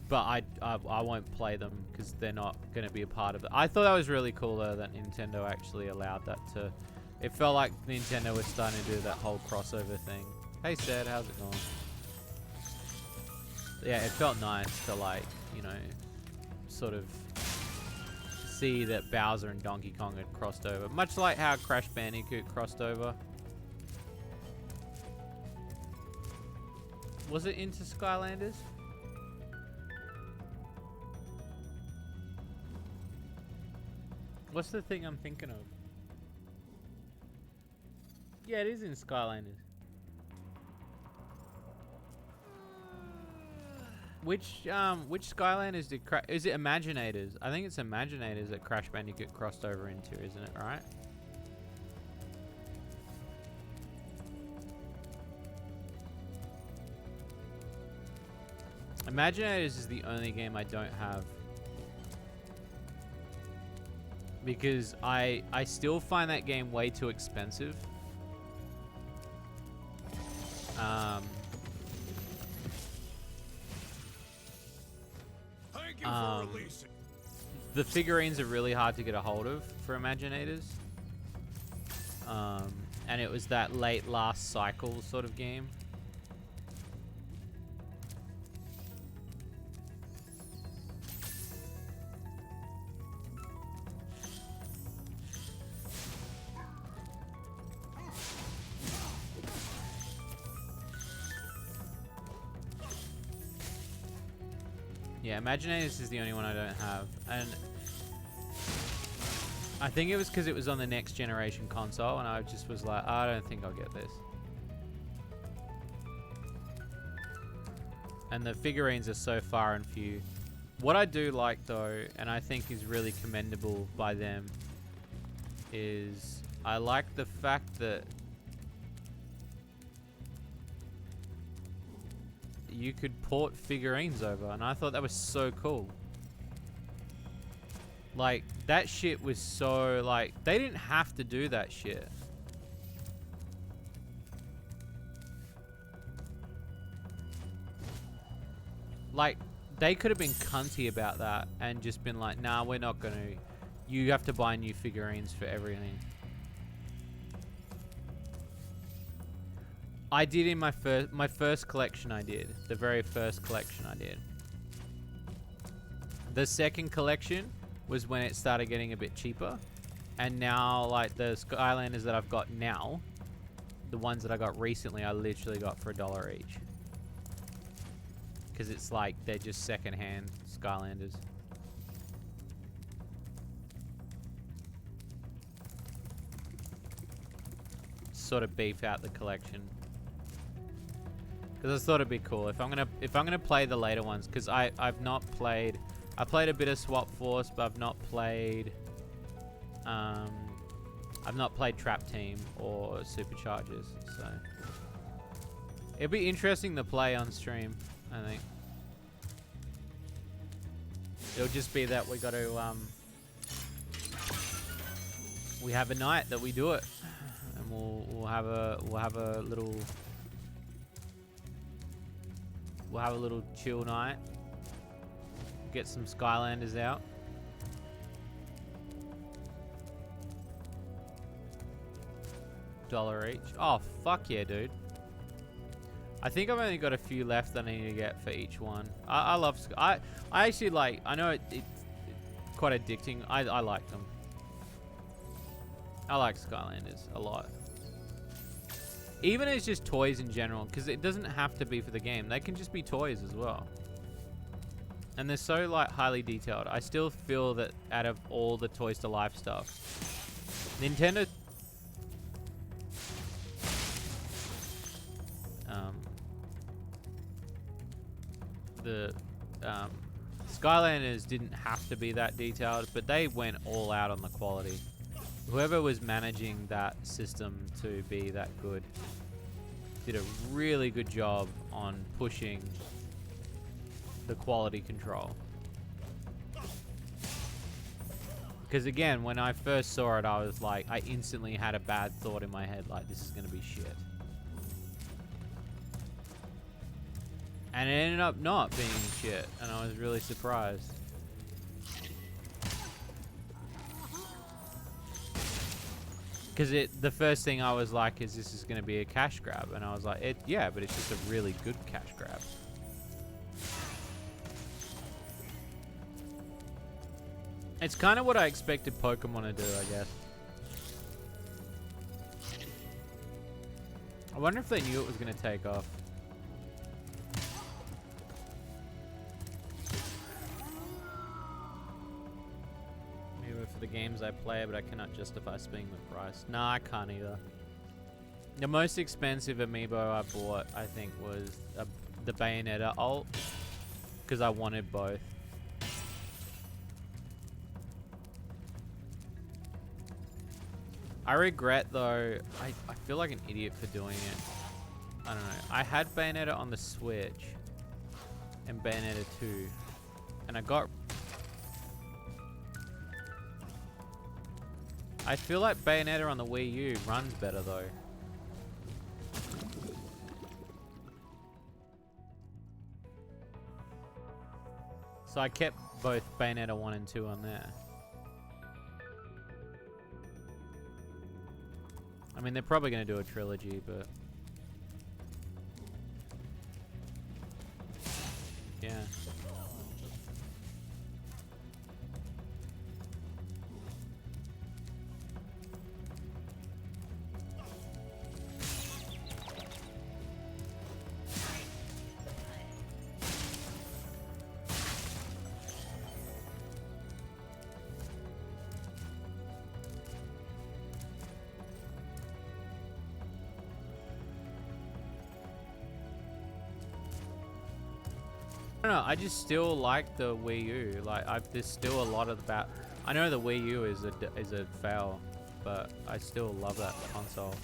A: but I won't play them because they're not going to be a part of it. I thought that was really cool though that Nintendo actually allowed that to. It felt like Nintendo was starting to do that whole crossover thing. Hey, Sed, how's it going? Yeah, it felt nice to, like, you know, sort of see that Bowser and Donkey Kong had crossed over. Much like how Crash Bandicoot crossed over. Was it Into Skylanders? What's the thing I'm thinking of? Yeah, it is in Skylanders. Which Skylanders did is it Imaginators? I think it's Imaginators that Crash Bandicoot crossed over into, isn't it, right? Imaginators is the only game I don't have. Because I still find that game way too expensive.
D: Thank you for releasing.
A: The figurines are really hard to get a hold of for Imaginators. And it was that late last cycle sort of game. Yeah, Imaginators is the only one I don't have. And I think it was because it was on the next generation console and I just was like, I don't think I'll get this. And the figurines are so far and few. What I do like though, and I think is really commendable by them, is I like the fact that you could port figurines over, and I thought that was so cool. Like, that shit was so, like, they didn't have to do that shit. Like, they could have been cunty about that and just been like, nah, we're not gonna, you have to buy new figurines for everything. I did in my first collection I did. The very first collection I did. The second collection was when it started getting a bit cheaper. And now, like, the Skylanders that I've got now, the ones that I got recently, I literally got for $1 each. Because it's like, they're just secondhand Skylanders. Sort of beef out the collection. Because I thought it'd be cool if I'm gonna play the later ones, because I've not played. I played a bit of Swap Force, but I've not played Trap Team or Superchargers. So it'd be interesting to play on stream. I think it'll just be that we got to we have a night that we do it, and we'll have a little. We'll have a little chill night. Get some Skylanders out. $1 each. Oh, fuck yeah, dude. I think I've only got a few left that I need to get for each one. I love... I actually like... I know it's quite addicting. I like them. I like Skylanders a lot. Even as just toys in general, because it doesn't have to be for the game. They can just be toys as well. And they're so, like, highly detailed. I still feel that out of all the Toys to Life stuff, Nintendo... Skylanders didn't have to be that detailed, but they went all out on the quality. Whoever was managing that system to be that good did a really good job on pushing the quality control. Because again, when I first saw it, I was like, I instantly had a bad thought in my head, like, this is going to be shit. And it ended up not being shit, and I was really surprised. Because the first thing I was like is, this is going to be a cash grab. And I was like, yeah, but it's just a really good cash grab. It's kind of what I expected Pokemon to do, I guess. I wonder if they knew it was going to take off. games I play, but I cannot justify spending the price. Nah, I can't either. The most expensive amiibo I bought, I think, was the Bayonetta ult, because I wanted both. I regret, though, I feel like an idiot for doing it. I don't know. I had Bayonetta on the Switch and Bayonetta 2, and I feel like Bayonetta on the Wii U runs better, though. So I kept both Bayonetta 1 and 2 on there. I mean, they're probably going to do a trilogy, but... yeah. I don't know, I just still like the Wii U. Like, there's still a lot of that. I know the Wii U is a fail, but I still love that console.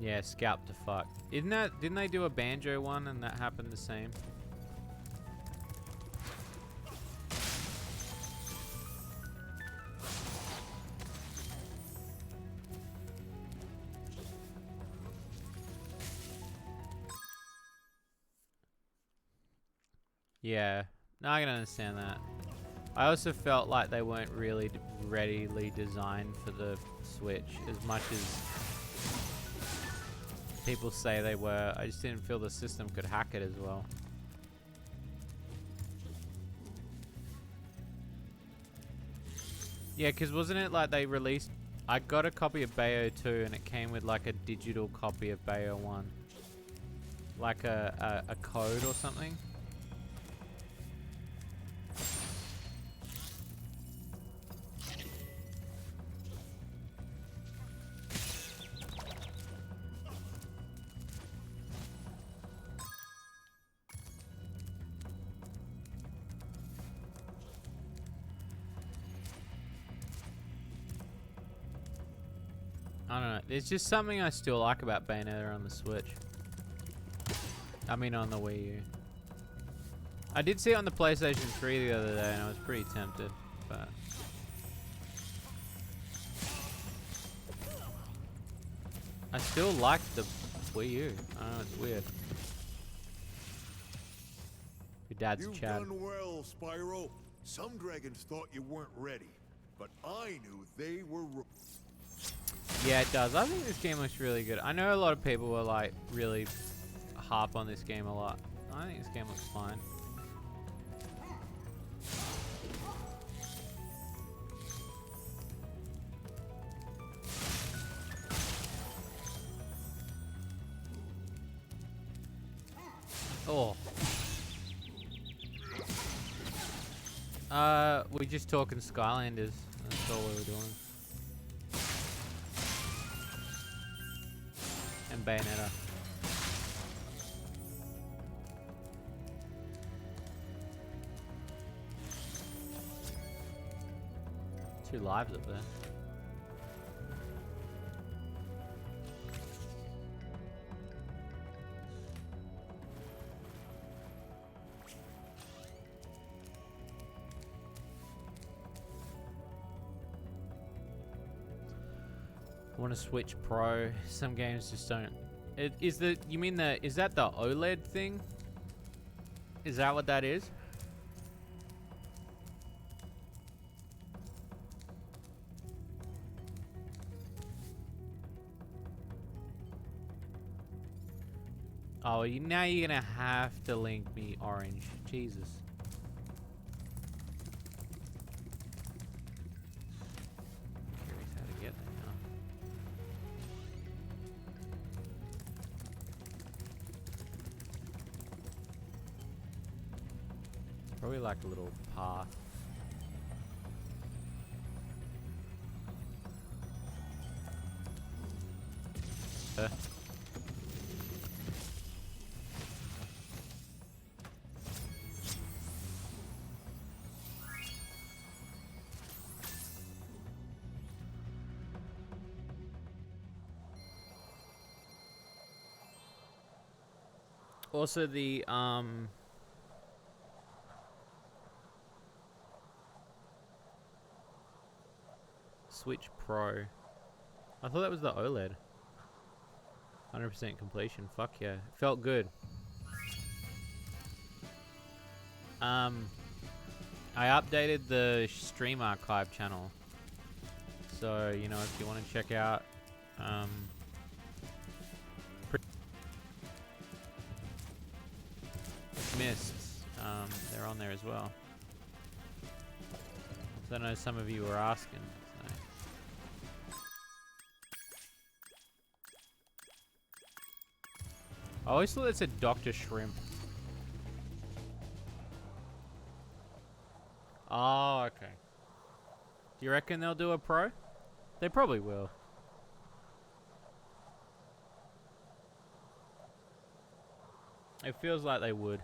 A: Yeah, scalp to fuck. Didn't they do a Banjo one and that happened the same? Yeah, no, I can understand that. I also felt like they weren't really readily designed for the Switch as much as people say they were. I just didn't feel the system could hack it as well. Yeah, because wasn't it like they released... I got a copy of Bayo 2 and it came with like a digital copy of Bayo 1. Like a code or something. I don't know. There's just something I still like about Bayonetta on the Switch. I mean, on the Wii U. I did see it on the PlayStation 3 the other day, and I was pretty tempted, but... I still like the Wii U. I don't know, it's weird. Your dad's
E: You've
A: Chad.
E: done well, Spyro. Some dragons thought you weren't ready, but I knew they were...
A: Yeah, it does. I think this game looks really good. I know a lot of people were like really harp on this game a lot. I think this game looks fine. Oh. We're just talking Skylanders. That's all we were doing. And Bayonetta. 2 lives up there. I want to Switch Pro. Some games just don't. Is that the OLED thing? Is that what that is? Oh, now you're gonna have to link me orange. Jesus. Curious how to get there now. Probably like a little path. Also the Switch Pro. I thought that was the OLED. 100% completion. Fuck yeah. Felt good. I updated the stream archive channel. So, you know, if you want to check out Mists, they're on there as well. So I know some of you were asking. So. I always thought it said Dr. Shrimp. Oh, okay. Do you reckon they'll do a pro? They probably will. It feels like they would.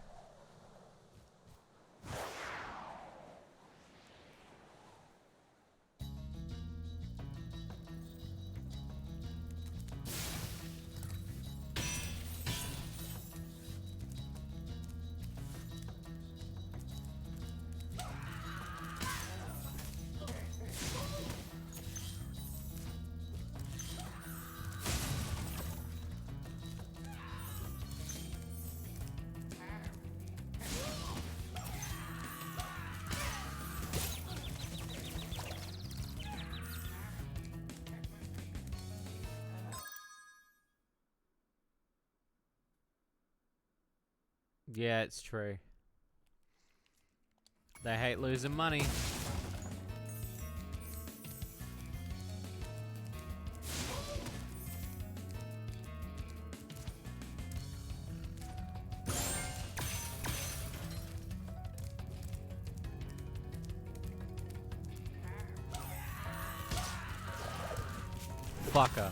A: Yeah, it's true. They hate losing money. Fucker.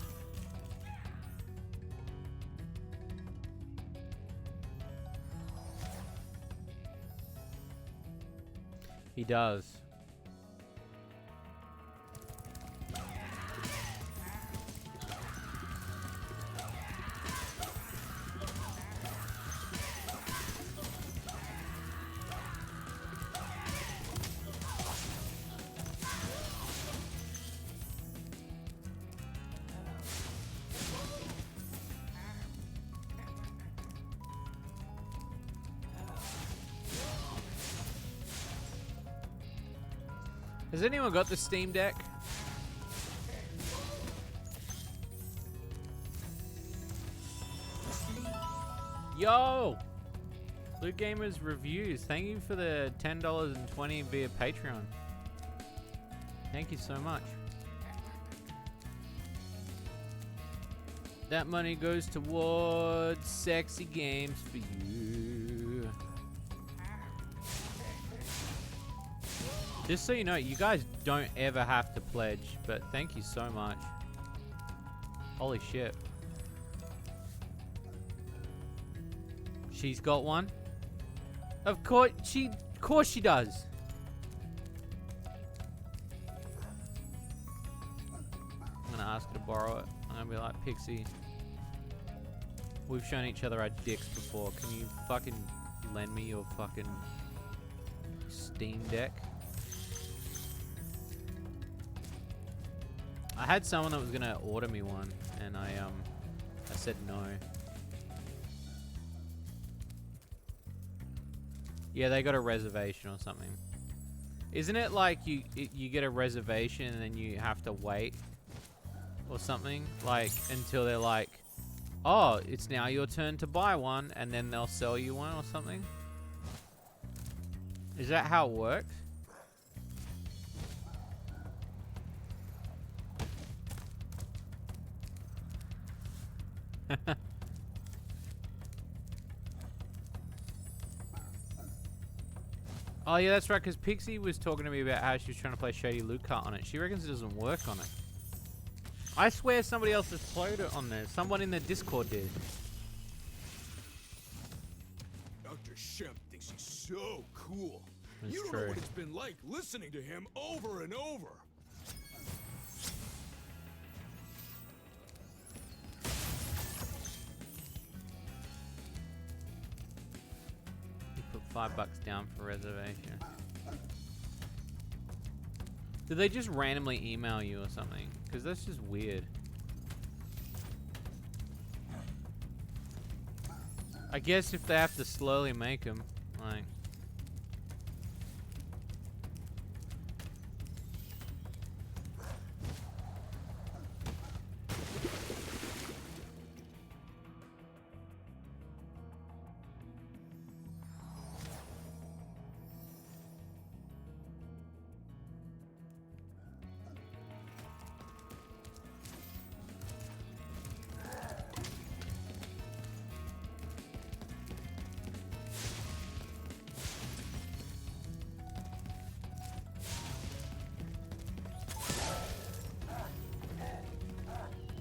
A: He does. Has anyone got the Steam Deck? Yo! Blue Gamers Reviews. Thank you for the $10.20 via Patreon. Thank you so much. That money goes towards sexy games for you. Just so you know, you guys don't ever have to pledge, but thank you so much. Holy shit. She's got one? Of course she does. I'm gonna ask her to borrow it. I'm gonna be like, Pixie, we've shown each other our dicks before. Can you fucking lend me your fucking Steam Deck? I had someone that was gonna order me one, and I said no. Yeah, they got a reservation or something. Isn't it like you get a reservation and then you have to wait or something, like until they're like, oh, it's now your turn to buy one, and then they'll sell you one or something? Is that how it works? Oh yeah, that's right, because Pixie was talking to me about how she was trying to play Shady Luca on it. She reckons it doesn't work on it. I swear somebody else has played it on there. Someone in the Discord did.
L: Dr. Shemp thinks he's so cool.
A: That's
L: You don't
A: true.
L: know what it's been like listening to him over and over.
A: You put $5 down for reservation. Did they just randomly email you or something? Because that's just weird. I guess if they have to slowly make them, like...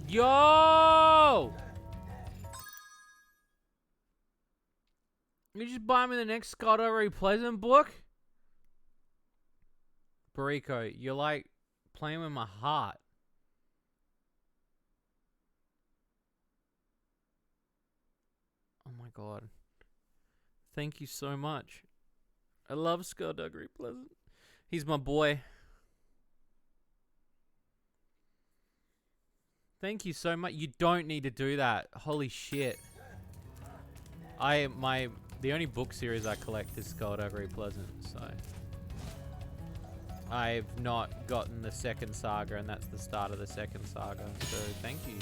A: Yo! You just buy me the next Scott O'Reilly Pleasant book? Barrico, you're like playing with my heart. Oh my god. Thank you so much. I love Scott O'Reilly Pleasant. He's my boy. Thank you so much. You don't need to do that. Holy shit. The only book series I collect is Skullduggery Pleasant, so I've not gotten the second saga, and that's the start of the second saga. So thank you.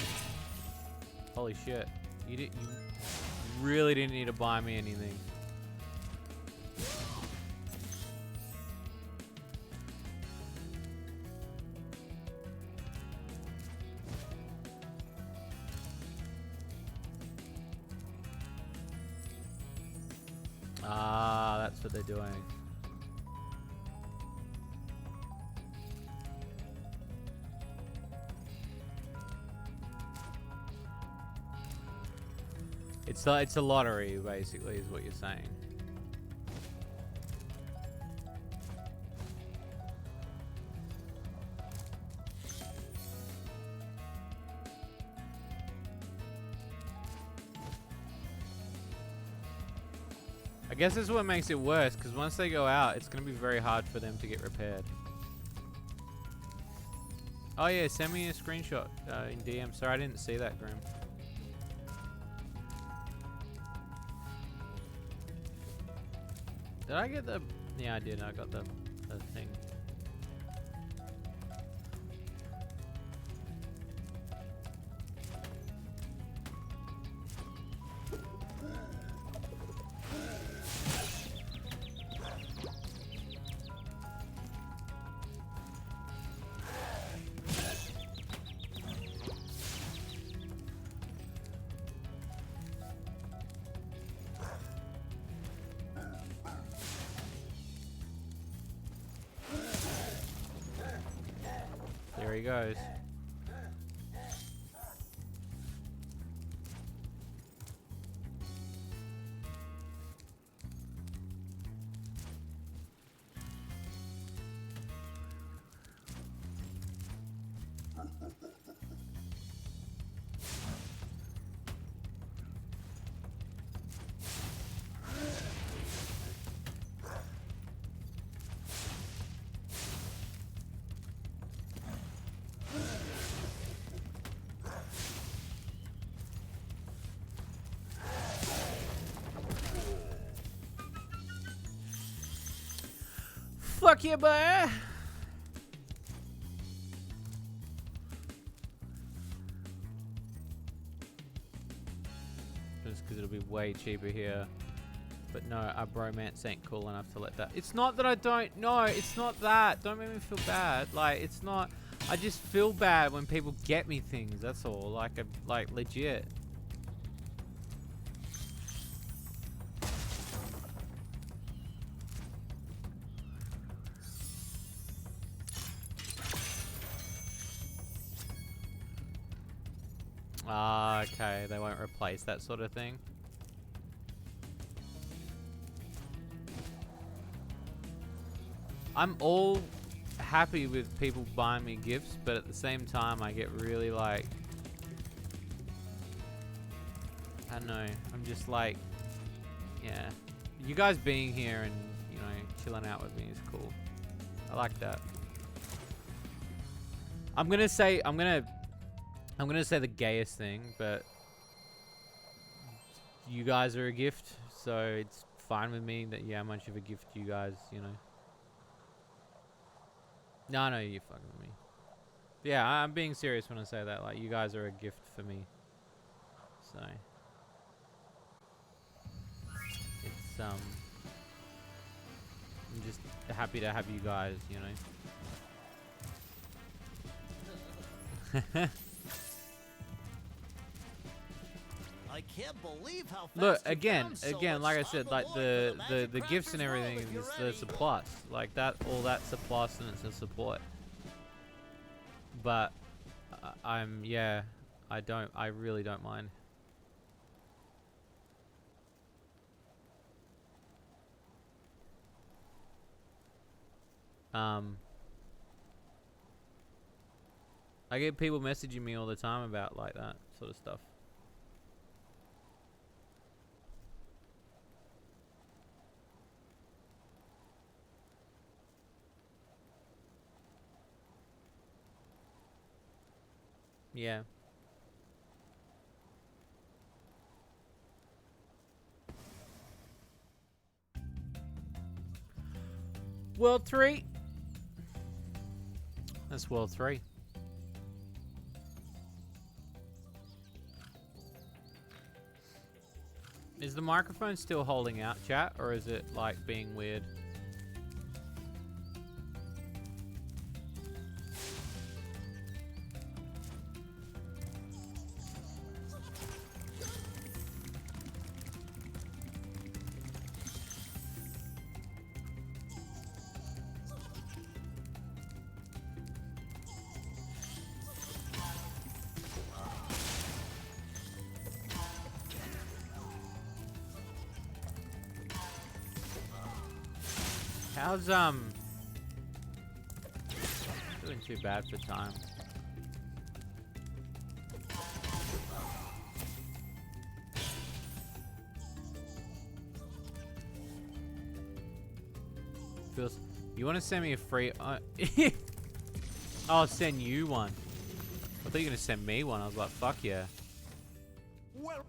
A: Holy shit. You really didn't need to buy me anything. Ah, that's what they're doing. It's a lottery, basically, is what you're saying. I guess this is what makes it worse, because once they go out, it's going to be very hard for them to get repaired. Oh yeah, send me a screenshot in DM. Sorry, I didn't see that, Grim. Did I get the... Yeah, I did. I got the thing. There he goes. Fuck yeah, boy! Just because it'll be way cheaper here. But no, our bromance ain't cool enough to let that. It's not that I don't. No, it's not that. Don't make me feel bad. Like, it's not. I just feel bad when people get me things. That's all. Like legit. Ah, okay. They won't replace that sort of thing. I'm all happy with people buying me gifts, but at the same time, I get really like, I don't know. I'm just like, yeah. You guys being here and, you know, chilling out with me is cool. I like that. I'm gonna say the gayest thing, but you guys are a gift, so it's fine with me that, yeah, how much of a gift you guys, you know. No, you're fucking with me. Yeah, I'm being serious when I say that. Like, you guys are a gift for me. So it's I'm just happy to have you guys, you know.
C: I can't believe how fast
A: Look,
C: you
A: again,
C: found so
A: like I
C: much
A: said,
C: on
A: like
C: board for
A: the
C: Magic
A: gifts and
C: Crafter's
A: everything
C: World if you're
A: is
C: ready.
A: that's a plus. Like that, all that's a plus and it's a support. But yeah, I really don't mind. I get people messaging me all the time about like that sort of stuff. Yeah. World 3. That's World 3. Is the microphone still holding out, chat, or is it like being weird? How's doing too bad for time. Feels. You want to send me a free? I'll send you one. I thought you were gonna send me one. I was like, fuck yeah.
B: Well,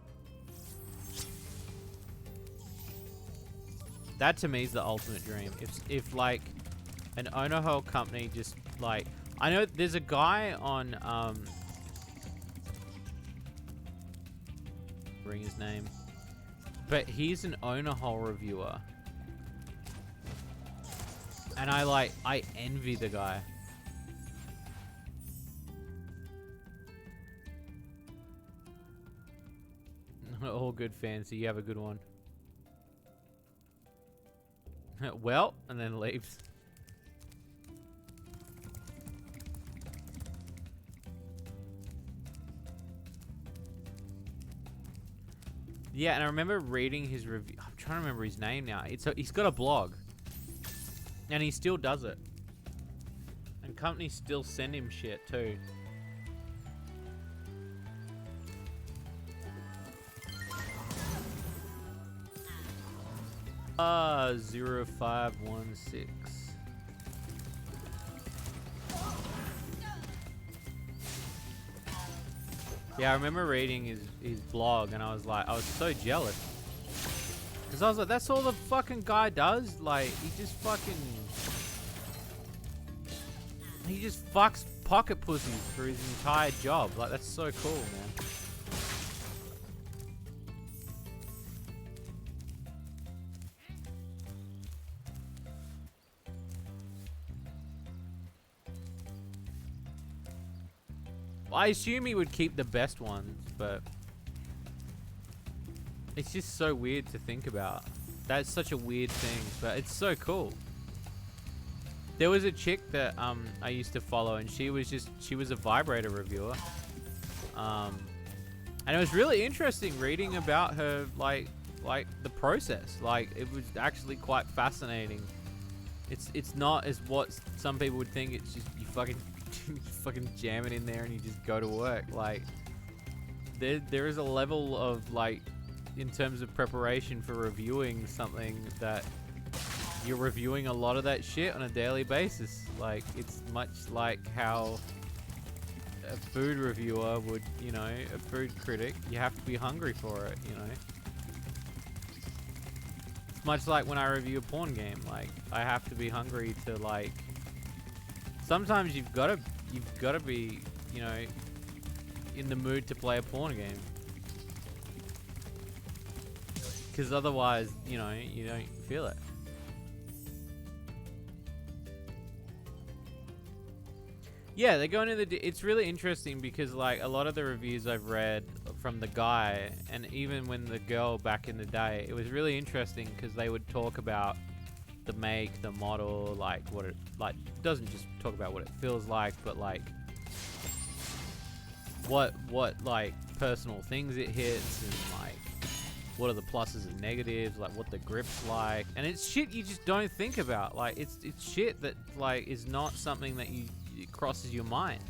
A: That to me is the ultimate dream. If like an owner whole company just like, I know there's a guy on bring his name, but he's an owner hole reviewer, and I envy the guy. All good, fancy. You have a good one. Well, and then leaves. Yeah, and I remember reading his review. I'm trying to remember his name now. He's got a blog, and he still does it. And companies still send him shit too. 0516. Yeah, I remember reading his blog and I was so jealous. Because I was like, that's all the fucking guy does? Like, he just fucks pocket pussies for his entire job. Like, that's so cool, man. I assume he would keep the best ones, but it's just so weird to think about. That's such a weird thing, but it's so cool. There was a chick that I used to follow, and she was a vibrator reviewer. And it was really interesting reading about her, like the process. Like, it was actually quite fascinating. It's not as what some people would think. It's just you fucking you fucking jam it in there and you just go to work. Like, there is a level of, like, in terms of preparation for reviewing something, that you're reviewing a lot of that shit on a daily basis. Like, it's much like how a food reviewer would, you know, a food critic, you have to be hungry for it, you know. It's much like when I review a porn game. Like, I have to be hungry to, like, sometimes you've got to be, you know, in the mood to play a porn game. Because otherwise, you know, you don't feel it. Yeah, they go into it's really interesting because, like, a lot of the reviews I've read from the guy, and even when the girl back in the day, it was really interesting because they would talk about the make, the model, like what it, like, doesn't just talk about what it feels like, but like what like personal things it hits, and like what are the pluses and negatives, like what the grip's like, and it's shit you just don't think about. Like, it's shit that, like, is not something that it crosses your mind.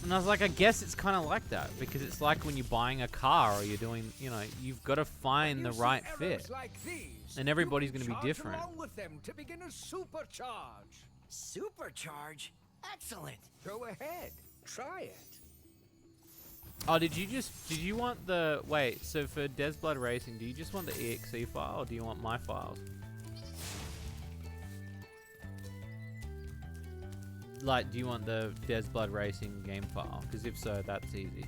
A: And I was like, I guess it's kind of like that, because it's like when you're buying a car or you're doing, you know, you've got to find the right fit.
B: Like these,
A: and everybody's going to be different.
B: Along with them to begin a supercharge.
F: Supercharge? Excellent.
B: Go ahead, try it.
A: Oh, did you want the, wait, so for Des Blood Racing, do you just want the EXE file, or do you want my files? Like, do you want the Des Blood Racing game file? Because if so, that's easy.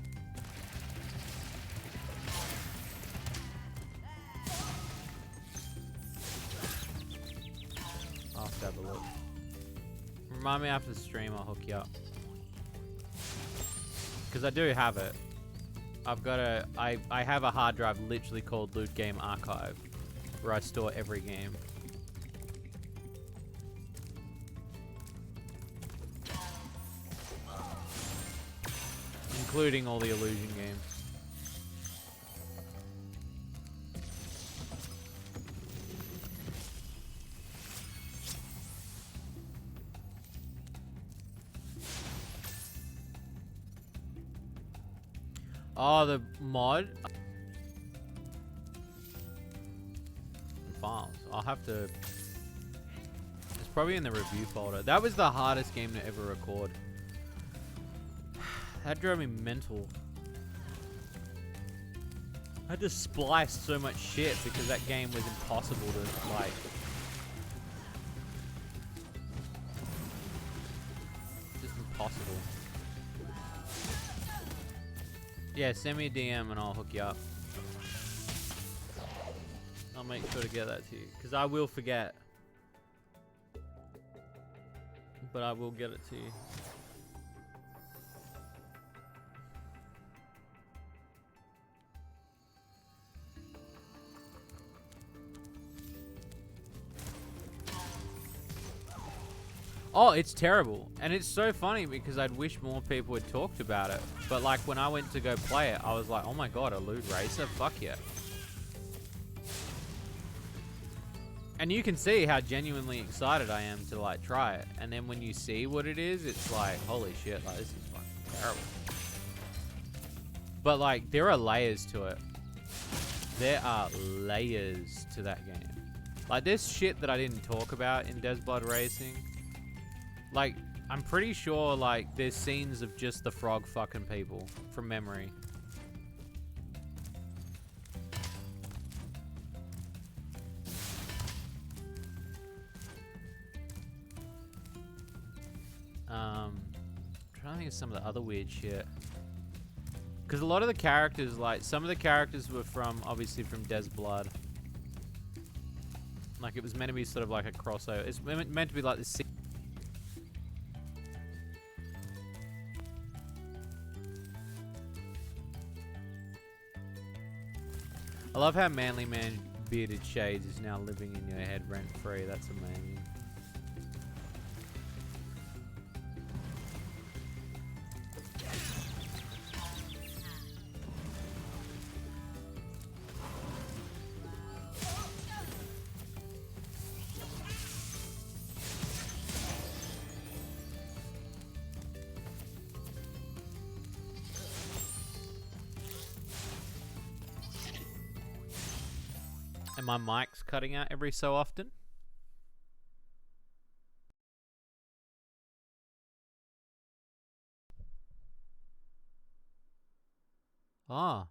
A: I'll have to have a look. Remind me after the stream, I'll hook you up. Because I do have it. I've got I have a hard drive literally called Loot Game Archive, where I store every game. Including all the Illusion games. Oh, the mod? Files. I'll have to... It's probably in the review folder. That was the hardest game to ever record. That drove me mental. I had to splice so much shit because that game was impossible to, like... Just impossible. Yeah, send me a DM and I'll hook you up. I'll make sure to get that to you. Because I will forget. But I will get it to you. Oh, it's terrible. And it's so funny because I'd wish more people had talked about it. But like when I went to go play it, I was like, oh my god, a loot racer? Fuck yeah. And you can see how genuinely excited I am to like try it. And then when you see what it is, it's like, holy shit, like this is fucking terrible. But like, there are layers to it. There are layers to that game. Like, there's shit that I didn't talk about in Des Blood Racing. Like, I'm pretty sure, like, there's scenes of just the frog fucking people from memory. Trying to think of some of the other weird shit. Because a lot of the characters, like, some of the characters were from, obviously, from Des Blood. Like, it was meant to be sort of like a crossover. It's meant to be like this. I love how Manly Man Bearded Shades is now living in your head rent-free. That's amazing. And my mic's cutting out every so often. Ah.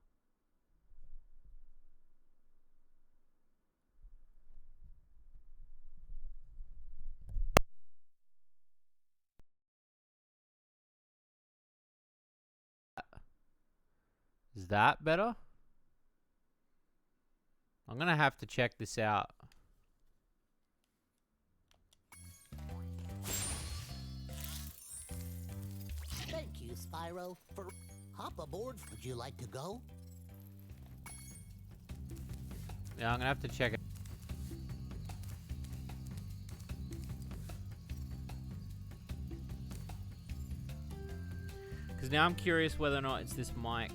A: Is that better? I'm gonna have to check this out.
C: Thank you, Spyro, for hop aboard. Would you like to go?
A: Yeah, I'm gonna have to check it. Because now I'm curious whether or not it's this mic.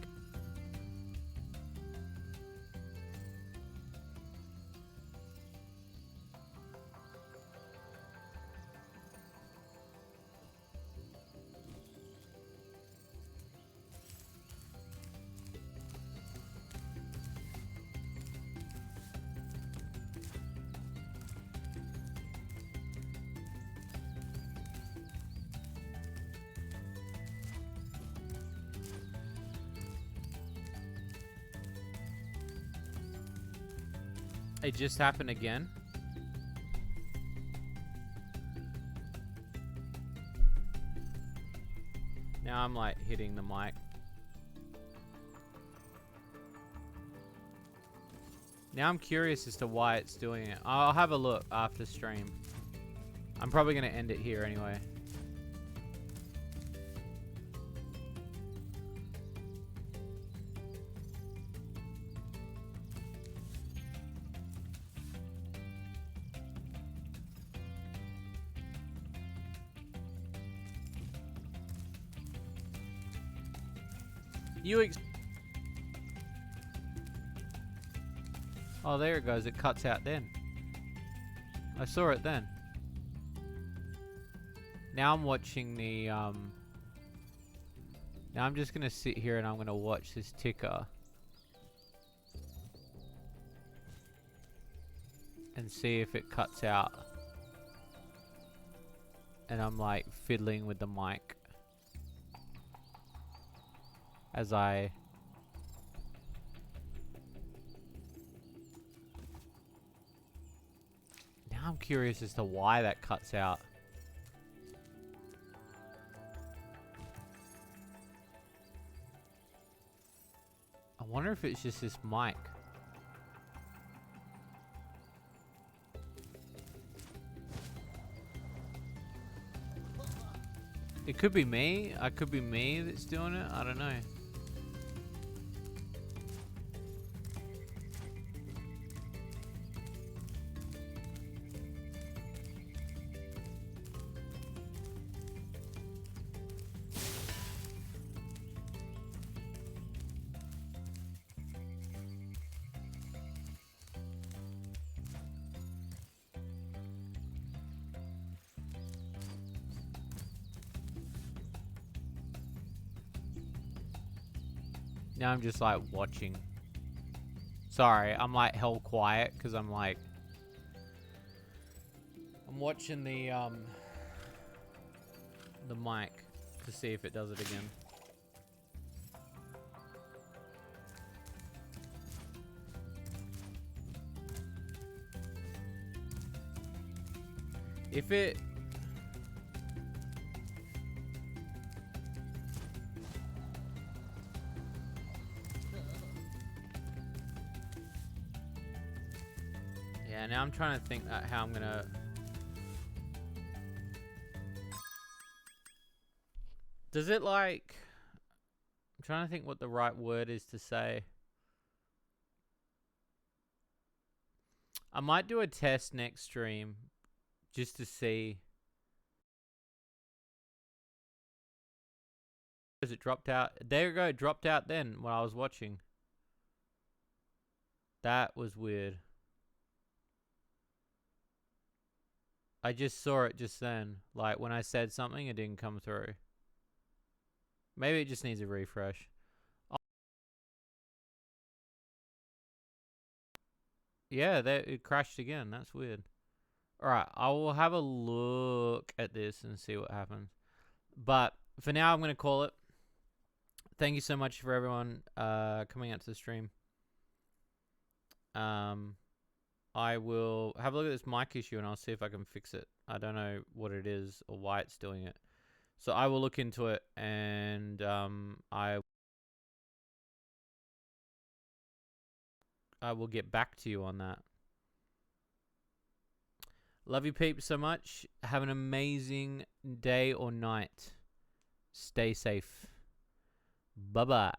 A: It just happened again. Now I'm like hitting the mic. Now I'm curious as to why it's doing it. I'll have a look after stream. I'm probably gonna end it here anyway. Oh, there it goes. It cuts out then. I saw it then. Now I'm watching the, Now I'm just gonna sit here and I'm gonna watch this ticker. And see if it cuts out. And I'm like fiddling with the mic. As I... Now I'm curious as to why that cuts out. I wonder if it's just this mic. It could be me. It could be me that's doing it. I don't know. Now I'm just like watching. Sorry, I'm like hell quiet because I'm like... I'm watching the mic to see if it does it again. If it... Yeah, now I'm trying to think how I'm gonna... Does it like... I'm trying to think what the right word is to say. I might do a test next stream just to see. As it dropped out. There you go, it dropped out then when I was watching. That was weird. I just saw it just then. Like when I said something, it didn't come through. Maybe it just needs a refresh. Yeah, it crashed again. That's weird. Alright, I will have a look at this and see what happens. But for now, I'm going to call it. Thank you so much for everyone coming out to the stream. I will have a look at this mic issue and I'll see if I can fix it. I don't know what it is or why it's doing it. So I will look into it and I will get back to you on that. Love you peeps so much. Have an amazing day or night. Stay safe. Bye-bye.